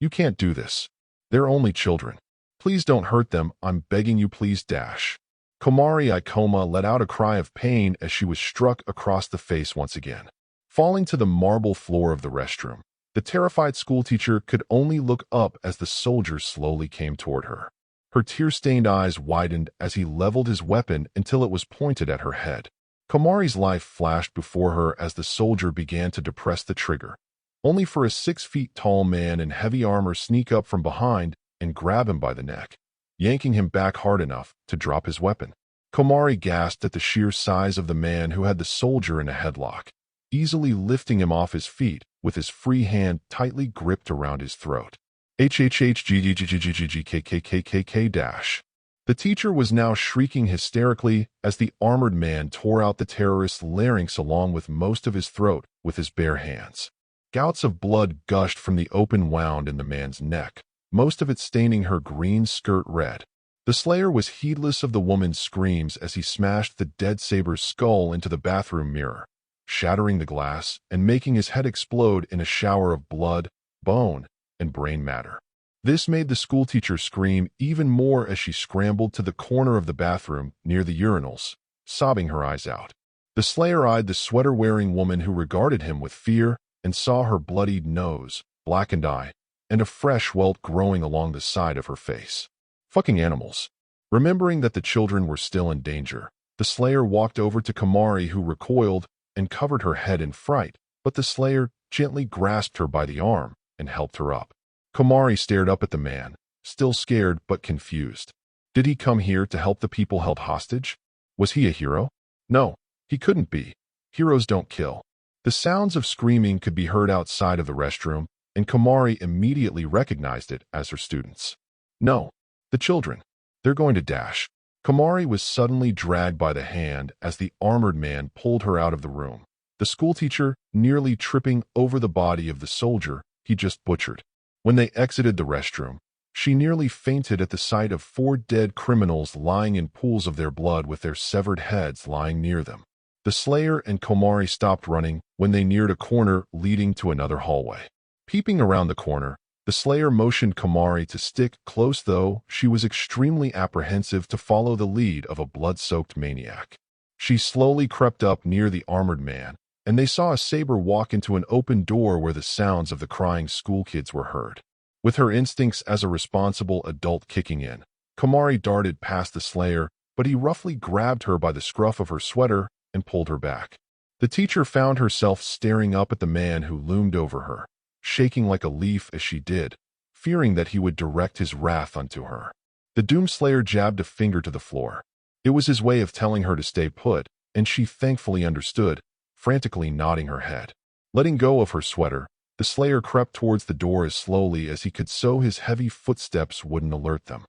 You can't do this. They're only children. Please don't hurt them, I'm begging you, please dash. Komari Ikoma let out a cry of pain as she was struck across the face once again. Falling to the marble floor of the restroom, the terrified schoolteacher could only look up as the soldier slowly came toward her. Her tear-stained eyes widened as he leveled his weapon until it was pointed at her head. Komari's life flashed before her as the soldier began to depress the trigger, only for a 6-feet-tall man in heavy armor sneak up from behind and grab him by the neck, yanking him back hard enough to drop his weapon. Komari gasped at the sheer size of the man who had the soldier in a headlock, easily lifting him off his feet with his free hand tightly gripped around his throat. HHHGGGGGGKKKKK. The teacher was now shrieking hysterically as the armored man tore out the terrorist's larynx along with most of his throat with his bare hands. Gouts of blood gushed from the open wound in the man's neck, most of it staining her green skirt red. The Slayer was heedless of the woman's screams as he smashed the dead saber's skull into the bathroom mirror, shattering the glass and making his head explode in a shower of blood, bone, and brain matter. This made the schoolteacher scream even more as she scrambled to the corner of the bathroom near the urinals, sobbing her eyes out. The Slayer eyed the sweater-wearing woman who regarded him with fear and saw her bloodied nose, blackened eye, and a fresh welt growing along the side of her face. Fucking animals. Remembering that the children were still in danger, the Slayer walked over to Komari, who recoiled and covered her head in fright, but the Slayer gently grasped her by the arm and helped her up. Komari stared up at the man, still scared but confused. Did he come here to help the people held hostage? Was he a hero? No, he couldn't be. Heroes don't kill. The sounds of screaming could be heard outside of the restroom, and Komari immediately recognized it as her students. No, the children. They're going to dash. Komari was suddenly dragged by the hand as the armored man pulled her out of the room, the schoolteacher nearly tripping over the body of the soldier he just butchered. When they exited the restroom, she nearly fainted at the sight of 4 dead criminals lying in pools of their blood with their severed heads lying near them. The Slayer and Komari stopped running when they neared a corner leading to another hallway. Peeping around the corner, the Slayer motioned Komari to stick close, though she was extremely apprehensive to follow the lead of a blood-soaked maniac. She slowly crept up near the armored man, and they saw a saber walk into an open door where the sounds of the crying schoolkids were heard. With her instincts as a responsible adult kicking in, Komari darted past the Slayer, but he roughly grabbed her by the scruff of her sweater and pulled her back. The teacher found herself staring up at the man who loomed over her, shaking like a leaf as she did, fearing that he would direct his wrath unto her. The doomslayer jabbed a finger to the floor. It was his way of telling her to stay put, and she thankfully understood, frantically nodding her head. Letting go of her sweater, the Slayer crept towards the door as slowly as he could so his heavy footsteps wouldn't alert them.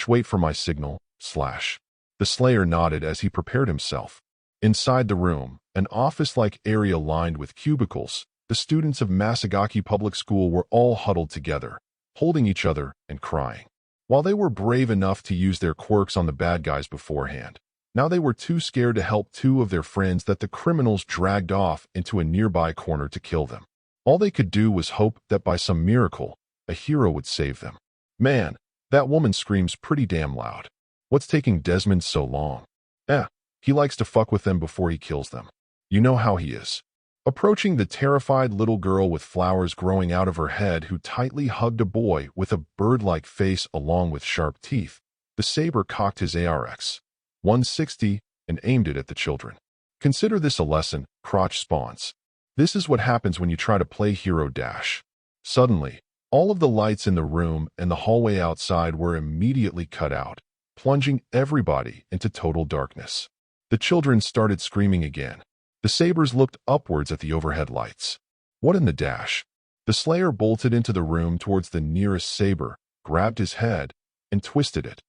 Wait for my signal, The Slayer nodded as he prepared himself. Inside the room, an office-like area lined with cubicles, the students of Masagaki Public School were all huddled together, holding each other and crying. While they were brave enough to use their quirks on the bad guys beforehand, now they were too scared to help 2 of their friends that the criminals dragged off into a nearby corner to kill them. All they could do was hope that by some miracle, a hero would save them. Man, that woman screams pretty damn loud. What's taking Desmond so long? He likes to fuck with them before he kills them. You know how he is. Approaching the terrified little girl with flowers growing out of her head who tightly hugged a boy with a bird-like face along with sharp teeth, the saber cocked his ARX 160 and aimed it at the children. Consider this a lesson, crotch spawns. This is what happens when you try to play hero dash. Suddenly, all of the lights in the room and the hallway outside were immediately cut out, plunging everybody into total darkness. The children started screaming again, The sabers looked upwards at the overhead lights. What in the dash? The slayer bolted into the room towards the nearest saber, grabbed his head, and twisted it,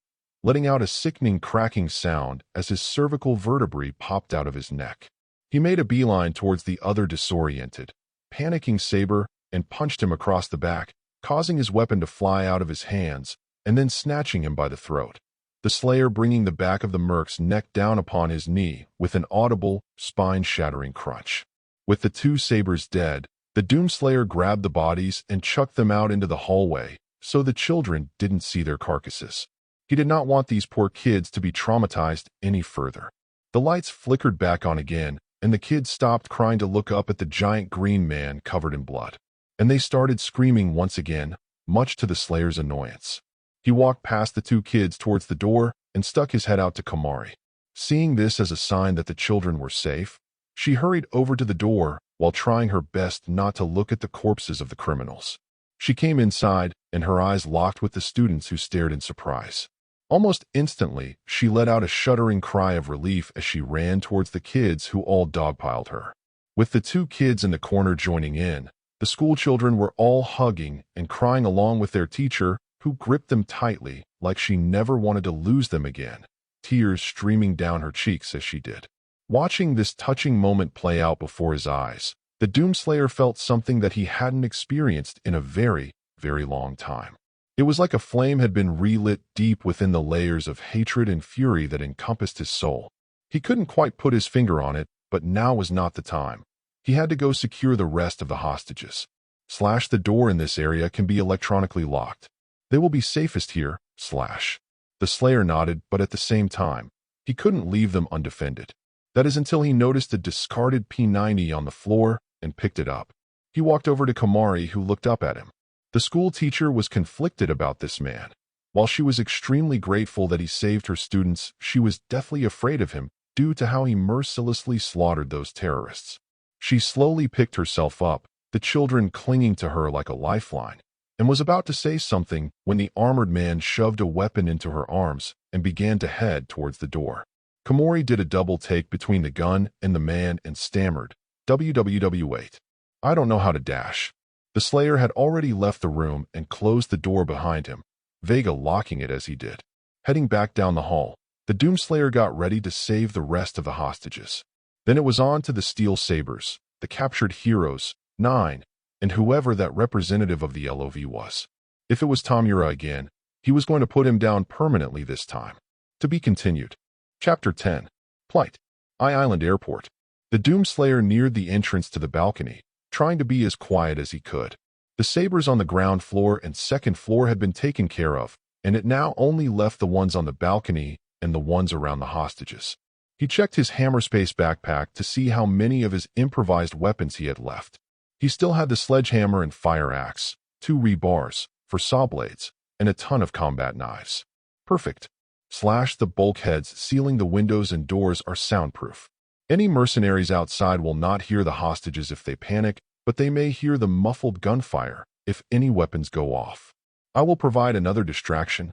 letting out a sickening cracking sound as his cervical vertebrae popped out of his neck. He made a beeline towards the other disoriented, panicking saber and punched him across the back, causing his weapon to fly out of his hands and then snatching him by the throat. The slayer bringing the back of the merc's neck down upon his knee with an audible, spine-shattering crunch. With the two sabers dead, the doomslayer grabbed the bodies and chucked them out into the hallway so the children didn't see their carcasses. He did not want these poor kids to be traumatized any further. The lights flickered back on again, and the kids stopped crying to look up at the giant green man covered in blood. And they started screaming once again, much to the slayer's annoyance. He walked past the two kids towards the door and stuck his head out to Komari. Seeing this as a sign that the children were safe, she hurried over to the door while trying her best not to look at the corpses of the criminals. She came inside, and her eyes locked with the students who stared in surprise. Almost instantly, she let out a shuddering cry of relief as she ran towards the kids who all dogpiled her. With the two kids in the corner joining in, the school children were all hugging and crying along with their teacher, who gripped them tightly like she never wanted to lose them again, tears streaming down her cheeks as she did. Watching this touching moment play out before his eyes, the doomslayer felt something that he hadn't experienced in a very, very long time. It was like a flame had been relit deep within the layers of hatred and fury that encompassed his soul. He couldn't quite put his finger on it, but now was not the time. He had to go secure the rest of the hostages. The door in this area can be electronically locked. They will be safest here, . The slayer nodded, but at the same time, he couldn't leave them undefended. That is until he noticed a discarded P90 on the floor and picked it up. He walked over to Komari, who looked up at him. The school teacher was conflicted about this man. While she was extremely grateful that he saved her students, she was deathly afraid of him due to how he mercilessly slaughtered those terrorists. She slowly picked herself up, the children clinging to her like a lifeline, and was about to say something when the armored man shoved a weapon into her arms and began to head towards the door. Komori did a double take between the gun and the man and stammered, "Wait. I don't know how to dash." The slayer had already left the room and closed the door behind him, Vega locking it as he did. Heading back down the hall, the doomslayer got ready to save the rest of the hostages. Then it was on to the steel sabers, the captured heroes, 9, and whoever that representative of the LOV was. If it was Tamura again, he was going to put him down permanently this time. To be continued. Chapter 10. Plight. Island Airport. The doomslayer neared the entrance to the balcony, trying to be as quiet as he could. The sabers on the ground floor and second floor had been taken care of, and it now only left the ones on the balcony and the ones around the hostages. He checked his hammerspace backpack to see how many of his improvised weapons he had left. He still had the sledgehammer and fire axe, 2 rebars for saw blades, and a ton of combat knives. Perfect. The bulkheads sealing the windows and doors are soundproof. Any mercenaries outside will not hear the hostages if they panic, but they may hear the muffled gunfire if any weapons go off. I will provide another distraction,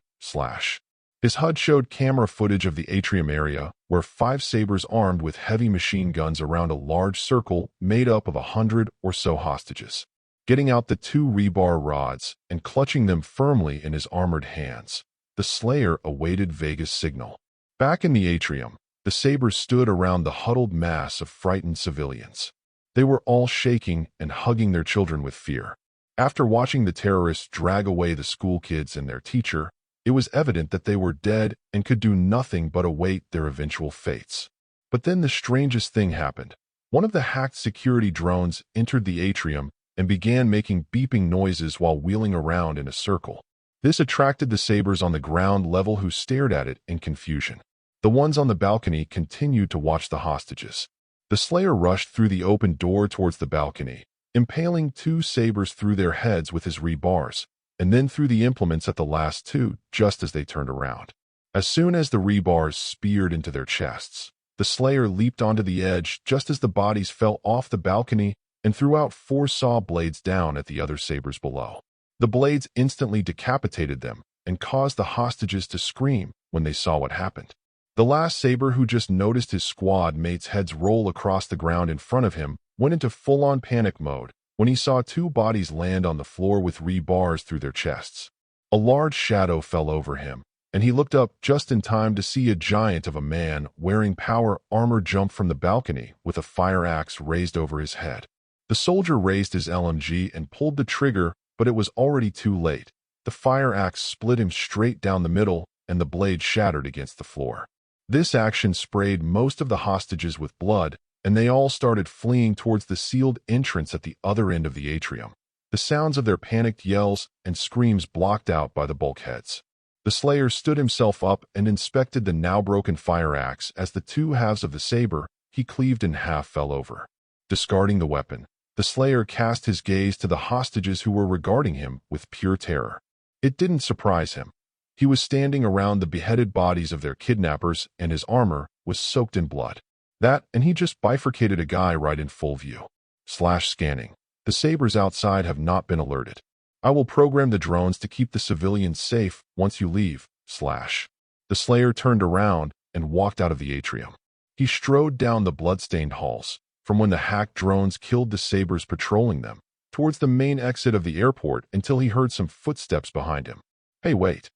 His HUD showed camera footage of the atrium area, where 5 sabers armed with heavy machine guns around a large circle made up of 100 or so hostages. Getting out the 2 rebar rods and clutching them firmly in his armored hands, the slayer awaited Vega's signal. Back in the atrium, the sabers stood around the huddled mass of frightened civilians. They were all shaking and hugging their children with fear. After watching the terrorists drag away the school kids and their teacher, it was evident that they were dead and could do nothing but await their eventual fates. But then the strangest thing happened. One of the hacked security drones entered the atrium and began making beeping noises while wheeling around in a circle. This attracted the sabers on the ground level, who stared at it in confusion. The ones on the balcony continued to watch the hostages. The slayer rushed through the open door towards the balcony, impaling 2 sabers through their heads with his rebars, and then threw the implements at the last 2 just as they turned around. As soon as the rebars speared into their chests, the slayer leaped onto the edge just as the bodies fell off the balcony and threw out 4 saw blades down at the other sabers below. The blades instantly decapitated them and caused the hostages to scream when they saw what happened. The last saber, who just noticed his squad mates' heads roll across the ground in front of him, went into full-on panic mode when he saw two bodies land on the floor with rebars through their chests. A large shadow fell over him, and he looked up just in time to see a giant of a man wearing power armor jump from the balcony with a fire axe raised over his head. The soldier raised his LMG and pulled the trigger, but it was already too late. The fire axe split him straight down the middle, and the blade shattered against the floor. This action sprayed most of the hostages with blood, and they all started fleeing towards the sealed entrance at the other end of the atrium. The sounds of their panicked yells and screams blocked out by the bulkheads. The Slayer stood himself up and inspected the now broken fire axe as the two halves of the saber he cleaved in half fell over. Discarding the weapon, the Slayer cast his gaze to the hostages who were regarding him with pure terror. It didn't surprise him. He was standing around the beheaded bodies of their kidnappers, and his armor was soaked in blood. That, and he just bifurcated a guy right in full view. Scanning. The sabers outside have not been alerted. I will program the drones to keep the civilians safe once you leave. The Slayer turned around and walked out of the atrium. He strode down the blood-stained halls, from when the hacked drones killed the sabers patrolling them, towards the main exit of the airport until he heard some footsteps behind him. Hey, wait.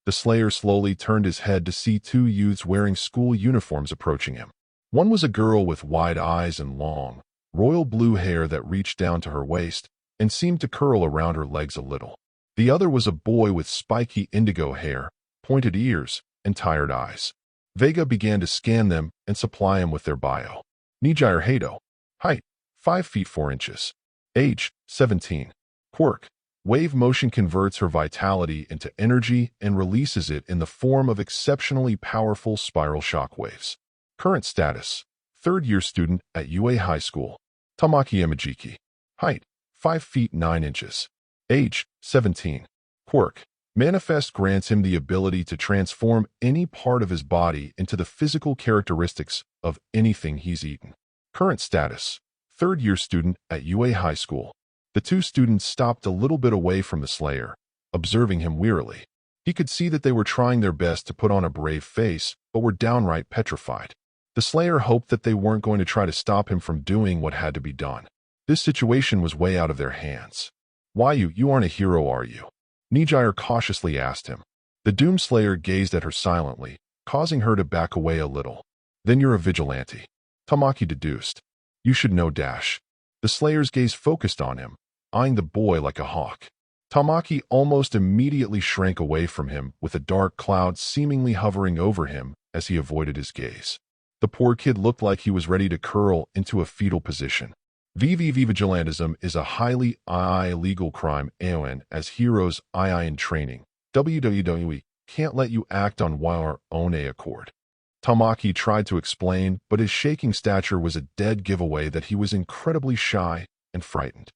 The Slayer slowly turned his head to see two youths wearing school uniforms approaching him. One was a girl with wide eyes and long, royal blue hair that reached down to her waist and seemed to curl around her legs a little. The other was a boy with spiky indigo hair, pointed ears, and tired eyes. Vega began to scan them and supply him with their bio. Nijire Hato. Height, 5 feet 4 inches. Age, 17. Quirk. Wave motion converts her vitality into energy and releases it in the form of exceptionally powerful spiral shockwaves. Current status: third-year student at UA High School. Tamaki Yamajiki. Height: 5 feet 9 inches. Age: 17. Quirk: Manifest grants him the ability to transform any part of his body into the physical characteristics of anything he's eaten. Current status: third-year student at UA High School. The two students stopped a little bit away from the Slayer, observing him wearily. He could see that they were trying their best to put on a brave face, but were downright petrified. The Slayer hoped that they weren't going to try to stop him from doing what had to be done. This situation was way out of their hands. Why, you aren't a hero, are you? Nijire cautiously asked him. The doomslayer gazed at her silently, causing her to back away a little. Then you're a vigilante. Tamaki deduced. You should know. The Slayer's gaze focused on him, eyeing the boy like a hawk. Tamaki almost immediately shrank away from him, with a dark cloud seemingly hovering over him as he avoided his gaze. The poor kid looked like he was ready to curl into a fetal position. Vigilantism is a highly illegal crime. AON as heroes in training. WWE can't let you act on our own accord. Tamaki tried to explain, but his shaking stature was a dead giveaway that he was incredibly shy and frightened.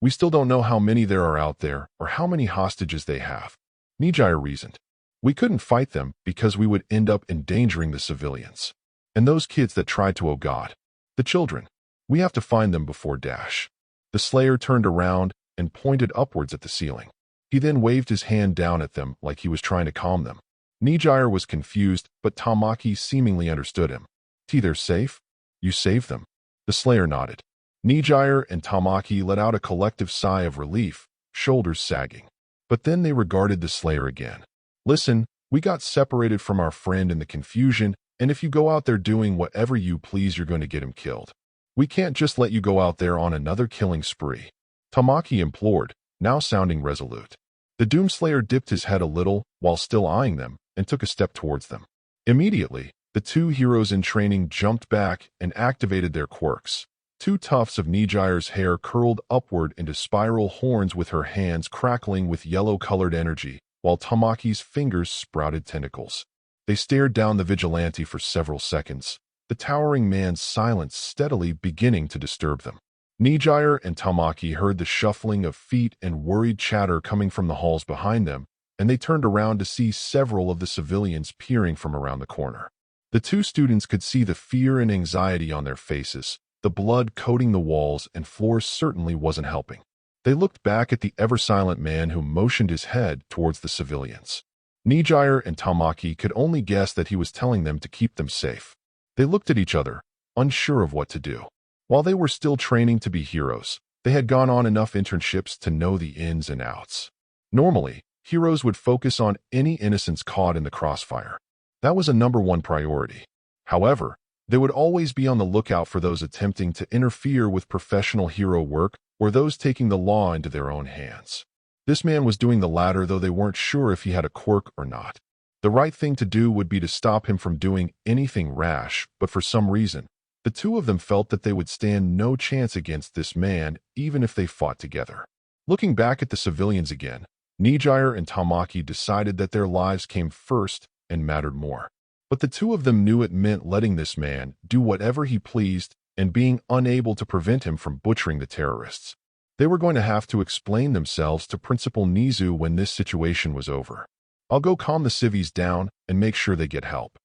We still don't know how many there are out there or how many hostages they have. Nijire reasoned. We couldn't fight them because we would end up endangering the civilians. And those kids that tried to, oh God, the children. We have to find them before . The Slayer turned around and pointed upwards at the ceiling. He then waved his hand down at them like he was trying to calm them. Nijire was confused, but Tamaki seemingly understood him. They're safe? You saved them? The Slayer nodded. Nijire and Tamaki let out a collective sigh of relief, shoulders sagging. But then they regarded the Slayer again. Listen, we got separated from our friend in the confusion, and if you go out there doing whatever you please, you're going to get him killed. We can't just let you go out there on another killing spree. Tamaki implored, now sounding resolute. The Doomslayer dipped his head a little while still eyeing them and took a step towards them. Immediately, the two heroes in training jumped back and activated their quirks. Two tufts of Nijire's hair curled upward into spiral horns with her hands crackling with yellow-colored energy, while Tamaki's fingers sprouted tentacles. They stared down the vigilante for several seconds, the towering man's silence steadily beginning to disturb them. Nijire and Tamaki heard the shuffling of feet and worried chatter coming from the halls behind them, and they turned around to see several of the civilians peering from around the corner. The two students could see the fear and anxiety on their faces. The blood coating the walls and floors certainly wasn't helping. They looked back at the ever-silent man who motioned his head towards the civilians. Nijire and Tamaki could only guess that he was telling them to keep them safe. They looked at each other, unsure of what to do. While they were still training to be heroes, they had gone on enough internships to know the ins and outs. Normally, heroes would focus on any innocents caught in the crossfire. That was a #1 priority. However, they would always be on the lookout for those attempting to interfere with professional hero work or those taking the law into their own hands. This man was doing the latter, though they weren't sure if he had a quirk or not. The right thing to do would be to stop him from doing anything rash, but for some reason, the two of them felt that they would stand no chance against this man, even if they fought together. Looking back at the civilians again, Nijire and Tamaki decided that their lives came first and mattered more. But the two of them knew it meant letting this man do whatever he pleased and being unable to prevent him from butchering the terrorists. They were going to have to explain themselves to Principal Nizu when this situation was over. "I'll go calm the civvies down and make sure they get help,"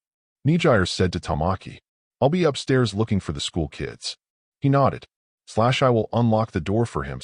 Nijire said to Tamaki. "I'll be upstairs looking for the school kids." He nodded. "I will unlock the door for him."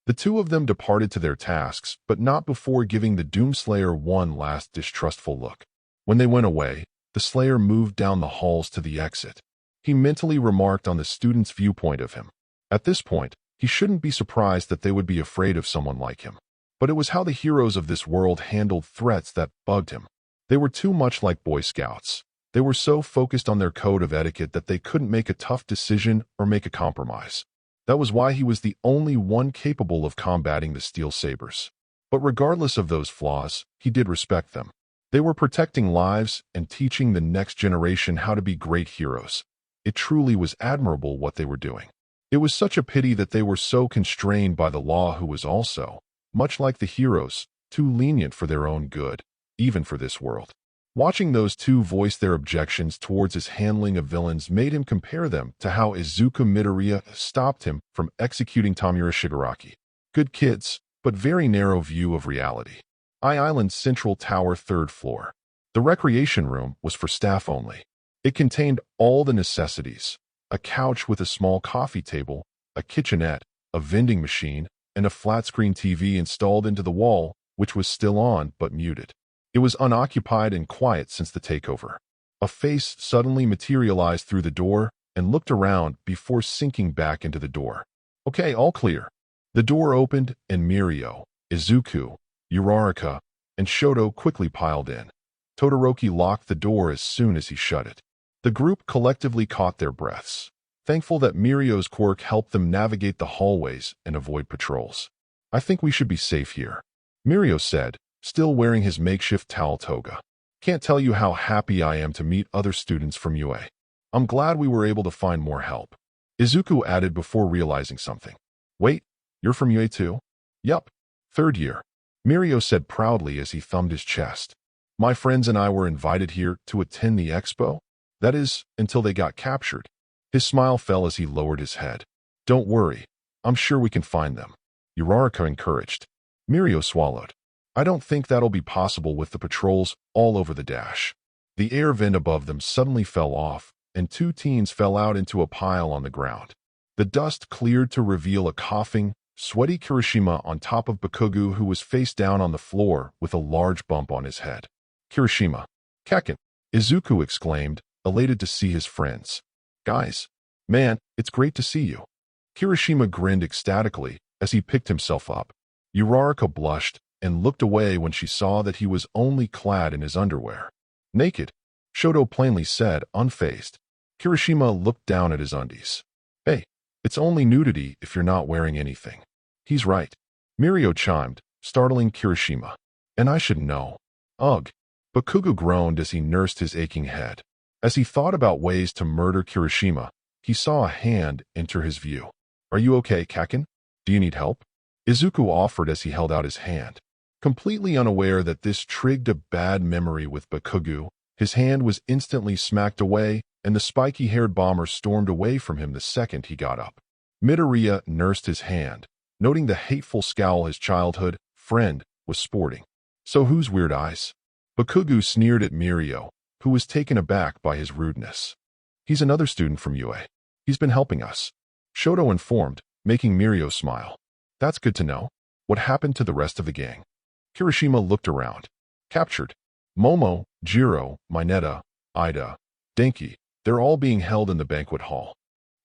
The two of them departed to their tasks, but not before giving the doomslayer one last distrustful look. When they went away, the Slayer moved down the halls to the exit. He mentally remarked on the students' viewpoint of him. At this point, he shouldn't be surprised that they would be afraid of someone like him. But it was how the heroes of this world handled threats that bugged him. They were too much like Boy Scouts. They were so focused on their code of etiquette that they couldn't make a tough decision or make a compromise. That was why he was the only one capable of combating the Steel Sabers. But regardless of those flaws, he did respect them. They were protecting lives and teaching the next generation how to be great heroes. It truly was admirable what they were doing. It was such a pity that they were so constrained by the law, who was also, much like the heroes, too lenient for their own good, even for this world. Watching those two voice their objections towards his handling of villains made him compare them to how Izuku Midoriya stopped him from executing Tamura Shigaraki. Good kids, but very narrow view of reality. Island's Central Tower, 3rd floor. The recreation room was for staff only. It contained all the necessities: a couch with a small coffee table, a kitchenette, a vending machine, and a flat-screen TV installed into the wall, which was still on but muted. It was unoccupied and quiet since the takeover. A face suddenly materialized through the door and looked around before sinking back into the door. "Okay, all clear." The door opened and Mirio, Izuku, Uraraka, and Shoto quickly piled in. Todoroki locked the door as soon as he shut it. The group collectively caught their breaths, thankful that Mirio's quirk helped them navigate the hallways and avoid patrols. "I think we should be safe here," Mirio said, still wearing his makeshift towel toga. "Can't tell you how happy I am to meet other students from UA. I'm glad we were able to find more help," Izuku added before realizing something. "Wait, you're from UA too?" "Yup, 3rd year," Mirio said proudly as he thumbed his chest. "My friends and I were invited here to attend the expo. That is, until they got captured." His smile fell as he lowered his head. "Don't worry, I'm sure we can find them," Uraraka encouraged. Mirio swallowed. "I don't think that'll be possible with the patrols all over the dash." The air vent above them suddenly fell off, and 2 teens fell out into a pile on the ground. The dust cleared to reveal a coughing, sweaty Kirishima on top of Bakugo, who was face down on the floor with a large bump on his head. "Kirishima, Kekken," Izuku exclaimed, elated to see his friends. "Guys, man, it's great to see you." Kirishima grinned ecstatically as he picked himself up. Uraraka blushed and looked away when she saw that he was only clad in his underwear. "Naked," Shoto plainly said, unfazed. Kirishima looked down at his undies. "Hey, it's only nudity if you're not wearing anything." "He's right," Mirio chimed, startling Kirishima. "And I should know." "Ugh." Bakugo groaned as he nursed his aching head. As he thought about ways to murder Kirishima, he saw a hand enter his view. "Are you okay, Kekken? Do you need help?" Izuku offered as he held out his hand. Completely unaware that this triggered a bad memory with Bakugo, his hand was instantly smacked away, and the spiky-haired bomber stormed away from him the second he got up. Midoriya nursed his hand, noting the hateful scowl his childhood friend was sporting. "So who's Weird Eyes?" Bakugo sneered at Mirio, who was taken aback by his rudeness. "He's another student from UA. He's been helping us," Shoto informed, making Mirio smile. "That's good to know. What happened to the rest of the gang?" Kirishima looked around. Captured. Momo, Jiro, Mineta, Ida, Denki, they're all being held in the banquet hall.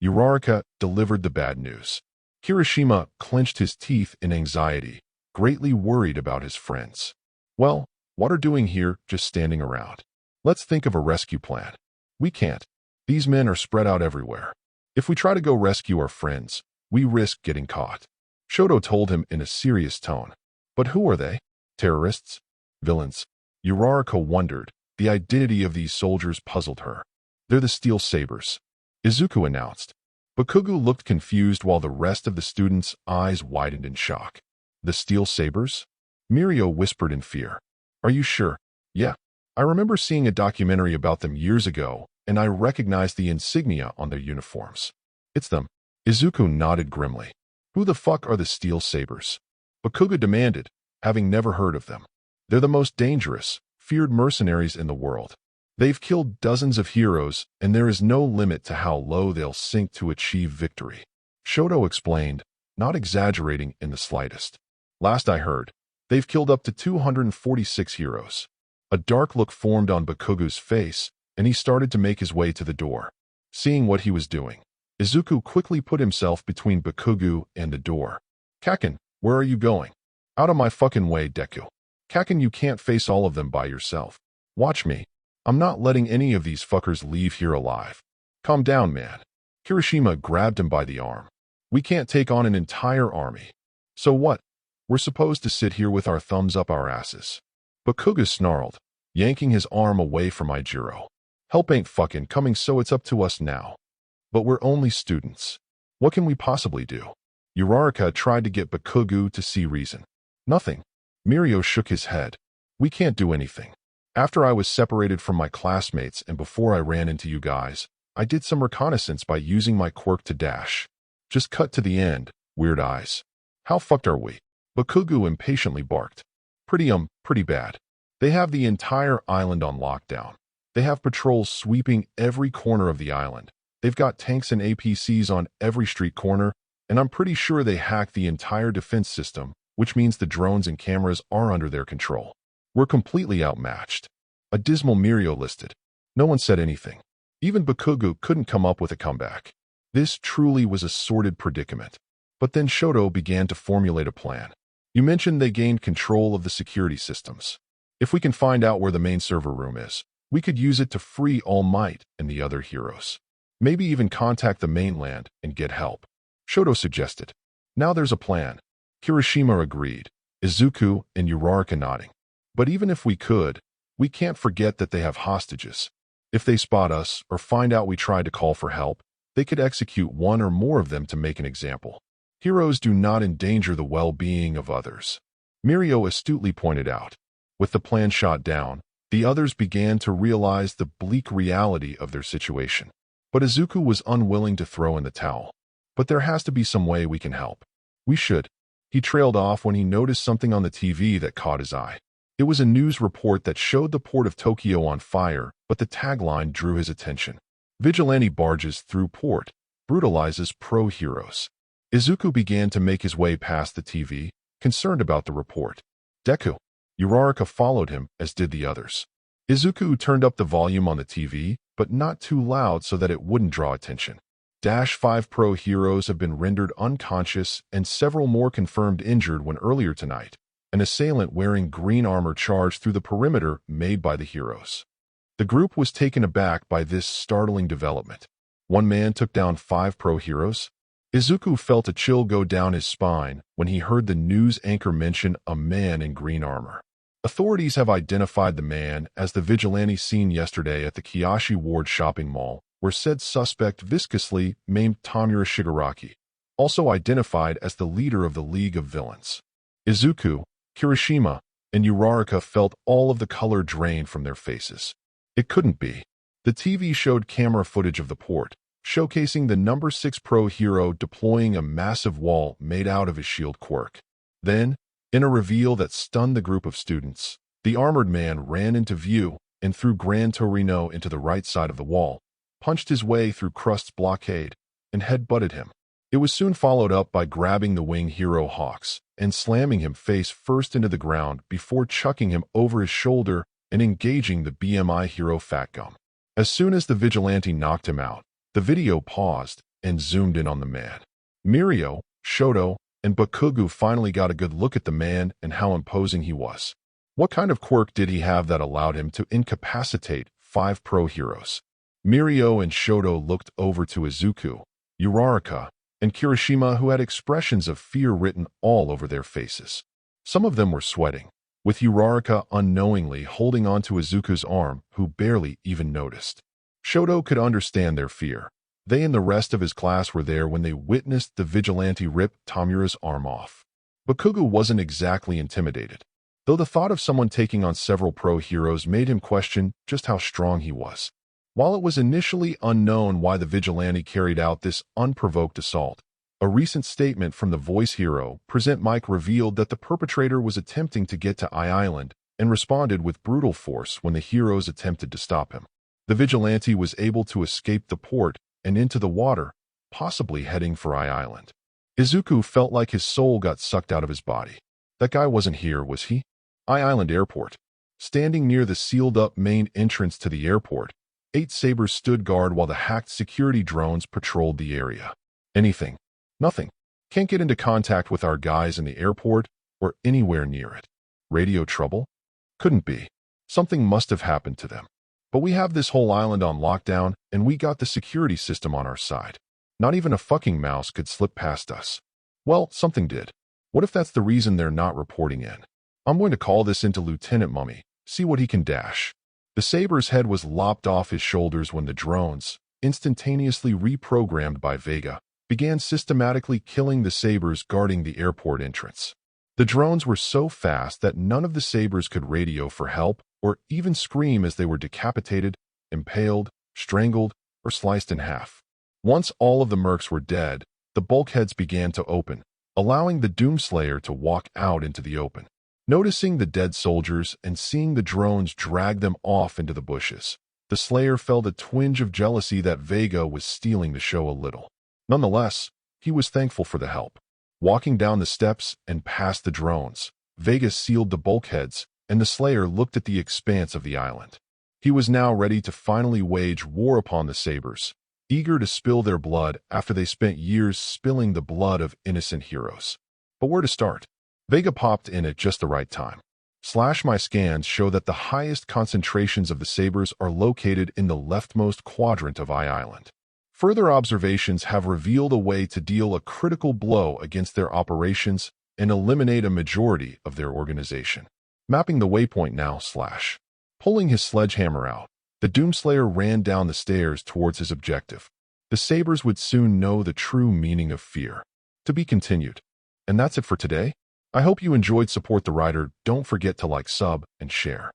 Uraraka delivered the bad news. Kirishima clenched his teeth in anxiety, greatly worried about his friends. Well, what are doing here just standing around? Let's think of a rescue plan. We can't. These men are spread out everywhere. If we try to go rescue our friends, we risk getting caught. Shoto told him in a serious tone. But who are they? Terrorists? Villains? Uraraka wondered. The identity of these soldiers puzzled her. They're the Steel Sabers, Izuku announced. Bakugu looked confused while the rest of the students' eyes widened in shock. The Steel Sabers? Mirio whispered in fear. Are you sure? Yeah. I remember seeing a documentary about them years ago, and I recognized the insignia on their uniforms. It's them. Izuku nodded grimly. Who the fuck are the Steel Sabers? Bakugu demanded, having never heard of them. They're the most dangerous, feared mercenaries in the world. They've killed dozens of heroes, and there is no limit to how low they'll sink to achieve victory. Shoto explained, not exaggerating in the slightest. Last I heard, they've killed up to 246 heroes. A dark look formed on Bakugu's face, and he started to make his way to the door. Seeing what he was doing, Izuku quickly put himself between Bakugu and the door. Kaken, where are you going? Out of my fucking way, Deku. Kaken, you can't face all of them by yourself. Watch me. I'm not letting any of these fuckers leave here alive. Calm down, man. Kirishima grabbed him by the arm. We can't take on an entire army. So what? We're supposed to sit here with our thumbs up our asses. Bakugu snarled, yanking his arm away from Ijiro. Help ain't fucking coming, so it's up to us now. But we're only students. What can we possibly do? Uraraka tried to get Bakugu to see reason. Nothing. Mirio shook his head. We can't do anything. After I was separated from my classmates and before I ran into you guys, I did some reconnaissance by using my quirk to dash. Just cut to the end, weird eyes. How fucked are we? Bakugu impatiently barked. Pretty bad. They have the entire island on lockdown. They have patrols sweeping every corner of the island. They've got tanks and APCs on every street corner, and I'm pretty sure they hacked the entire defense system, which means the drones and cameras are under their control. We're completely outmatched. A dismal Mirio listed. No one said anything. Even Bakugu couldn't come up with a comeback. This truly was a sordid predicament. But then Shoto began to formulate a plan. You mentioned they gained control of the security systems. If we can find out where the main server room is, we could use it to free All Might and the other heroes. Maybe even contact the mainland and get help. Shoto suggested. Now there's a plan. Kirishima agreed, Izuku and Uraraka nodding. But even if we could, we can't forget that they have hostages. If they spot us or find out we tried to call for help, they could execute one or more of them to make an example. Heroes do not endanger the well-being of others. Mirio astutely pointed out. With the plan shot down, the others began to realize the bleak reality of their situation. But Izuku was unwilling to throw in the towel. But there has to be some way we can help. We should. He trailed off when he noticed something on the TV that caught his eye. It was a news report that showed the port of Tokyo on fire, but the tagline drew his attention. Vigilante barges through port, brutalizes pro-heroes. Izuku began to make his way past the TV, concerned about the report. Deku. Uraraka followed him, as did the others. Izuku turned up the volume on the TV, but not too loud so that it wouldn't draw attention. 5 pro heroes have been rendered unconscious and several more confirmed injured when earlier tonight, an assailant wearing green armor charged through the perimeter made by the heroes. The group was taken aback by this startling development. One man took down 5 pro heroes. Izuku felt a chill go down his spine when he heard the news anchor mention a man in green armor. Authorities have identified the man as the vigilante seen yesterday at the Kiyoshi Ward shopping mall, where said suspect viscously maimed Tamura Shigaraki, also identified as the leader of the League of Villains. Izuku, Kirishima, and Uraraka felt all of the color drain from their faces. It couldn't be. The TV showed camera footage of the port, showcasing the number 6 pro hero deploying a massive wall made out of his shield quirk. Then, in a reveal that stunned the group of students, the armored man ran into view and threw Gran Torino into the right side of the wall, punched his way through Crust's blockade, and head-butted him. It was soon followed up by grabbing the wing hero Hawks and slamming him face first into the ground before chucking him over his shoulder and engaging the BMI hero Fat Gum. As soon as the vigilante knocked him out, the video paused and zoomed in on the man. Mirio, Shoto, and Bakugo finally got a good look at the man and how imposing he was. What kind of quirk did he have that allowed him to incapacitate 5 pro heroes? Mirio and Shoto looked over to Izuku, Uraraka, and Kirishima, who had expressions of fear written all over their faces. Some of them were sweating, with Uraraka unknowingly holding onto Izuku's arm, who barely even noticed. Shoto could understand their fear. They and the rest of his class were there when they witnessed the vigilante rip Tamura's arm off. Bakugo wasn't exactly intimidated, though the thought of someone taking on several pro heroes made him question just how strong he was. While it was initially unknown why the vigilante carried out this unprovoked assault, a recent statement from the voice hero, Present Mike, revealed that the perpetrator was attempting to get to Island and responded with brutal force when the heroes attempted to stop him. The vigilante was able to escape the port and into the water, possibly heading for Island. Izuku felt like his soul got sucked out of his body. That guy wasn't here, was he? Island Airport. Standing near the sealed-up main entrance to the airport, 8 sabers stood guard while the hacked security drones patrolled the area. Anything. Nothing. Can't get into contact with our guys in the airport or anywhere near it. Radio trouble? Couldn't be. Something must have happened to them. But we have this whole island on lockdown, and we got the security system on our side. Not even a fucking mouse could slip past us. Well, something did. What if that's the reason they're not reporting in? I'm going to call this into Lieutenant Mummy, see what he can dash. The saber's head was lopped off his shoulders when the drones, instantaneously reprogrammed by Vega, began systematically killing the sabers guarding the airport entrance. The drones were so fast that none of the sabers could radio for help or even scream as they were decapitated, impaled, strangled, or sliced in half. Once all of the mercs were dead, the bulkheads began to open, allowing the doomslayer to walk out into the open. Noticing the dead soldiers and seeing the drones drag them off into the bushes, the slayer felt a twinge of jealousy that Vega was stealing the show a little. Nonetheless, he was thankful for the help. Walking down the steps and past the drones, Vega sealed the bulkheads, and the slayer looked at the expanse of the island. He was now ready to finally wage war upon the sabers, eager to spill their blood after they spent years spilling the blood of innocent heroes. But where to start? Vega popped in at just the right time. My scans show that the highest concentrations of the sabers are located in the leftmost quadrant of Island. Further observations have revealed a way to deal a critical blow against their operations and eliminate a majority of their organization. Mapping the waypoint now. Pulling his sledgehammer out, the Doomslayer ran down the stairs towards his objective. The sabers would soon know the true meaning of fear. To be continued. And that's it for today. I hope you enjoyed. Support the writer. Don't forget to like, sub, and share.